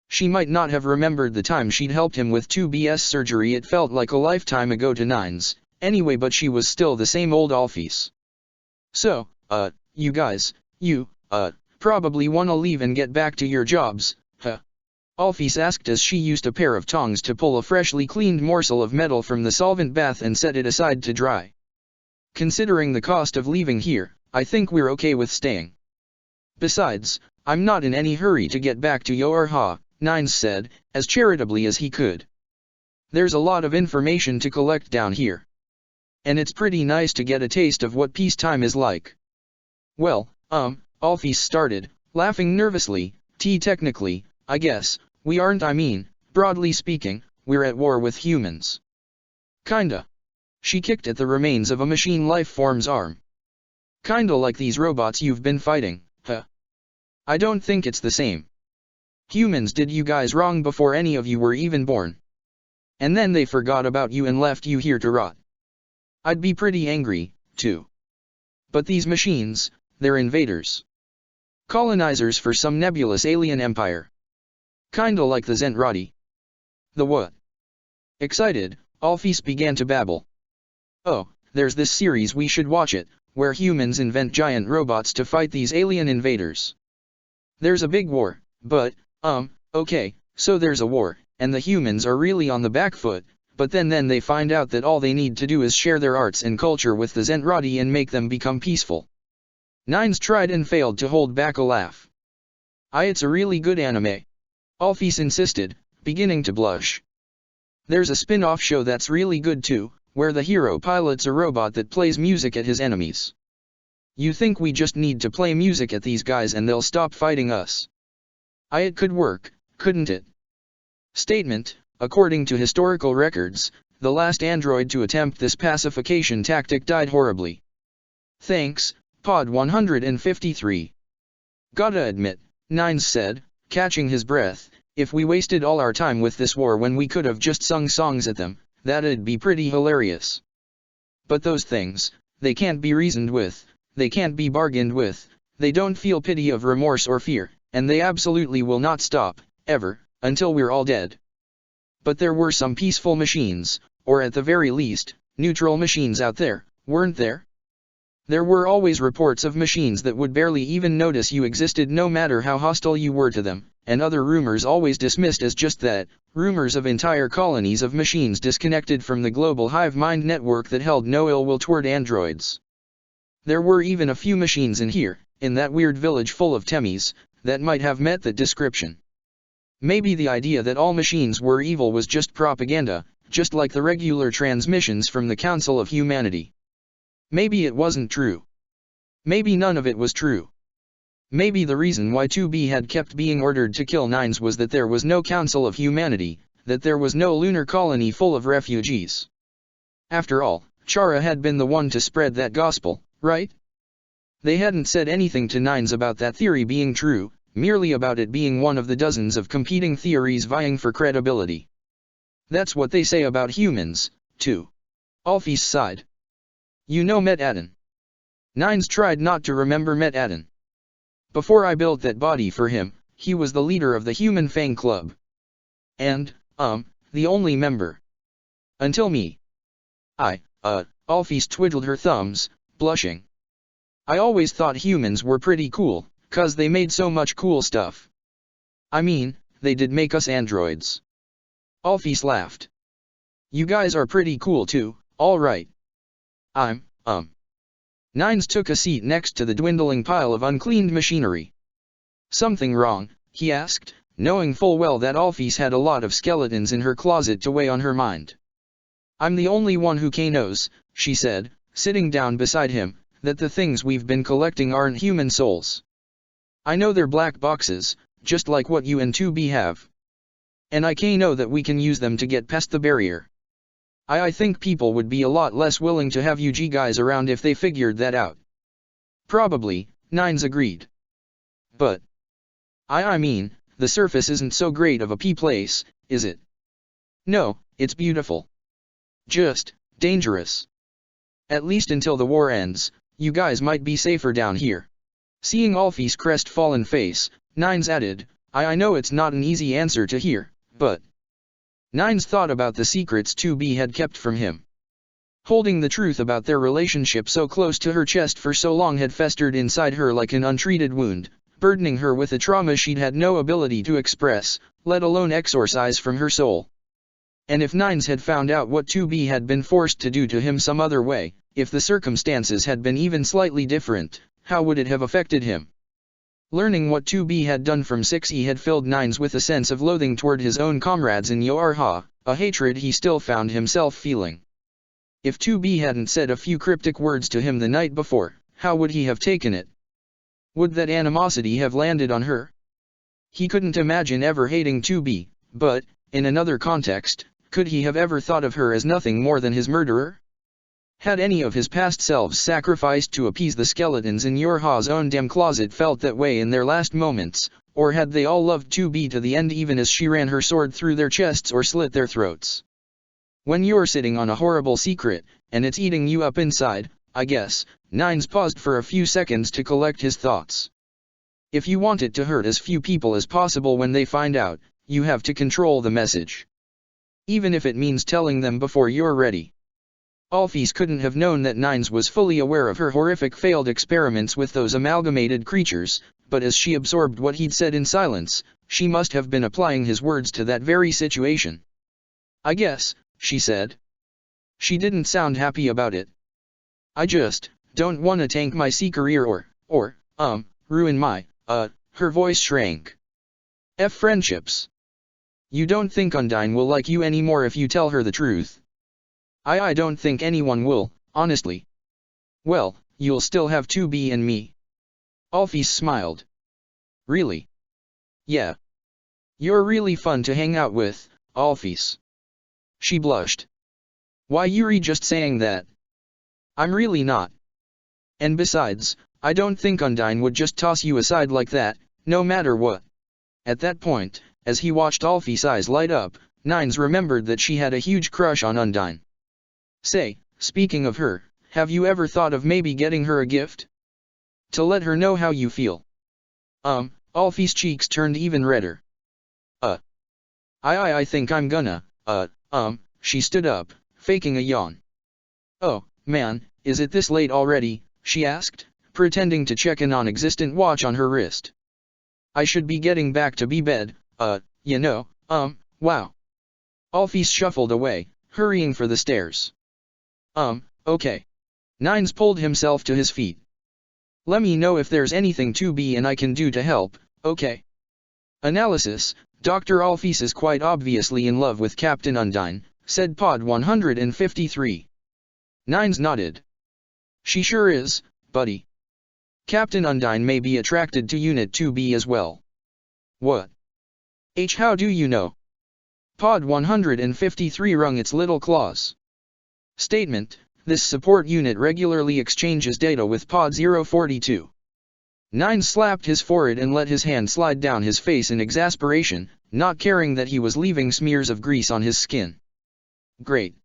She might not have remembered the time she'd helped him with 2B's surgery, it felt like a lifetime ago to Nines, anyway, but she was still the same old Alphys. So, you guys, probably wanna leave and get back to your jobs, huh? Alphys asked as she used a pair of tongs to pull a freshly cleaned morsel of metal from the solvent bath and set it aside to dry. Considering the cost of leaving here, I think we're okay with staying. Besides, I'm not in any hurry to get back to Yorha, Nines said, as charitably as he could. There's a lot of information to collect down here. And it's pretty nice to get a taste of what peacetime is like. Well, Alphys started, laughing nervously, technically, I guess, we aren't, broadly speaking, we're at war with humans. Kinda. She kicked at the remains of a machine life form's arm. Kinda like these robots you've been fighting, huh? I don't think it's the same. Humans did you guys wrong before any of you were even born. And then they forgot about you and left you here to rot. I'd be pretty angry, too. But these machines, they're invaders. Colonizers for some nebulous alien empire. Kinda like the Zentradi. The what? Excited, Alphys began to babble. Oh, there's this series, we should watch it, where humans invent giant robots to fight these alien invaders. There's a big war, but, okay, so there's a war, and the humans are really on the back foot, but then they find out that all they need to do is share their arts and culture with the Zentradi and make them become peaceful. Nines tried and failed to hold back a laugh. It's a really good anime. Alphys insisted, beginning to blush. There's a spin-off show that's really good too, where the hero pilots a robot that plays music at his enemies. You think we just need to play music at these guys and they'll stop fighting us? It could work, couldn't it? Statement: according to historical records, the last android to attempt this pacification tactic died horribly. Thanks, Pod 153. Gotta admit, Nines said, catching his breath, if we wasted all our time with this war when we could have just sung songs at them, that'd be pretty hilarious. But those things, they can't be reasoned with, they can't be bargained with, they don't feel pity of remorse or fear, and they absolutely will not stop, ever, until we're all dead. But there were some peaceful machines, or at the very least, neutral machines out there, weren't there? There were always reports of machines that would barely even notice you existed no matter how hostile you were to them, and other rumors always dismissed as just that, rumors of entire colonies of machines disconnected from the global hive mind network that held no ill will toward androids. There were even a few machines in here, in that weird village full of Temmies, that might have met that description. Maybe the idea that all machines were evil was just propaganda, just like the regular transmissions from the Council of Humanity. Maybe it wasn't true. Maybe none of it was true. Maybe the reason why 2B had kept being ordered to kill Nines was that there was no Council of Humanity, that there was no lunar colony full of refugees. After all, Chara had been the one to spread that gospel, right? They hadn't said anything to Nines about that theory being true, merely about it being one of the dozens of competing theories vying for credibility. That's what they say about humans, too. Alphys sighed. You know Met Aden. Nines tried not to remember Met Aden. Before I built that body for him, he was the leader of the Human Fang Club. And, the only member. Until me. Alphys twiddled her thumbs, blushing. I always thought humans were pretty cool, 'cause they made so much cool stuff. They did make us androids. Alphys laughed. You guys are pretty cool too, alright. Nines took a seat next to the dwindling pile of uncleaned machinery. Something wrong, he asked, knowing full well that Alphys had a lot of skeletons in her closet to weigh on her mind. I'm the only one who knows, she said, sitting down beside him, that the things we've been collecting aren't human souls. I know they're black boxes, just like what you and 2B have. And I know that we can use them to get past the barrier. I think people would be a lot less willing to have you guys around if they figured that out. Probably, Nines agreed. But the surface isn't so great of a place, is it? No, it's beautiful. Just dangerous. At least until the war ends, you guys might be safer down here. Seeing Alfie's crestfallen face, Nines added, I know it's not an easy answer to hear, but... Nines thought about the secrets 2B had kept from him. Holding the truth about their relationship so close to her chest for so long had festered inside her like an untreated wound, burdening her with a trauma she'd had no ability to express, let alone exorcise from her soul. And if Nines had found out what 2B had been forced to do to him some other way, if the circumstances had been even slightly different, how would it have affected him? Learning what 2B had done from 6E had filled Nines with a sense of loathing toward his own comrades in Yorha, a hatred he still found himself feeling. If 2B hadn't said a few cryptic words to him the night before, how would he have taken it? Would that animosity have landed on her? He couldn't imagine ever hating 2B, but, in another context, could he have ever thought of her as nothing more than his murderer? Had any of his past selves sacrificed to appease the skeletons in Yorha's own damn closet felt that way in their last moments, or had they all loved 2B to the end even as she ran her sword through their chests or slit their throats? When you're sitting on a horrible secret, and it's eating you up inside, I guess, Nines paused for a few seconds to collect his thoughts. If you want it to hurt as few people as possible when they find out, you have to control the message. Even if it means telling them before you're ready. Alphys couldn't have known that Nines was fully aware of her horrific failed experiments with those amalgamated creatures, but as she absorbed what he'd said in silence, she must have been applying his words to that very situation. I guess, she said. She didn't sound happy about it. I just don't want to tank my C career or ruin my, her voice shrank. Friendships. You don't think Undyne will like you anymore if you tell her the truth? I don't think anyone will, honestly. Well, you'll still have 2B and me. Alphys smiled. Really? Yeah. You're really fun to hang out with, Alphys. She blushed. Why Yuri just saying that? I'm really not. And besides, I don't think Undyne would just toss you aside like that, no matter what. At that point, as he watched Alphys' eyes light up, Nines remembered that she had a huge crush on Undyne. Say, speaking of her, have you ever thought of maybe getting her a gift? To let her know how you feel. Alphys' cheeks turned even redder. I think I'm gonna, she stood up, faking a yawn. Oh, man, is it this late already, she asked, pretending to check a non-existent watch on her wrist. I should be getting back to bed, wow. Alphys shuffled away, hurrying for the stairs. Okay. Nines pulled himself to his feet. Let me know if there's anything 2B and I can do to help, okay? Analysis, Dr. Alphys is quite obviously in love with Captain Undyne, said Pod 153. Nines nodded. She sure is, buddy. Captain Undyne may be attracted to Unit 2B as well. What? How do you know? Pod 153 wrung its little claws. Statement, this support unit regularly exchanges data with Pod 042. Nines slapped his forehead and let his hand slide down his face in exasperation, not caring that he was leaving smears of grease on his skin. Great.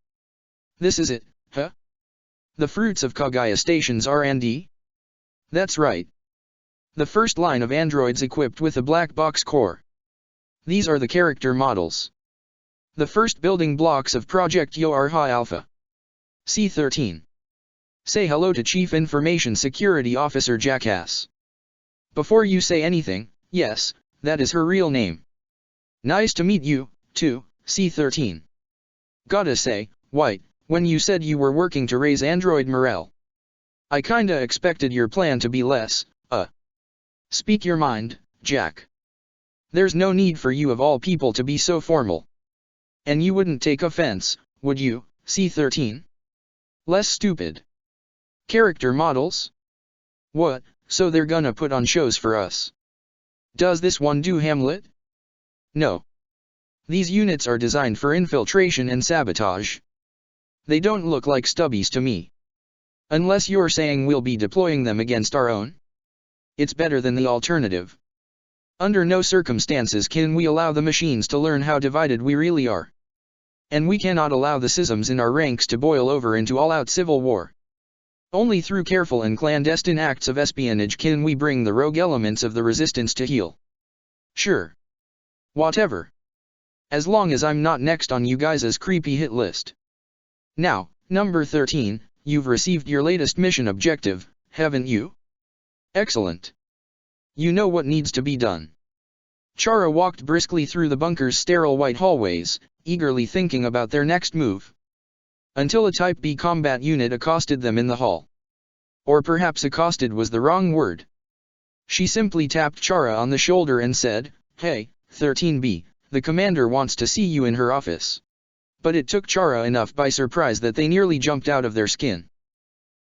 This is it, huh? The fruits of Kaguya Station's R&D? That's right. The first line of androids equipped with a black box core. These are the character models. The first building blocks of Project Yorha Alpha. C-13. Say hello to Chief Information Security Officer Jackass. Before you say anything, yes, that is her real name. Nice to meet you, too, C-13. Gotta say, White, when you said you were working to raise android morale, I kinda expected your plan to be less, Speak your mind, Jack. There's no need for you of all people to be so formal. And you wouldn't take offense, would you, C-13? Less stupid. Character models? What, so they're gonna put on shows for us? Does this one do Hamlet? No. These units are designed for infiltration and sabotage. They don't look like stubbies to me. Unless you're saying we'll be deploying them against our own? It's better than the alternative. Under no circumstances can we allow the machines to learn how divided we really are. And we cannot allow the schisms in our ranks to boil over into all-out civil war. Only through careful and clandestine acts of espionage can we bring the rogue elements of the resistance to heel. Sure. Whatever. As long as I'm not next on you guys' creepy hit list. Now, number 13, you've received your latest mission objective, haven't you? Excellent. You know what needs to be done. Chara walked briskly through the bunker's sterile white hallways, eagerly thinking about their next move. Until a Type B combat unit accosted them in the hall. Or perhaps accosted was the wrong word. She simply tapped Chara on the shoulder and said, "Hey, 13B, the commander wants to see you in her office." But it took Chara enough by surprise that they nearly jumped out of their skin.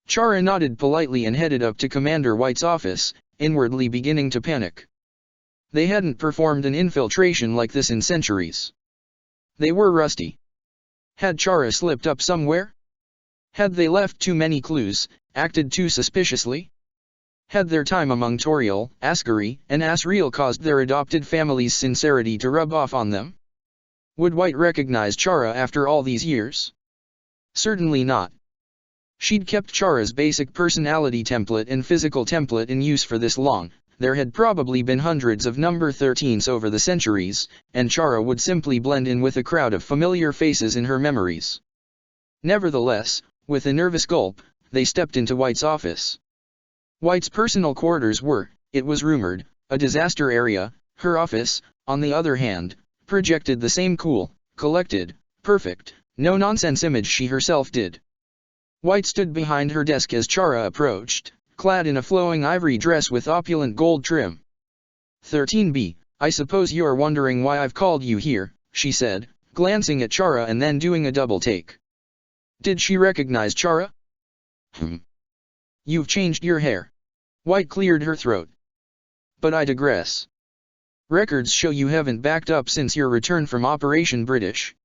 Chara nodded politely and headed up to Commander White's office, inwardly beginning to panic. They hadn't performed an infiltration like this in centuries. They were rusty. Had Chara slipped up somewhere? Had they left too many clues, acted too suspiciously? Had their time among Toriel, Ascari, and Asriel caused their adopted family's sincerity to rub off on them? Would White recognize Chara after all these years? Certainly not. She'd kept Chara's basic personality template and physical template in use for this long. There had probably been hundreds of number 13s over the centuries, and Chara would simply blend in with a crowd of familiar faces in her memories. Nevertheless, with a nervous gulp, they stepped into White's office. White's personal quarters were, it was rumored, a disaster area. Her office, on the other hand, projected the same cool, collected, perfect, no-nonsense image she herself did. White stood behind her desk as Chara approached, clad in a flowing ivory dress with opulent gold trim. 13B, I suppose you're wondering why I've called you here, she said, glancing at Chara and then doing a double take. Did she recognize Chara? You've changed your hair. White cleared her throat. But I digress. Records show you haven't backed up since your return from Operation British.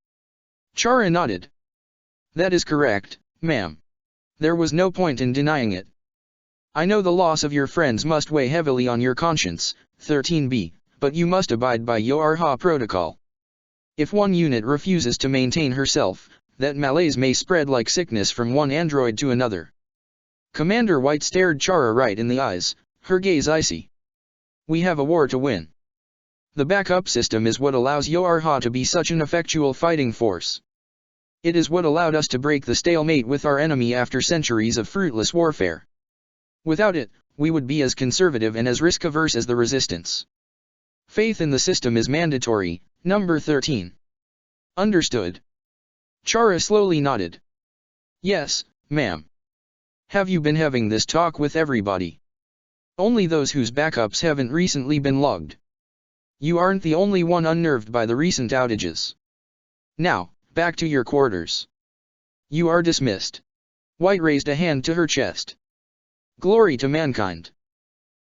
Chara nodded. That is correct, ma'am. There was no point in denying it. I know the loss of your friends must weigh heavily on your conscience, 13B, but you must abide by Yorha protocol. If one unit refuses to maintain herself, that malaise may spread like sickness from one android to another. Commander White stared Chara right in the eyes, her gaze icy. We have a war to win. The backup system is what allows Yorha to be such an effectual fighting force. It is what allowed us to break the stalemate with our enemy after centuries of fruitless warfare. Without it, we would be as conservative and as risk-averse as the resistance. Faith in the system is mandatory, number 13. Understood. Chara slowly nodded. Yes, ma'am. Have you been having this talk with everybody? Only those whose backups haven't recently been logged. You aren't the only one unnerved by the recent outages. Now, back to your quarters. You are dismissed. White raised a hand to her chest. Glory to mankind.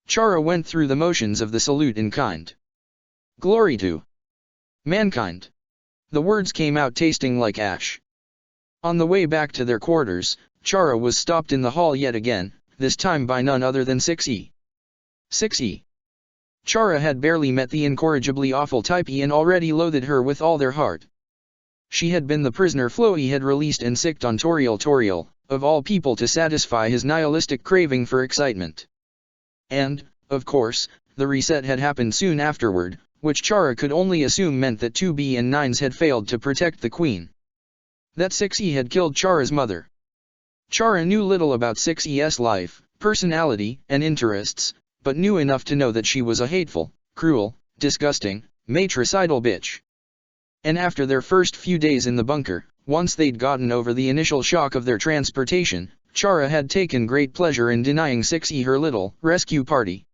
Chara went through the motions of the salute in kind. Glory to mankind. The words came out tasting like ash. On the way back to their quarters, Chara was stopped in the hall yet again, this time by none other than 6E. 6E. Chara had barely met the incorrigibly awful Type E and already loathed her with all their heart. She had been the prisoner Floe had released and sicked on Toriel, of all people, to satisfy his nihilistic craving for excitement. And, of course, the reset had happened soon afterward, which Chara could only assume meant that 2B and 9s had failed to protect the Queen. That 6E had killed Chara's mother. Chara knew little about 6E's life, personality, and interests, but knew enough to know that she was a hateful, cruel, disgusting, matricidal bitch. And after their first few days in the bunker, once they'd gotten over the initial shock of their transportation, Chara had taken great pleasure in denying 6E her little rescue party.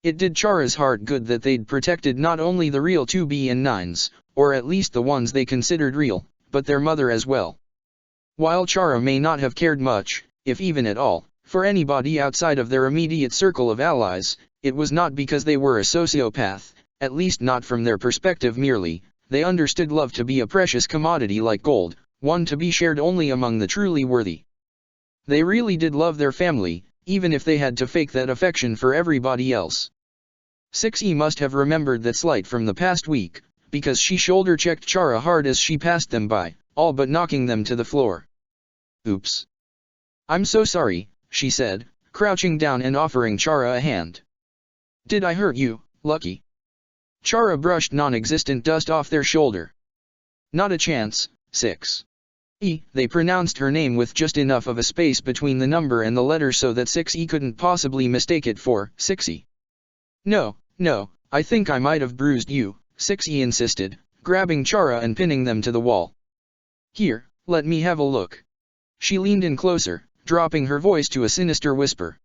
It did Chara's heart good that they'd protected not only the real 2B and 9s, or at least the ones they considered real, but their mother as well. While Chara may not have cared much, if even at all, for anybody outside of their immediate circle of allies, it was not because they were a sociopath, at least not from their perspective merely. They understood love to be a precious commodity like gold, one to be shared only among the truly worthy. They really did love their family, even if they had to fake that affection for everybody else. 6E must have remembered that slight from the past week, because she shoulder-checked Chara hard as she passed them by, all but knocking them to the floor. Oops. I'm so sorry, she said, crouching down and offering Chara a hand. Did I hurt you, Lucky? Chara brushed non-existent dust off their shoulder. Not a chance, 6. They pronounced her name with just enough of a space between the number and the letter so that 6E couldn't possibly mistake it for 6E. No, I think I might have bruised you, 6E insisted, grabbing Chara and pinning them to the wall. Here, let me have a look. She leaned in closer, dropping her voice to a sinister whisper.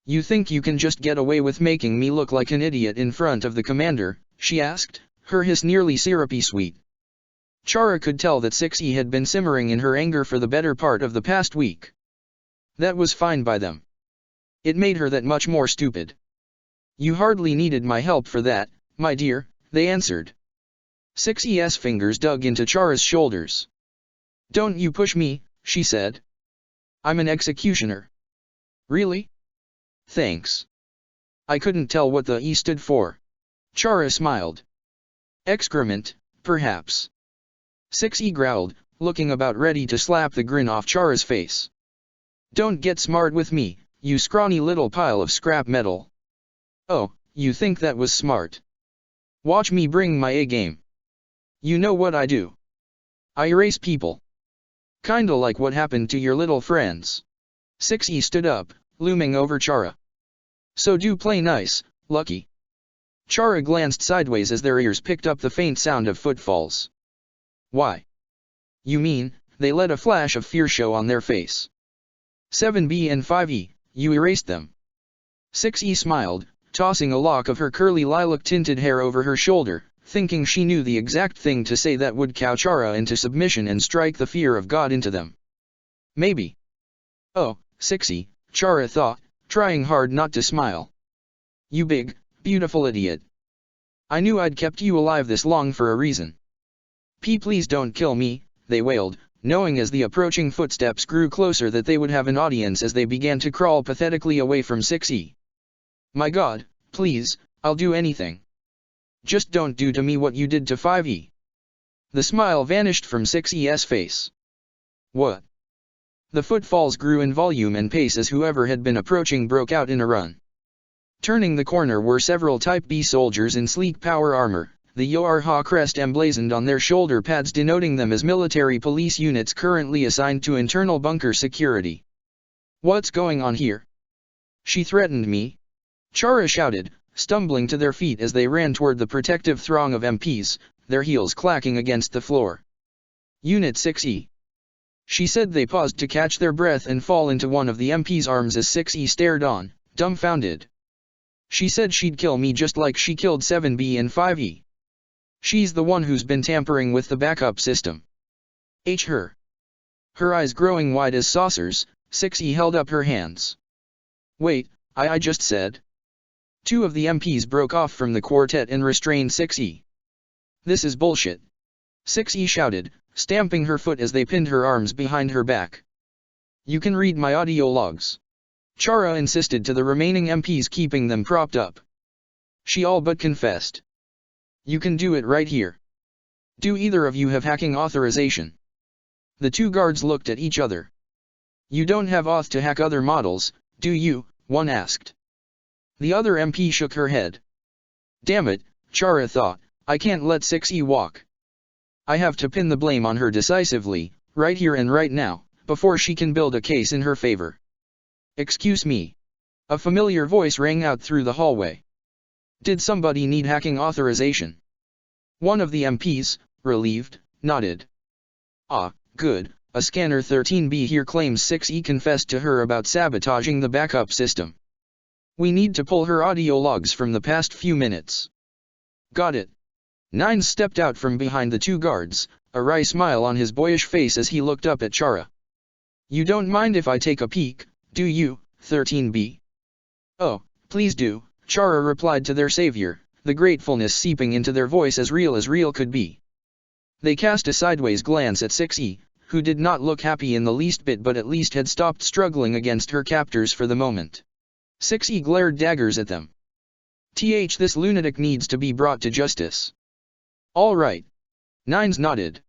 You think you can just get away with making me look like an idiot in front of the commander? She asked, her hiss nearly syrupy sweet. Chara could tell that 6E had been simmering in her anger for the better part of the past week. That was fine by them. It made her that much more stupid. You hardly needed my help for that, my dear, they answered. 6E's fingers dug into Chara's shoulders. Don't you push me, she said. I'm an executioner. Really? Thanks. I couldn't tell what the E stood for. Chara smiled. Excrement, perhaps. 6E growled, looking about ready to slap the grin off Chara's face. Don't get smart with me, you scrawny little pile of scrap metal. Oh, you think that was smart? Watch me bring my A-game. You know what I do. I erase people. Kinda like what happened to your little friends. 6E stood up, looming over Chara. So do play nice, Lucky. Chara glanced sideways as their ears picked up the faint sound of footfalls. Why? You mean, they let a flash of fear show on their face. 7B and 5E, you erased them. 6E smiled, tossing a lock of her curly lilac-tinted hair over her shoulder, thinking she knew the exact thing to say that would cow Chara into submission and strike the fear of God into them. Maybe. Oh, 6E, Chara thought, trying hard not to smile. You big, beautiful idiot. I knew I'd kept you alive this long for a reason. Please don't kill me, they wailed, knowing as the approaching footsteps grew closer that they would have an audience as they began to crawl pathetically away from 6E. My God, please, I'll do anything. Just don't do to me what you did to 5E. The smile vanished from 6E's face. What? The footfalls grew in volume and pace as whoever had been approaching broke out in a run. Turning the corner were several Type B soldiers in sleek power armor, the Yoarha crest emblazoned on their shoulder pads denoting them as military police units currently assigned to internal bunker security. What's going on here? She threatened me. Chara shouted, stumbling to their feet as they ran toward the protective throng of MPs, their heels clacking against the floor. Unit 6E. She said. They paused to catch their breath and fall into one of the MP's arms as 6E stared on, dumbfounded. She said she'd kill me just like she killed 7B and 5E. She's the one who's been tampering with the backup system. Her. Her eyes growing wide as saucers, 6E held up her hands. Wait, I just said. Two of the MPs broke off from the quartet and restrained 6E. This is bullshit. 6E shouted, stamping her foot as they pinned her arms behind her back. You can read my audio logs. Chara insisted to the remaining MPs, keeping them propped up. She all but confessed. You can do it right here. Do either of you have hacking authorization? The two guards looked at each other. You don't have auth to hack other models, do you? One asked. The other MP shook her head. Damn it, Chara thought, I can't let 6E walk. I have to pin the blame on her decisively, right here and right now, before she can build a case in her favor. Excuse me. A familiar voice rang out through the hallway. Did somebody need hacking authorization? One of the MPs, relieved, nodded. Ah, good, a scanner 13B here claims 6E confessed to her about sabotaging the backup system. We need to pull her audio logs from the past few minutes. Got it. Nines stepped out from behind the two guards, a wry smile on his boyish face as he looked up at Chara. You don't mind if I take a peek, do you, 13B? Oh, please do, Chara replied to their savior, the gratefulness seeping into their voice as real could be. They cast a sideways glance at 6E, who did not look happy in the least bit but at least had stopped struggling against her captors for the moment. 6E glared daggers at them. This lunatic needs to be brought to justice. All right. Nines nodded.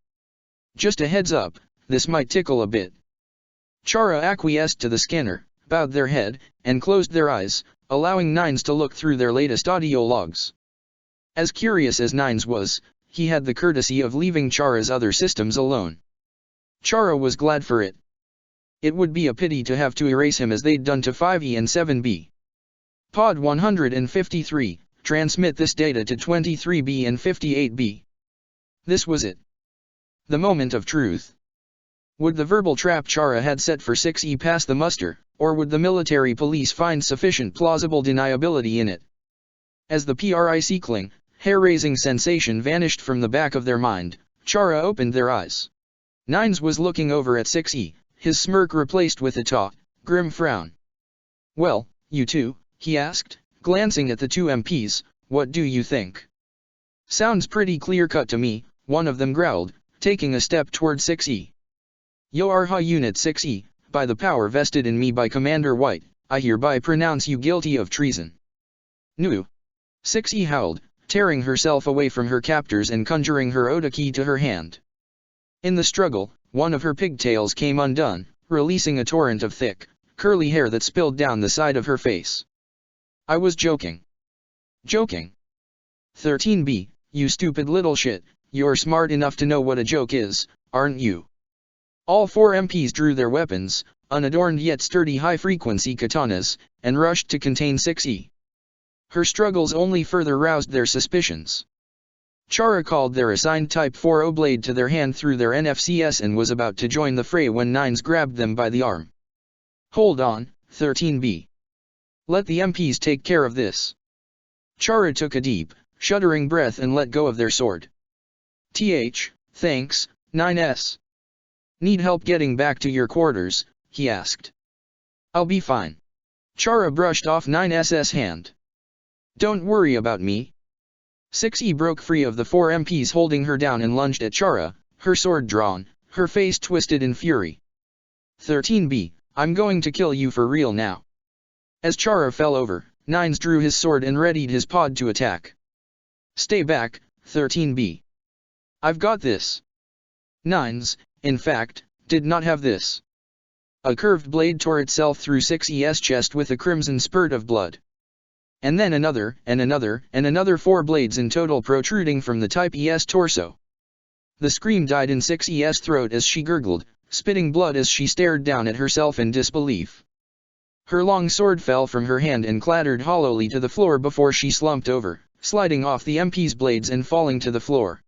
Just a heads up, this might tickle a bit. Chara acquiesced to the scanner, bowed their head, and closed their eyes, allowing Nines to look through their latest audio logs. As curious as Nines was, he had the courtesy of leaving Chara's other systems alone. Chara was glad for it. It would be a pity to have to erase him as they'd done to 5E and 7B. Pod 153, transmit this data to 23B and 58B. This was it. The moment of truth. Would the verbal trap Chara had set for 6E pass the muster, or would the military police find sufficient plausible deniability in it? As the pricling, hair-raising sensation vanished from the back of their mind, Chara opened their eyes. Nines was looking over at 6E, his smirk replaced with a taut, grim frown. "Well, you two," he asked, glancing at the two MPs, "what do you think?" "Sounds pretty clear-cut to me," one of them growled, taking a step toward 6E. "Yoarha Unit 6E, by the power vested in me by Commander White, I hereby pronounce you guilty of treason." "Nu!" 6E howled, tearing herself away from her captors and conjuring her Oda key to her hand. In the struggle, one of her pigtails came undone, releasing a torrent of thick, curly hair that spilled down the side of her face. "I was joking." "Joking? 13B, you stupid little shit, you're smart enough to know what a joke is, aren't you?" All four MPs drew their weapons, unadorned yet sturdy high-frequency katanas, and rushed to contain 6E. Her struggles only further roused their suspicions. Chara called their assigned Type 4 blade to their hand through their NFCS and was about to join the fray when Nines grabbed them by the arm. "Hold on, 13B. Let the MPs take care of this." Chara took a deep, shuddering breath and let go of their sword. Thanks, 9S. "Need help getting back to your quarters?" he asked. "I'll be fine." Chara brushed off 9S's hand. "Don't worry about me." 6E broke free of the four MPs holding her down and lunged at Chara, her sword drawn, her face twisted in fury. 13B, I'm going to kill you for real now." As Chara fell over, Nines drew his sword and readied his pod to attack. "Stay back, 13B. I've got this." Nines, in fact, did not have this. A curved blade tore itself through 6E's chest with a crimson spurt of blood. And then another, and another, and another, 4 blades in total protruding from the Type ES torso. The scream died in 6E's throat as she gurgled, spitting blood as she stared down at herself in disbelief. Her long sword fell from her hand and clattered hollowly to the floor before she slumped over, sliding off the MP's blades and falling to the floor.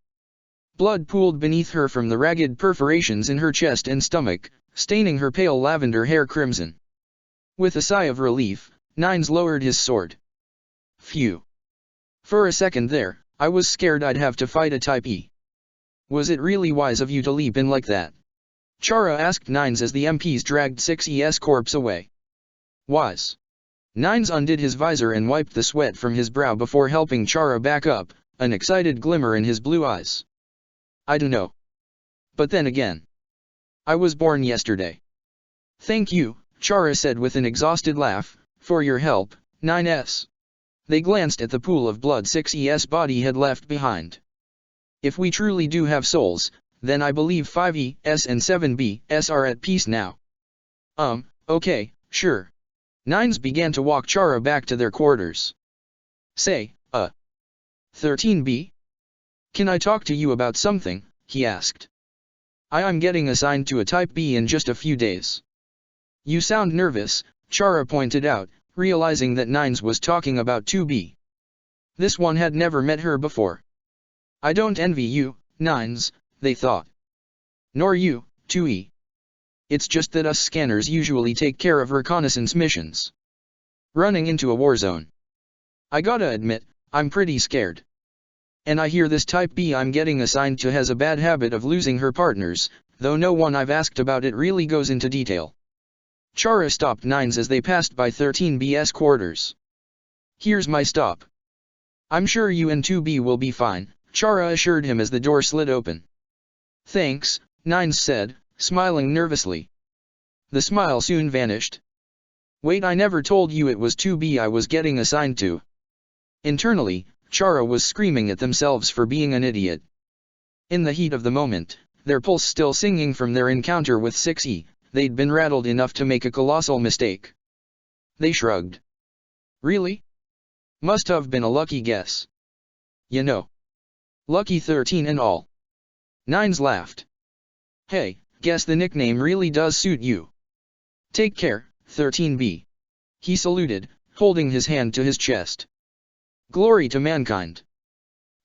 Blood pooled beneath her from the ragged perforations in her chest and stomach, staining her pale lavender hair crimson. With a sigh of relief, Nines lowered his sword. "Phew. For a second there, I was scared I'd have to fight a Type E. Was it really wise of you to leap in like that?" Chara asked Nines as the MPs dragged 6E's corpse away. "Wise?" Nines undid his visor and wiped the sweat from his brow before helping Chara back up, an excited glimmer in his blue eyes. "I dunno. But then again, I was born yesterday." "Thank you," Chara said with an exhausted laugh, "for your help, 9S. They glanced at the pool of blood 6E's body had left behind. "If we truly do have souls, then I believe 5E, and 7B, are at peace now." Okay, sure." Nines began to walk Chara back to their quarters. "Say, 13B? Can I talk to you about something?" he asked. I'm getting assigned to a Type B in just a few days." "You sound nervous," Chara pointed out, realizing that Nines was talking about 2B. This one had never met her before. "I don't envy you, Nines," they thought. "Nor you, 2E. It's just that us scanners usually take care of reconnaissance missions. Running into a war zone. I gotta admit, I'm pretty scared. And I hear this Type B I'm getting assigned to has a bad habit of losing her partners, though no one I've asked about it really goes into detail." Chara stopped Nines as they passed by 13B's quarters. "Here's my stop. I'm sure you and 2B will be fine," Chara assured him as the door slid open. "Thanks," Nines said, smiling nervously. The smile soon vanished. "Wait, I never told you it was 2B I was getting assigned to." Internally, Chara was screaming at themselves for being an idiot. In the heat of the moment, their pulse still singing from their encounter with 6E, they'd been rattled enough to make a colossal mistake. They shrugged. Really? Must have been a lucky guess. You know. Lucky 13 and all. Nines laughed. Hey, guess the nickname really does suit you. Take care, 13B. He saluted, holding his hand to his chest. Glory to mankind.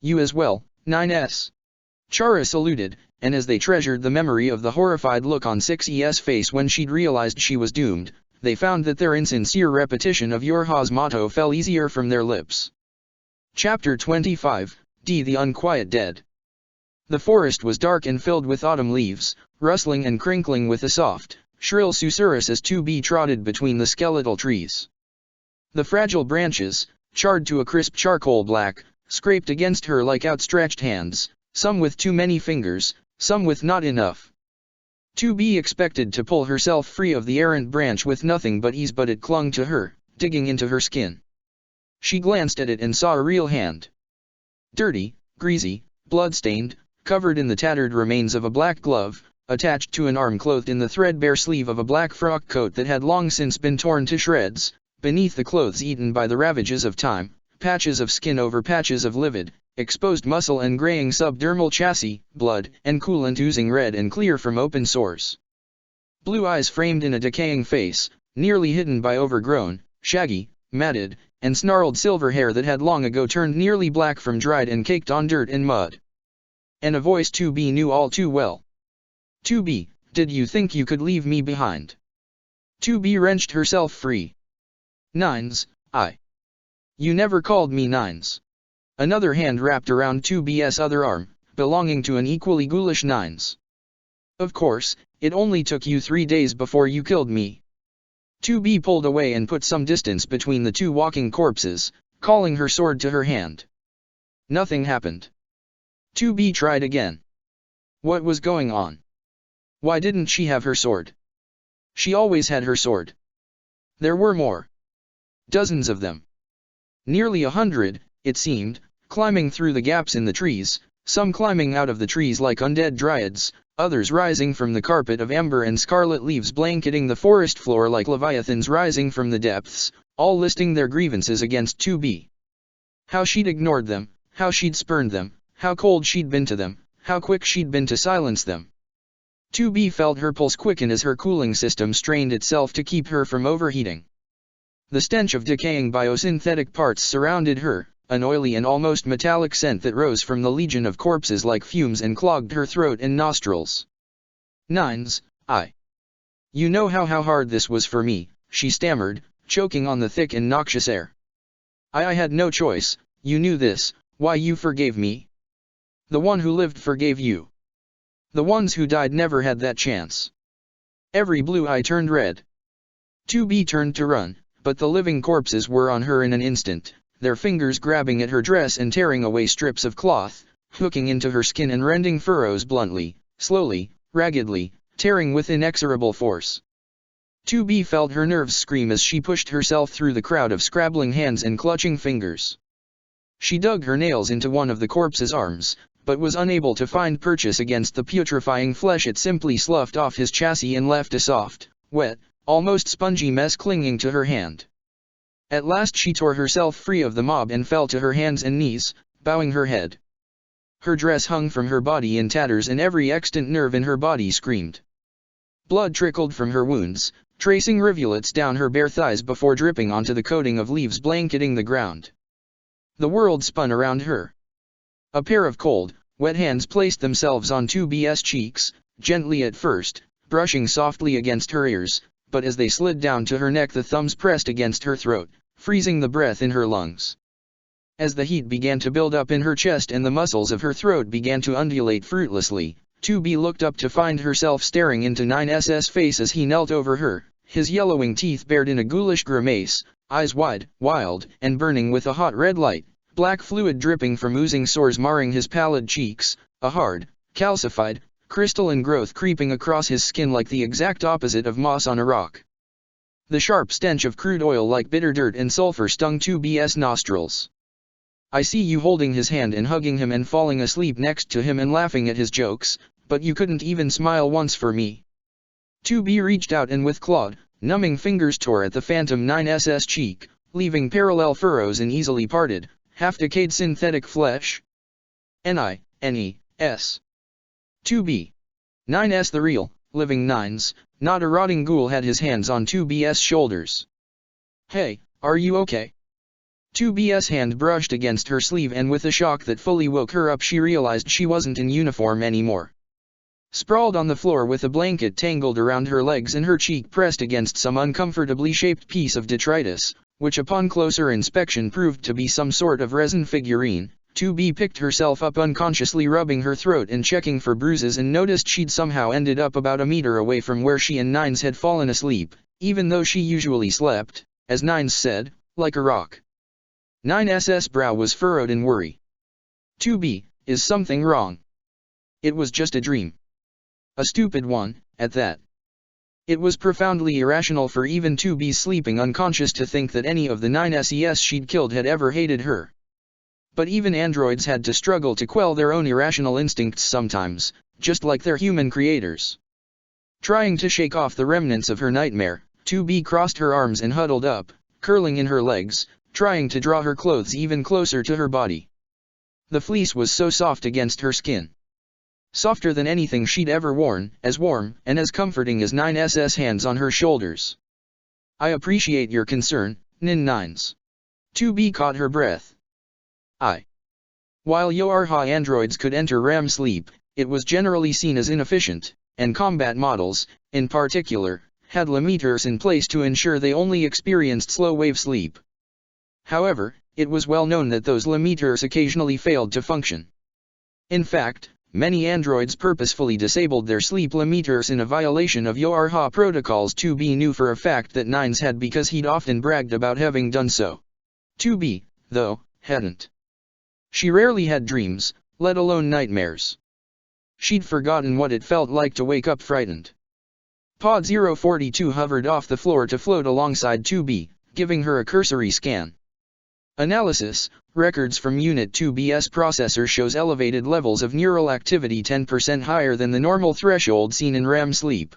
You as well, 9S. Chara saluted, and as they treasured the memory of the horrified look on 6E's face when she'd realized she was doomed, they found that their insincere repetition of Yorha's motto fell easier from their lips. Chapter 25, D. The Unquiet Dead. The forest was dark and filled with autumn leaves, rustling and crinkling with a soft, shrill susurrus as 2B trotted between the skeletal trees. The fragile branches, charred to a crisp charcoal black, scraped against her like outstretched hands, some with too many fingers, some with not enough. 2B expected to pull herself free of the errant branch with nothing but ease, but it clung to her, digging into her skin. She glanced at it and saw a real hand. Dirty, greasy, blood-stained, covered in the tattered remains of a black glove, attached to an arm clothed in the threadbare sleeve of a black frock coat that had long since been torn to shreds, beneath the clothes eaten by the ravages of time, patches of skin over patches of livid, exposed muscle and graying subdermal chassis, blood and coolant oozing red and clear from open sores. Blue eyes framed in a decaying face, nearly hidden by overgrown, shaggy, matted, and snarled silver hair that had long ago turned nearly black from dried and caked on dirt and mud. And a voice 2B knew all too well. 2B, did you think you could leave me behind? 2B wrenched herself free. Nines, You never called me Nines. Another hand wrapped around 2B's other arm, belonging to an equally ghoulish Nines. Of course, it only took you 3 days before you killed me. 2B pulled away and put some distance between the two walking corpses, calling her sword to her hand. Nothing happened. 2B tried again. What was going on? Why didn't she have her sword? She always had her sword. There were more. Dozens of them. Nearly 100, it seemed, climbing through the gaps in the trees, some climbing out of the trees like undead dryads, others rising from the carpet of amber and scarlet leaves blanketing the forest floor like leviathans rising from the depths, all listing their grievances against 2B. How she'd ignored them, how she'd spurned them, how cold she'd been to them, how quick she'd been to silence them. 2B felt her pulse quicken as her cooling system strained itself to keep her from overheating. The stench of decaying biosynthetic parts surrounded her, an oily and almost metallic scent that rose from the legion of corpses like fumes and clogged her throat and nostrils. Nines, You know how hard this was for me, she stammered, choking on the thick and noxious air. I had no choice, you knew this, why you forgave me. The one who lived forgave you. The ones who died never had that chance. Every blue eye turned red. 2B turned to run, but the living corpses were on her in an instant, their fingers grabbing at her dress and tearing away strips of cloth, hooking into her skin and rending furrows bluntly, slowly, raggedly, tearing with inexorable force. 2B felt her nerves scream as she pushed herself through the crowd of scrabbling hands and clutching fingers. She dug her nails into one of the corpse's arms, but was unable to find purchase against the putrefying flesh. It simply sloughed off his chassis and left a soft, wet, almost spongy mess clinging to her hand. At last she tore herself free of the mob and fell to her hands and knees, bowing her head. Her dress hung from her body in tatters and every extant nerve in her body screamed. Blood trickled from her wounds, tracing rivulets down her bare thighs before dripping onto the coating of leaves blanketing the ground. The world spun around her. A pair of cold, wet hands placed themselves on 2B's cheeks, gently at first, brushing softly against her ears, but as they slid down to her neck the thumbs pressed against her throat, freezing the breath in her lungs. As the heat began to build up in her chest and the muscles of her throat began to undulate fruitlessly, 2B looked up to find herself staring into 9S's face as he knelt over her, his yellowing teeth bared in a ghoulish grimace, eyes wide, wild, and burning with a hot red light, black fluid dripping from oozing sores marring his pallid cheeks, a hard, calcified, crystalline growth creeping across his skin like the exact opposite of moss on a rock. The sharp stench of crude oil like bitter dirt and sulfur stung 2B's nostrils. I see you holding his hand and hugging him and falling asleep next to him and laughing at his jokes, but you couldn't even smile once for me. 2B reached out and with clawed, Numbing fingers tore at the Phantom 9's cheek, leaving parallel furrows in easily parted, half-decayed synthetic flesh. N.I.N.E.S. 2B. 9's the real, living Nines, not a rotting ghoul, had his hands on 2B's shoulders. "Hey, are you okay?" 2B's hand brushed against her sleeve, and with a shock that fully woke her up she realized she wasn't in uniform anymore. Sprawled on the floor with a blanket tangled around her legs and her cheek pressed against some uncomfortably shaped piece of detritus, which upon closer inspection proved to be some sort of resin figurine, 2B picked herself up, unconsciously rubbing her throat and checking for bruises, and noticed she'd somehow ended up about a meter away from where she and Nines had fallen asleep, even though she usually slept, as Nines said, like a rock. 9's brow was furrowed in worry. 2B, is something wrong? It was just a dream. A stupid one, at that. It was profoundly irrational for even 2B, sleeping unconscious, to think that any of the 9's she'd killed had ever hated her. But even androids had to struggle to quell their own irrational instincts sometimes, just like their human creators. Trying to shake off the remnants of her nightmare, 2B crossed her arms and huddled up, curling in her legs, trying to draw her clothes even closer to her body. The fleece was so soft against her skin. Softer than anything she'd ever worn, as warm and as comforting as 9's hands on her shoulders. "I appreciate your concern, Nines." 2B caught her breath. While Yoarha androids could enter REM sleep, it was generally seen as inefficient, and combat models, in particular, had limiters in place to ensure they only experienced slow-wave sleep. However, it was well known that those limiters occasionally failed to function. In fact, many androids purposefully disabled their sleep limiters in a violation of Yoarha protocols. 2B knew for a fact that Nines had, because he'd often bragged about having done so. 2B, though, hadn't. She rarely had dreams, let alone nightmares. She'd forgotten what it felt like to wake up frightened. Pod 042 hovered off the floor to float alongside 2B, giving her a cursory scan. Analysis: records from Unit 2B's processor shows elevated levels of neural activity 10% higher than the normal threshold seen in REM sleep.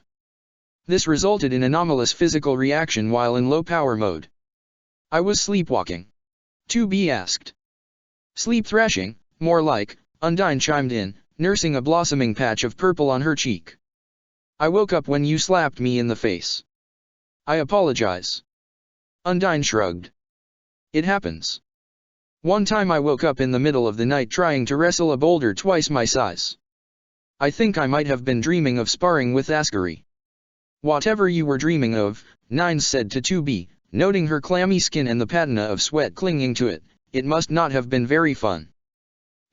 This resulted in anomalous physical reaction while in low-power mode. "I was sleepwalking?" 2B asked. "Sleep thrashing, more like," Undyne chimed in, nursing a blossoming patch of purple on her cheek. "I woke up when you slapped me in the face." "I apologize." Undyne shrugged. "It happens. One time I woke up in the middle of the night trying to wrestle a boulder twice my size. I think I might have been dreaming of sparring with Ascari." "Whatever you were dreaming of," Nines said to 2B, noting her clammy skin and the patina of sweat clinging to it, "it must not have been very fun."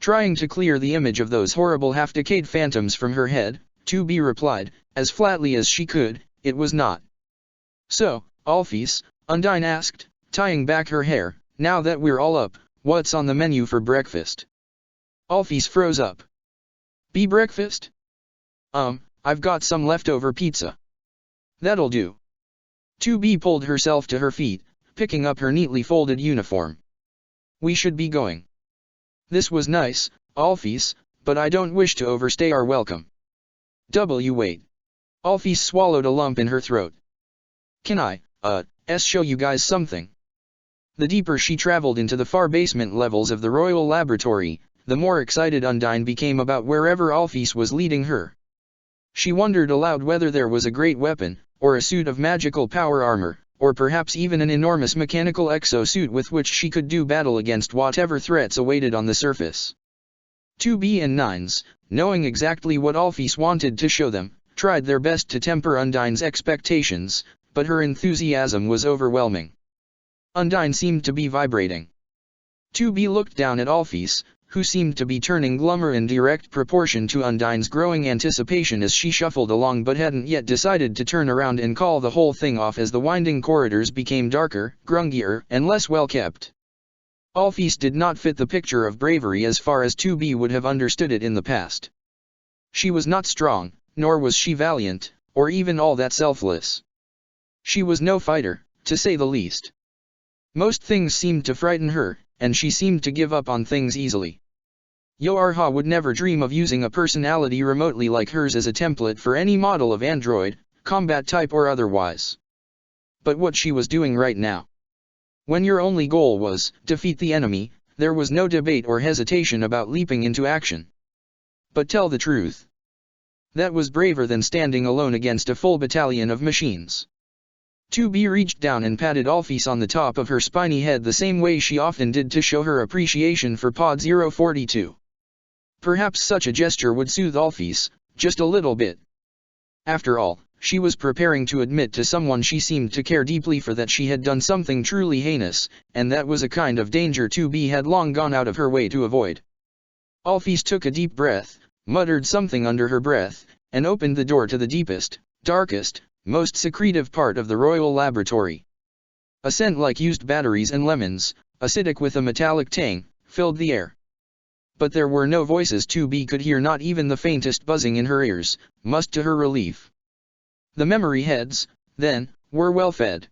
Trying to clear the image of those horrible half-decayed phantoms from her head, 2B replied, as flatly as she could, "It was not." "So, Alphys," Undyne asked, tying back her hair, "now that we're all up, what's on the menu for breakfast?" Alphys froze up. "Be breakfast? I've got some leftover pizza." "That'll do." 2B pulled herself to her feet, picking up her neatly folded uniform. "We should be going." "This was nice, Alphys, but I don't wish to overstay our welcome." Wait. Alphys swallowed a lump in her throat. "Can I, show you guys something?" The deeper she traveled into the far basement levels of the Royal Laboratory, the more excited Undyne became about wherever Alphys was leading her. She wondered aloud whether there was a great weapon, or a suit of magical power armor, or perhaps even an enormous mechanical exosuit with which she could do battle against whatever threats awaited on the surface. 2B and Nines, knowing exactly what Alphys wanted to show them, tried their best to temper Undyne's expectations, but her enthusiasm was overwhelming. Undyne seemed to be vibrating. 2B looked down at Alphys, who seemed to be turning glummer in direct proportion to Undyne's growing anticipation as she shuffled along, but hadn't yet decided to turn around and call the whole thing off as the winding corridors became darker, grungier, and less well-kept. Alphys did not fit the picture of bravery as far as 2B would have understood it in the past. She was not strong, nor was she valiant, or even all that selfless. She was no fighter, to say the least. Most things seemed to frighten her, and she seemed to give up on things easily. Yoarha would never dream of using a personality remotely like hers as a template for any model of android, combat type or otherwise. but what she was doing right now. When your only goal was defeat the enemy, there was no debate or hesitation about leaping into action. But tell the truth. That was braver than standing alone against a full battalion of machines. 2B reached down and patted Alphys on the top of her spiny head the same way she often did to show her appreciation for Pod 042. Perhaps such a gesture would soothe Alphys, just a little bit. After all, she was preparing to admit to someone she seemed to care deeply for that she had done something truly heinous, and that was a kind of danger 2B had long gone out of her way to avoid. Alphys took a deep breath, muttered something under her breath, and opened the door to the deepest, darkest, most secretive part of the royal laboratory. A scent like used batteries and lemons, acidic with a metallic tang, filled the air. But there were no voices 2B could hear, not even the faintest buzzing in her ears, much to her relief. The memory heads, then, were well fed.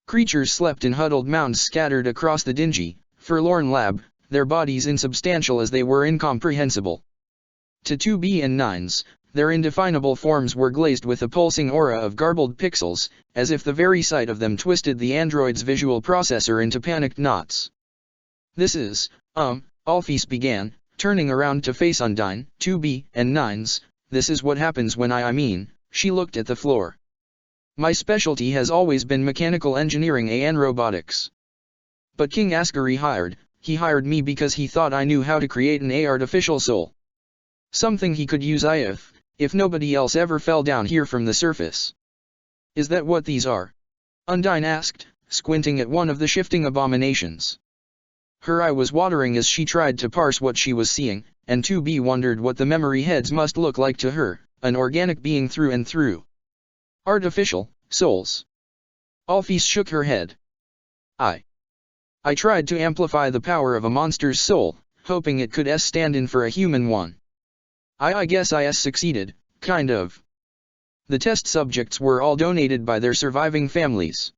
Creatures slept in huddled mounds scattered across the dingy, forlorn lab, their bodies insubstantial as they were incomprehensible. To 2B and 9s, their indefinable forms were glazed with a pulsing aura of garbled pixels, as if the very sight of them twisted the android's visual processor into panicked knots. This is, Alphys began, turning around to face Undyne, 2B and 9s, this is what happens when I mean, she looked at the floor. My specialty has always been mechanical engineering and robotics. But King Ascari he hired me because he thought I knew how to create an artificial soul. Something he could use if nobody else ever fell down here from the surface. Is that what these are? Undyne asked, squinting at one of the shifting abominations. Her eye was watering as she tried to parse what she was seeing, and 2B wondered what the memory heads must look like to her, an organic being through and through. Artificial souls. Alphys shook her head. I tried to amplify the power of a monster's soul, hoping it could stand in for a human one. I guess I succeeded, kind of. The test subjects were all donated by their surviving families.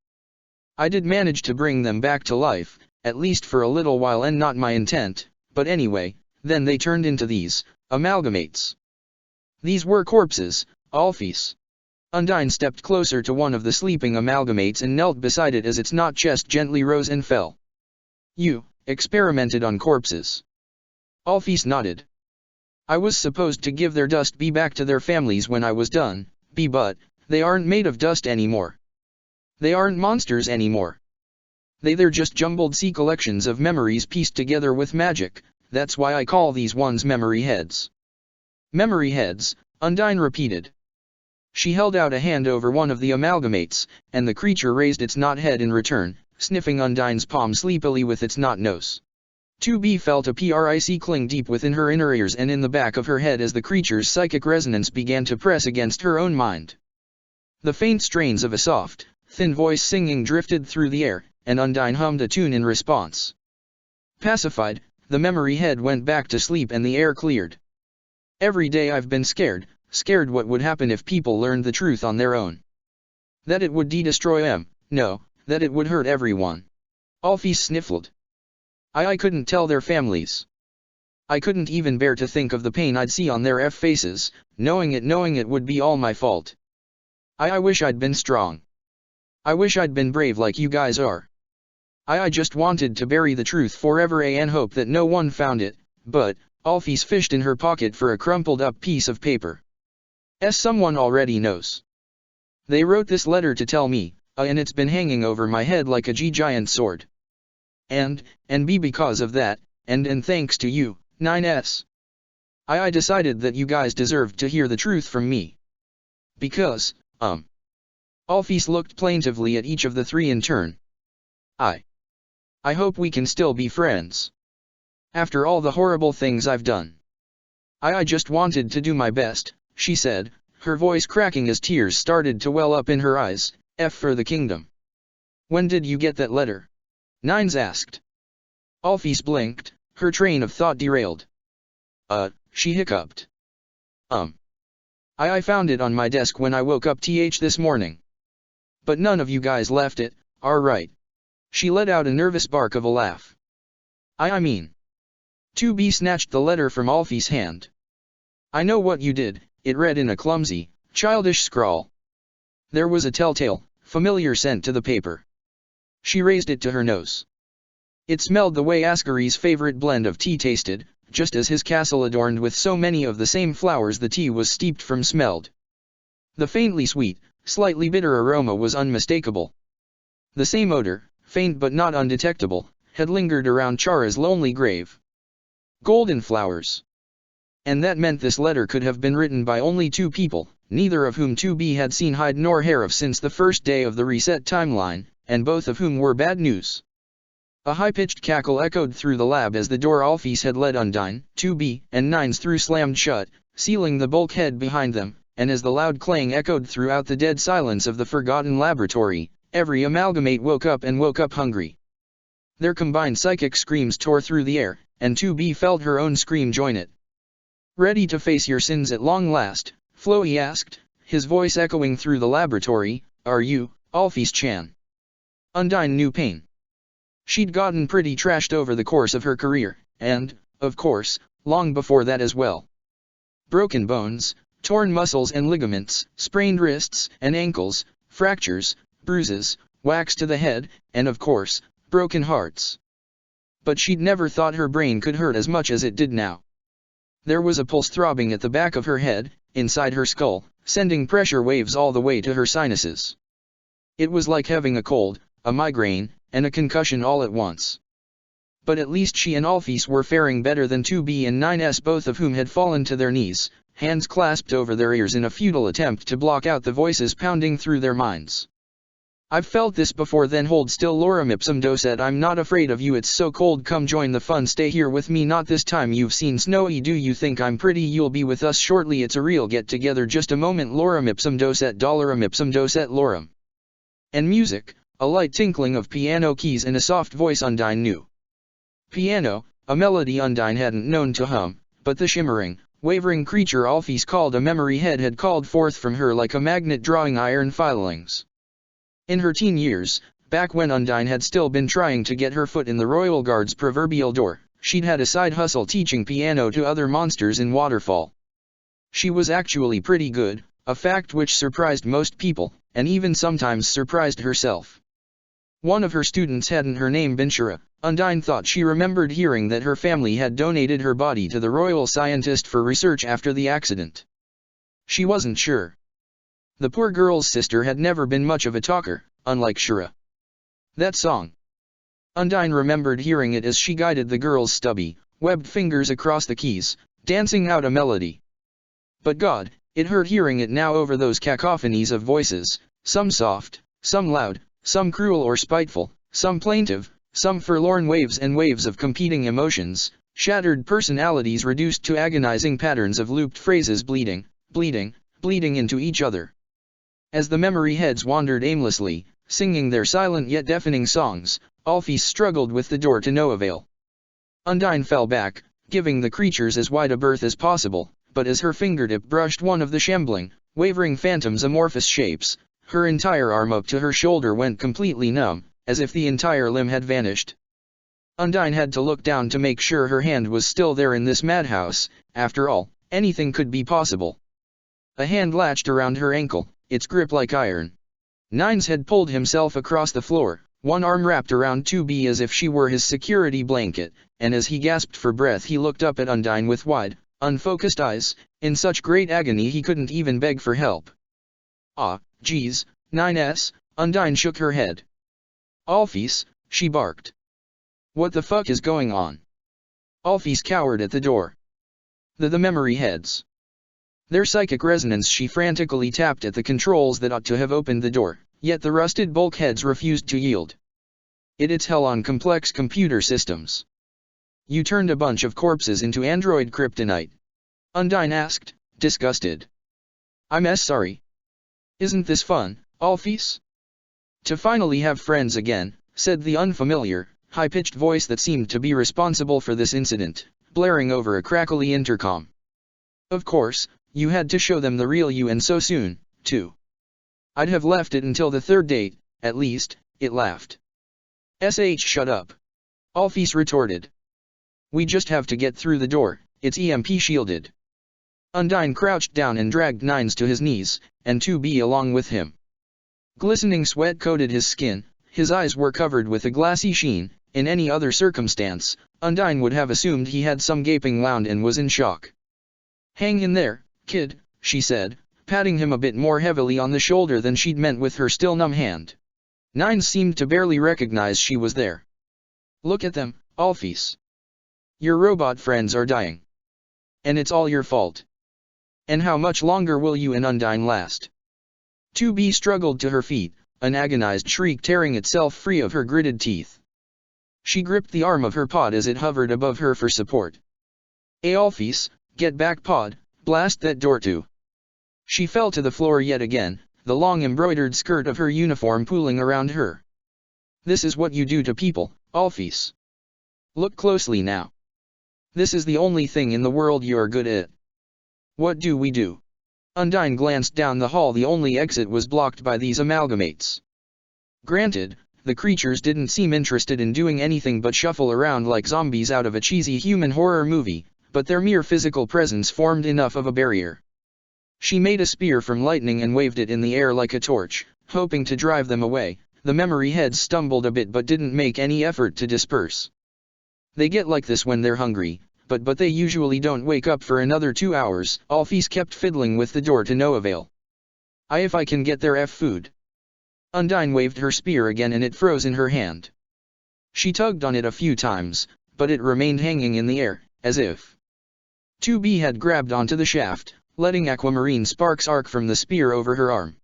I did manage to bring them back to life, at least for a little while, and not my intent, but anyway, then they turned into these amalgamates. These were corpses, Alphys. Undyne stepped closer to one of the sleeping amalgamates and knelt beside it as its knot chest gently rose and fell. You experimented on corpses. Alphys nodded. I was supposed to give their dust back to their families when I was done, but they aren't made of dust anymore. They aren't monsters anymore. They're just jumbled sea collections of memories pieced together with magic. That's why I call these ones memory heads. Memory heads, Undyne repeated. She held out a hand over one of the amalgamates, and the creature raised its knot head in return, sniffing Undyne's palm sleepily with its knot nose. 2B felt a prick cling deep within her inner ears and in the back of her head as the creature's psychic resonance began to press against her own mind. The faint strains of a soft, thin voice singing drifted through the air, and Undyne hummed a tune in response. Pacified, the memory head went back to sleep and the air cleared. Every day I've been scared what would happen if people learned the truth on their own. That it would destroy them, no, that it would hurt everyone. Alphys sniffled. I couldn't tell their families. I couldn't even bear to think of the pain I'd see on their faces, knowing it would be all my fault. I wish I'd been strong. I wish I'd been brave like you guys are. I just wanted to bury the truth forever and hope that no one found it, but, Alphys fished in her pocket for a crumpled up piece of paper. Someone already knows. They wrote this letter to tell me, and it's been hanging over my head like a giant sword. And because of that, and thanks to you, 9s. I decided that you guys deserved to hear the truth from me. Because, Alphys looked plaintively at each of the three in turn. I hope we can still be friends. After all the horrible things I've done. I just wanted to do my best, she said, her voice cracking as tears started to well up in her eyes, for the kingdom. When did you get that letter? 9s asked. Alphys blinked, her train of thought derailed. She hiccuped. I found it on my desk when I woke up this morning. But none of you guys left it, right? She let out a nervous bark of a laugh. I mean. 2B snatched the letter from Alphys' hand. I know what you did, it read in a clumsy, childish scrawl. There was a telltale, familiar scent to the paper. She raised it to her nose. It smelled the way Ascary's favorite blend of tea tasted, just as his castle adorned with so many of the same flowers the tea was steeped from smelled. The faintly sweet, slightly bitter aroma was unmistakable. The same odor, faint but not undetectable, had lingered around Chara's lonely grave. Golden flowers. And that meant this letter could have been written by only two people, neither of whom 2B had seen hide nor hair of since the first day of the reset timeline, and both of whom were bad news. A high-pitched cackle echoed through the lab as the door Alphys had led Undyne, 2B, and Nines through slammed shut, sealing the bulkhead behind them, and as the loud clang echoed throughout the dead silence of the forgotten laboratory, every amalgamate woke up hungry. Their combined psychic screams tore through the air, and 2B felt her own scream join it. "Ready to face your sins at long last?" Flowey asked, his voice echoing through the laboratory. "Are you, Alphys-chan?" Undyne knew pain. She'd gotten pretty trashed over the course of her career, and, of course, long before that as well. Broken bones, torn muscles and ligaments, sprained wrists and ankles, fractures, bruises, whacks to the head, and of course, broken hearts. But she'd never thought her brain could hurt as much as it did now. There was a pulse throbbing at the back of her head, inside her skull, sending pressure waves all the way to her sinuses. It was like having a cold, a migraine, and a concussion all at once. But at least she and Alphys were faring better than 2B and 9S, both of whom had fallen to their knees, hands clasped over their ears in a futile attempt to block out the voices pounding through their minds. "I've felt this before, then hold still, Lorem ipsum docet. I'm not afraid of you, it's so cold, come join the fun, stay here with me, not this time you've seen snowy, do you think I'm pretty? You'll be with us shortly, it's a real get together, just a moment, Lorem ipsum docet, Dolorum ipsum docet, Lorem." And music, a light tinkling of piano keys and a soft voice Undyne knew. Piano, a melody Undyne hadn't known to hum, but the shimmering, wavering creature Alphys called a memory head had called forth from her like a magnet drawing iron filings. In her teen years, back when Undyne had still been trying to get her foot in the Royal Guard's proverbial door, she'd had a side hustle teaching piano to other monsters in Waterfall. She was actually pretty good, a fact which surprised most people, and even sometimes surprised herself. One of her students hadn't her name been Shira. Undyne thought she remembered hearing that her family had donated her body to the royal scientist for research after the accident. She wasn't sure. The poor girl's sister had never been much of a talker, unlike Shira. That song. Undyne remembered hearing it as she guided the girl's stubby, webbed fingers across the keys, dancing out a melody. But God, it hurt hearing it now over those cacophonies of voices, some soft, some loud, some cruel or spiteful, some plaintive, some forlorn, waves and waves of competing emotions, shattered personalities reduced to agonizing patterns of looped phrases bleeding into each other. As the memory heads wandered aimlessly, singing their silent yet deafening songs, Alphys struggled with the door to no avail. Undyne fell back, giving the creatures as wide a berth as possible, but as her fingertip brushed one of the shambling, wavering phantom's amorphous shapes, her entire arm up to her shoulder went completely numb, as if the entire limb had vanished. Undyne had to look down to make sure her hand was still there in this madhouse. After all, anything could be possible. A hand latched around her ankle, its grip like iron. Nines had pulled himself across the floor, one arm wrapped around 2B as if she were his security blanket, and as he gasped for breath he looked up at Undyne with wide, unfocused eyes, in such great agony he couldn't even beg for help. "Ah, geez, 9S, Undyne shook her head. "Alphys," she barked. "What the fuck is going on?" Alphys cowered at the door. The memory heads. Their psychic resonance. She frantically tapped at the controls that ought to have opened the door, yet the rusted bulkheads refused to yield. It's hell on complex computer systems. "You turned a bunch of corpses into android kryptonite?" Undyne asked, disgusted. "I'm sorry. Isn't this fun, Alphys?" "To finally have friends again," said the unfamiliar, high-pitched voice that seemed to be responsible for this incident, blaring over a crackly intercom. "Of course, you had to show them the real you, and so soon, too. I'd have left it until the third date, at least," it laughed. Shut up," Alphys retorted. "We just have to get through the door, it's EMP shielded." Undyne crouched down and dragged Nines to his knees, and 2B along with him. Glistening sweat coated his skin, his eyes were covered with a glassy sheen. In any other circumstance, Undyne would have assumed he had some gaping wound and was in shock. "Hang in there, kid," she said, patting him a bit more heavily on the shoulder than she'd meant with her still numb hand. Nines seemed to barely recognize she was there. "Look at them, Alphys. Your robot friends are dying. And it's all your fault. And how much longer will you and Undyne last?" 2B struggled to her feet, an agonized shriek tearing itself free of her gritted teeth. She gripped the arm of her pod as it hovered above her for support. "Alphys, get back pod, blast that door too." She fell to the floor yet again, the long embroidered skirt of her uniform pooling around her. "This is what you do to people, Alphys. Look closely now. This is the only thing in the world you're good at. What do we do?" Undyne glanced down the hall. The only exit was blocked by these amalgamates. Granted, the creatures didn't seem interested in doing anything but shuffle around like zombies out of a cheesy human horror movie, but their mere physical presence formed enough of a barrier. She made a spear from lightning and waved it in the air like a torch, hoping to drive them away. The memory heads stumbled a bit but didn't make any effort to disperse. "They get like this when they're hungry, but they usually don't wake up for another 2 hours." Alphys kept fiddling with the door to no avail. If I can get their food." Undyne waved her spear again and it froze in her hand. She tugged on it a few times, but it remained hanging in the air, as if 2B had grabbed onto the shaft, letting aquamarine sparks arc from the spear over her arm.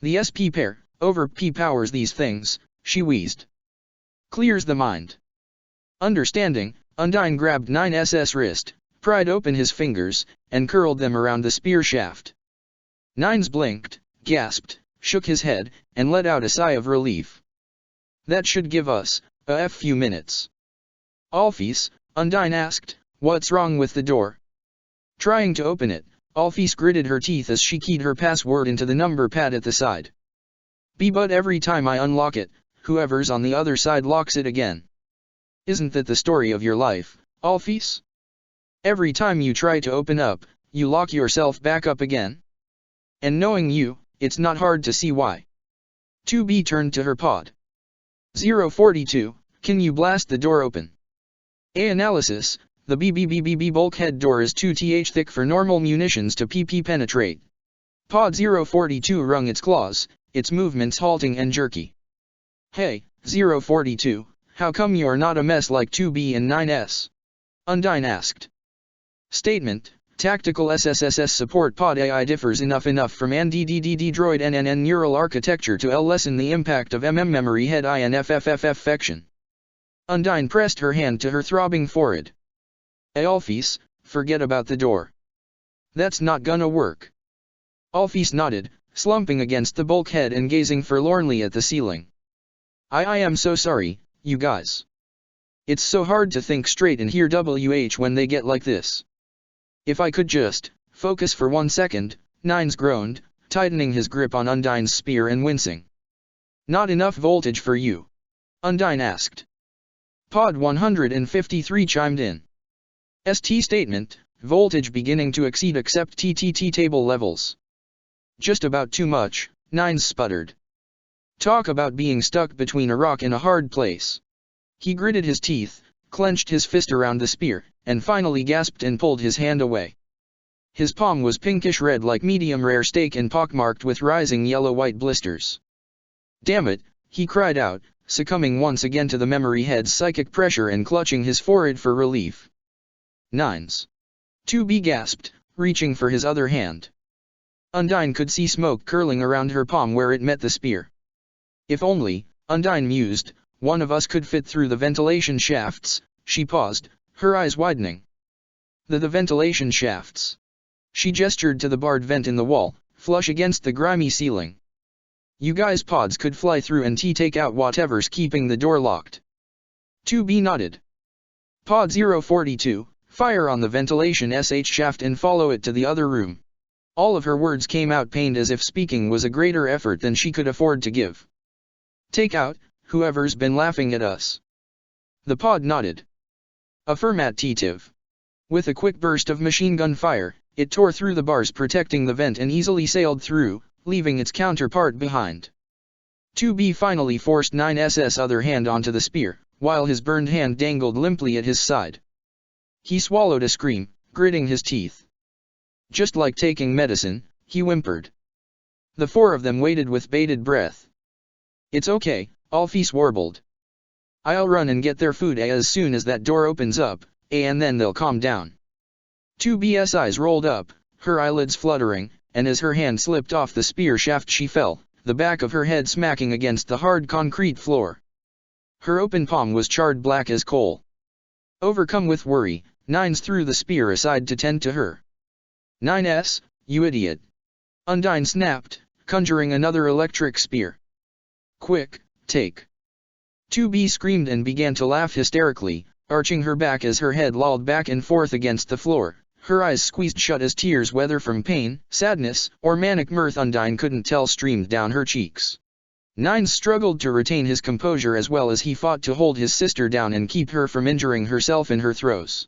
The SP pair, over P powers these things," she wheezed. "Clears the mind." Understanding, Undyne grabbed 9's wrist, pried open his fingers, and curled them around the spear shaft. Nines blinked, gasped, shook his head, and let out a sigh of relief. "That should give us a few minutes." "Alphys," Undyne asked, "what's wrong with the door?" Trying to open it, Alphys gritted her teeth as she keyed her password into the number pad at the side. "But every time I unlock it, whoever's on the other side locks it again. Isn't that the story of your life, Alphys? Every time you try to open up, you lock yourself back up again? And knowing you, it's not hard to see why." 2B turned to her pod. 042, can you blast the door open? Analysis, the BBBBB bulkhead door is 2th thick for normal munitions to PP penetrate. Pod 042 wrung its claws, its movements halting and jerky. "Hey, 042, how come you're not a mess like 2B and 9's? Undyne asked. Statement, Tactical SSSS support pod AI differs enough from NDDDD droid NNN neural architecture to lessen the impact of memory head INFFFFection. Undyne pressed her hand to her throbbing forehead. "Alphys, forget about the door. That's not gonna work." Alphys nodded, slumping against the bulkhead and gazing forlornly at the ceiling. I am so sorry, you guys. It's so hard to think straight and hear WH when they get like this. If I could just focus for 1 second, Nines groaned, tightening his grip on Undyne's spear and wincing. "Not enough voltage for you?" Undyne asked. Pod 153 chimed in. ST statement, voltage beginning to exceed accept TTT table levels. "Just about too much," Nines sputtered. Talk about being stuck between a rock and a hard place. He gritted his teeth, clenched his fist around the spear, and finally gasped and pulled his hand away. His palm was pinkish red like medium-rare steak and pockmarked with rising yellow-white blisters. "Damn it," he cried out, succumbing once again to the memory head's psychic pressure and clutching his forehead for relief. "Nines." 2B gasped, reaching for his other hand. Undyne could see smoke curling around her palm where it met the spear. "If only," Undyne mused, "one of us could fit through the ventilation shafts." She paused, her eyes widening. The ventilation shafts." She gestured to the barred vent in the wall, flush against the grimy ceiling. "You guys' pods could fly through and take out whatever's keeping the door locked." 2B nodded. "Pod 042, fire on the ventilation SH shaft and follow it to the other room." All of her words came out pained as if speaking was a greater effort than she could afford to give. "Take out whoever's been laughing at us." The pod nodded. Affirmative. With a quick burst of machine gun fire, it tore through the bars protecting the vent and easily sailed through, leaving its counterpart behind. 2B finally forced 9S's other hand onto the spear, while his burned hand dangled limply at his side. He swallowed a scream, gritting his teeth. Just like taking medicine, he whimpered. The four of them waited with bated breath. "It's okay," Alphys warbled. "I'll run and get their food as soon as that door opens up, and then they'll calm down." 2B's eyes rolled up, her eyelids fluttering, and as her hand slipped off the spear shaft she fell, the back of her head smacking against the hard concrete floor. Her open palm was charred black as coal. Overcome with worry, Nines threw the spear aside to tend to her. "9S, you idiot!" Undyne snapped, conjuring another electric spear. "Quick, take!" 2B screamed and began to laugh hysterically, arching her back as her head lolled back and forth against the floor, her eyes squeezed shut as tears, whether from pain, sadness, or manic mirth Undyne couldn't tell, streamed down her cheeks. Nines struggled to retain his composure as well as he fought to hold his sister down and keep her from injuring herself in her throes.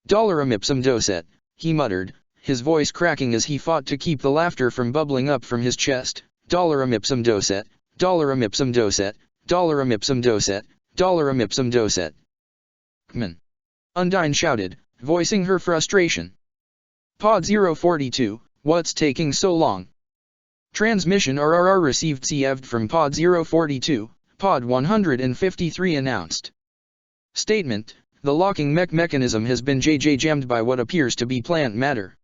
"Dollarum ipsum docet," he muttered, his voice cracking as he fought to keep the laughter from bubbling up from his chest. "Dollarum ipsum docet, dollarum ipsum docet, dollarum ipsum docet, dollarum ipsum docet." "Kman!" Undyne shouted, voicing her frustration. "Pod 042, what's taking so long?" "Transmission RRR received CEV'd from Pod 042, Pod 153 announced. Statement: the locking mechanism has been jammed by what appears to be plant matter."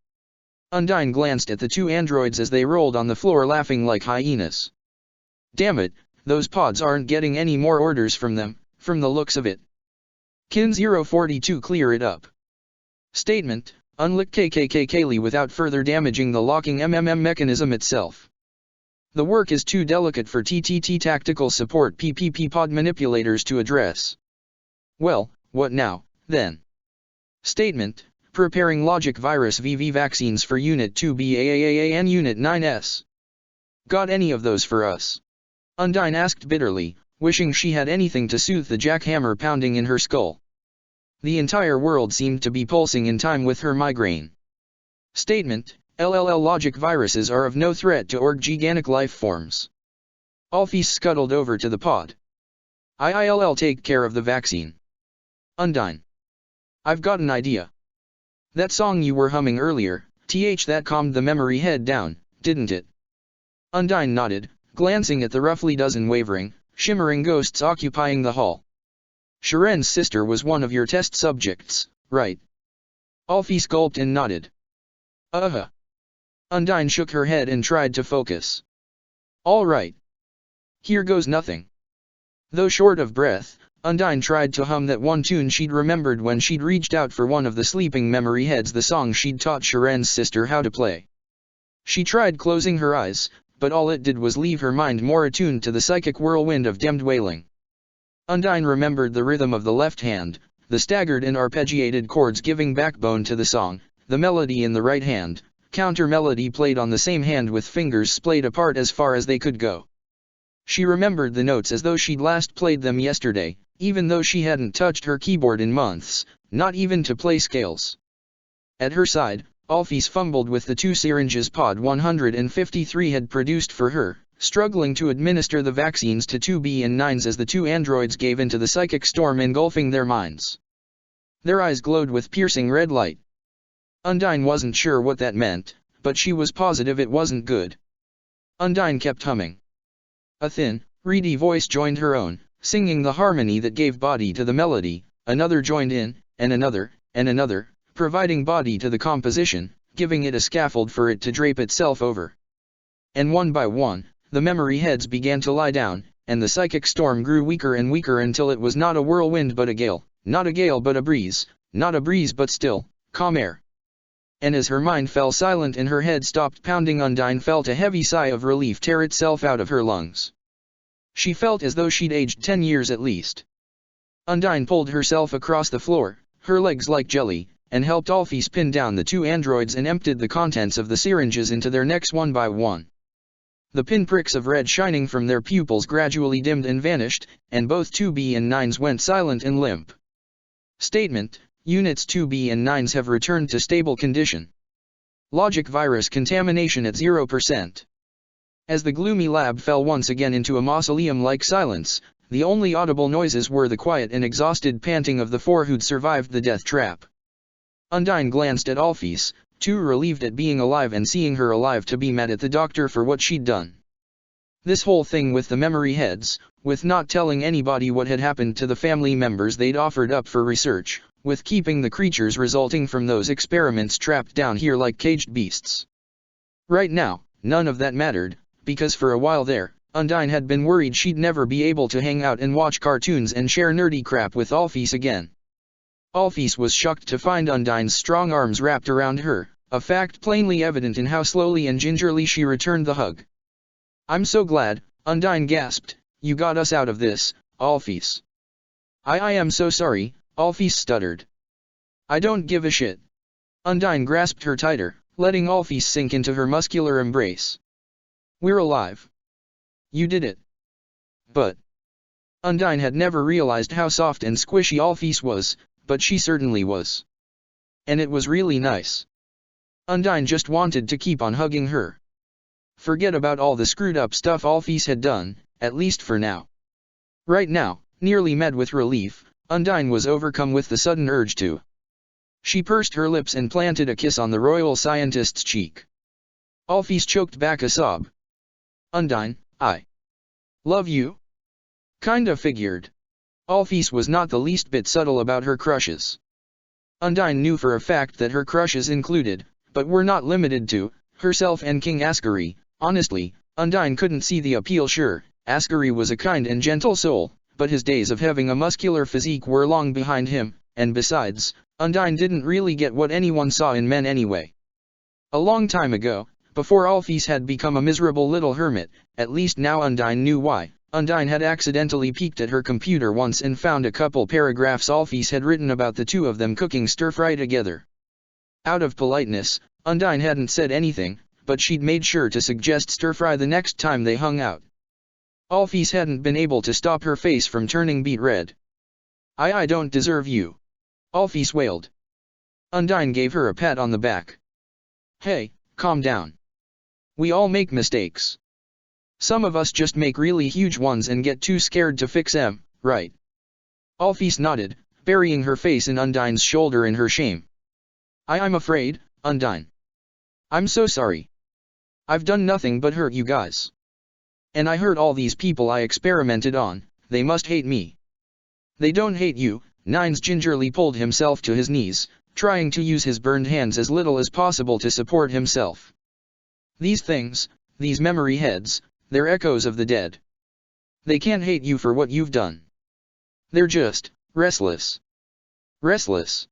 Undyne glanced at the two androids as they rolled on the floor laughing like hyenas. "Damn it, those pods aren't getting any more orders from them, from the looks of it." "Kin 042 clear it up." Statement: unlock KKKKly without further damaging the locking mechanism itself. The work is too delicate for TTT tactical support PPP pod manipulators to address. Well, what now, then? Statement: preparing logic virus VV vaccines for Unit 2B and Unit 9S. Got any of those for us? Undyne asked bitterly, wishing she had anything to soothe the jackhammer pounding in her skull. The entire world seemed to be pulsing in time with her migraine. Statement: LLL logic viruses are of no threat to organic life forms. Alphys scuttled over to the pod. "I'll take care of the vaccine." "Undyne, I've got an idea. That song you were humming earlier, that calmed the memory head down, didn't it?" Undyne nodded, glancing at the roughly dozen wavering, shimmering ghosts occupying the hall. "Sharen's sister was one of your test subjects, right?" Alphys gulped and nodded. "Uh-huh." Undyne shook her head and tried to focus. "All right. Here goes nothing." Though short of breath, Undyne tried to hum that one tune she'd remembered when she'd reached out for one of the sleeping memory heads, the song she'd taught Sharen's sister how to play. She tried closing her eyes, but all it did was leave her mind more attuned to the psychic whirlwind of dimmed wailing. Undyne remembered the rhythm of the left hand, the staggered and arpeggiated chords giving backbone to the song, the melody in the right hand, counter-melody played on the same hand with fingers splayed apart as far as they could go. She remembered the notes as though she'd last played them yesterday, even though she hadn't touched her keyboard in months, not even to play scales. At her side, Alphys fumbled with the 2 syringes Pod 153 had produced for her, struggling to administer the vaccines to 2B and 9s as the 2 androids gave into the psychic storm engulfing their minds. Their eyes glowed with piercing red light. Undyne wasn't sure what that meant, but she was positive it wasn't good. Undyne kept humming. A thin, reedy voice joined her own, singing the harmony that gave body to the melody. Another joined in, and another, providing body to the composition, giving it a scaffold for it to drape itself over. And one by one, the memory heads began to lie down, and the psychic storm grew weaker and weaker until it was not a whirlwind but a gale, not a gale but a breeze, not a breeze but still, calm air. And as her mind fell silent and her head stopped pounding, Undyne felt a heavy sigh of relief tear itself out of her lungs. She felt as though she'd aged 10 years at least. Undyne pulled herself across the floor, her legs like jelly, and helped Alphys pin down the 2 androids and emptied the contents of the syringes into their necks one by one. The pinpricks of red shining from their pupils gradually dimmed and vanished, and both 2B and 9s went silent and limp. Statement: Units 2B and 9s have returned to stable condition. Logic virus contamination at 0%. As the gloomy lab fell once again into a mausoleum-like silence, the only audible noises were the quiet and exhausted panting of the four who'd survived the death trap. Undyne glanced at Alphys, too relieved at being alive and seeing her alive to be mad at the doctor for what she'd done. This whole thing with the memory heads, with not telling anybody what had happened to the family members they'd offered up for research, with keeping the creatures resulting from those experiments trapped down here like caged beasts. Right now, none of that mattered, because for a while there, Undyne had been worried she'd never be able to hang out and watch cartoons and share nerdy crap with Alphys again. Alphys was shocked to find Undyne's strong arms wrapped around her, a fact plainly evident in how slowly and gingerly she returned the hug. "I'm so glad," Undyne gasped, "you got us out of this, Alphys." I am so sorry," Alphys stuttered. "I don't give a shit." Undyne grasped her tighter, letting Alphys sink into her muscular embrace. "We're alive. You did it." But Undyne had never realized how soft and squishy Alphys was, but she certainly was. And it was really nice. Undyne just wanted to keep on hugging her. Forget about all the screwed up stuff Alphys had done, at least for now. Right now, nearly mad with relief, Undyne was overcome with the sudden urge to. She pursed her lips and planted a kiss on the royal scientist's cheek. Alphys choked back a sob. "Undyne, I love you." Kinda figured. Alphys was not the least bit subtle about her crushes. Undyne knew for a fact that her crushes included, but were not limited to, herself and King Ascari. Honestly, Undyne couldn't see the appeal. Sure, Ascari was a kind and gentle soul, but his days of having a muscular physique were long behind him, and besides, Undyne didn't really get what anyone saw in men anyway. A long time ago, before Alphys had become a miserable little hermit, at least now Undyne knew why. Undyne had accidentally peeked at her computer once and found a couple paragraphs Alphys had written about the two of them cooking stir-fry together. Out of politeness, Undyne hadn't said anything, but she'd made sure to suggest stir-fry the next time they hung out. Alphys hadn't been able to stop her face from turning beet red. I don't deserve you," Alphys wailed. Undyne gave her a pat on the back. "Hey, calm down. We all make mistakes. Some of us just make really huge ones and get too scared to fix them, right?" Alphys nodded, burying her face in Undyne's shoulder in her shame. I'm afraid, Undyne. I'm so sorry. I've done nothing but hurt you guys. And I hurt all these people I experimented on, they must hate me." "They don't hate you," Nines gingerly pulled himself to his knees, trying to use his burned hands as little as possible to support himself. "These things, these memory heads, they're echoes of the dead. They can't hate you for what you've done. They're just restless. Restless.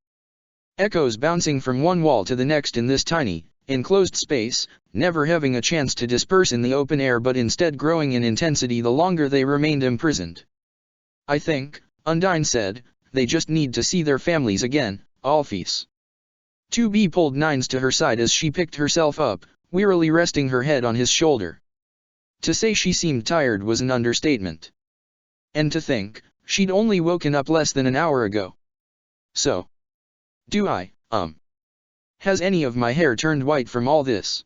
Echoes bouncing from one wall to the next in this tiny, enclosed space, never having a chance to disperse in the open air but instead growing in intensity the longer they remained imprisoned. I think," Undyne said, "they just need to see their families again, Alphys." 2B pulled Nines to her side as she picked herself up, wearily resting her head on his shoulder. To say she seemed tired was an understatement. And to think, she'd only woken up less than an hour ago. So. Do I, Has any of my hair turned white from all this?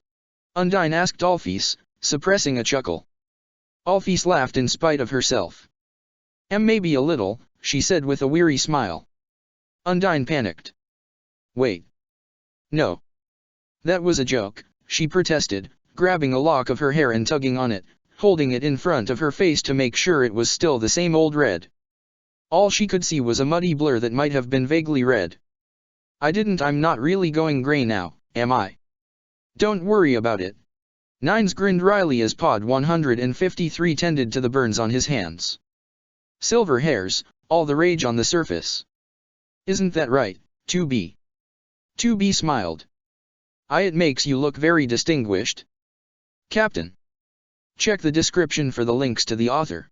Undyne asked Alphys, suppressing a chuckle. Alphys laughed in spite of herself. Maybe a little, she said with a weary smile. Undyne panicked. Wait. No. That was a joke, she protested, grabbing a lock of her hair and tugging on it, holding it in front of her face to make sure it was still the same old red. All she could see was a muddy blur that might have been vaguely red. I'm not really going grey now, am I? Don't worry about it. Nines grinned wryly as Pod 153 tended to the burns on his hands. Silver hairs, all the rage on the surface. Isn't that right, 2B? 2B smiled. It makes you look very distinguished. Captain. Check the description for the links to the author.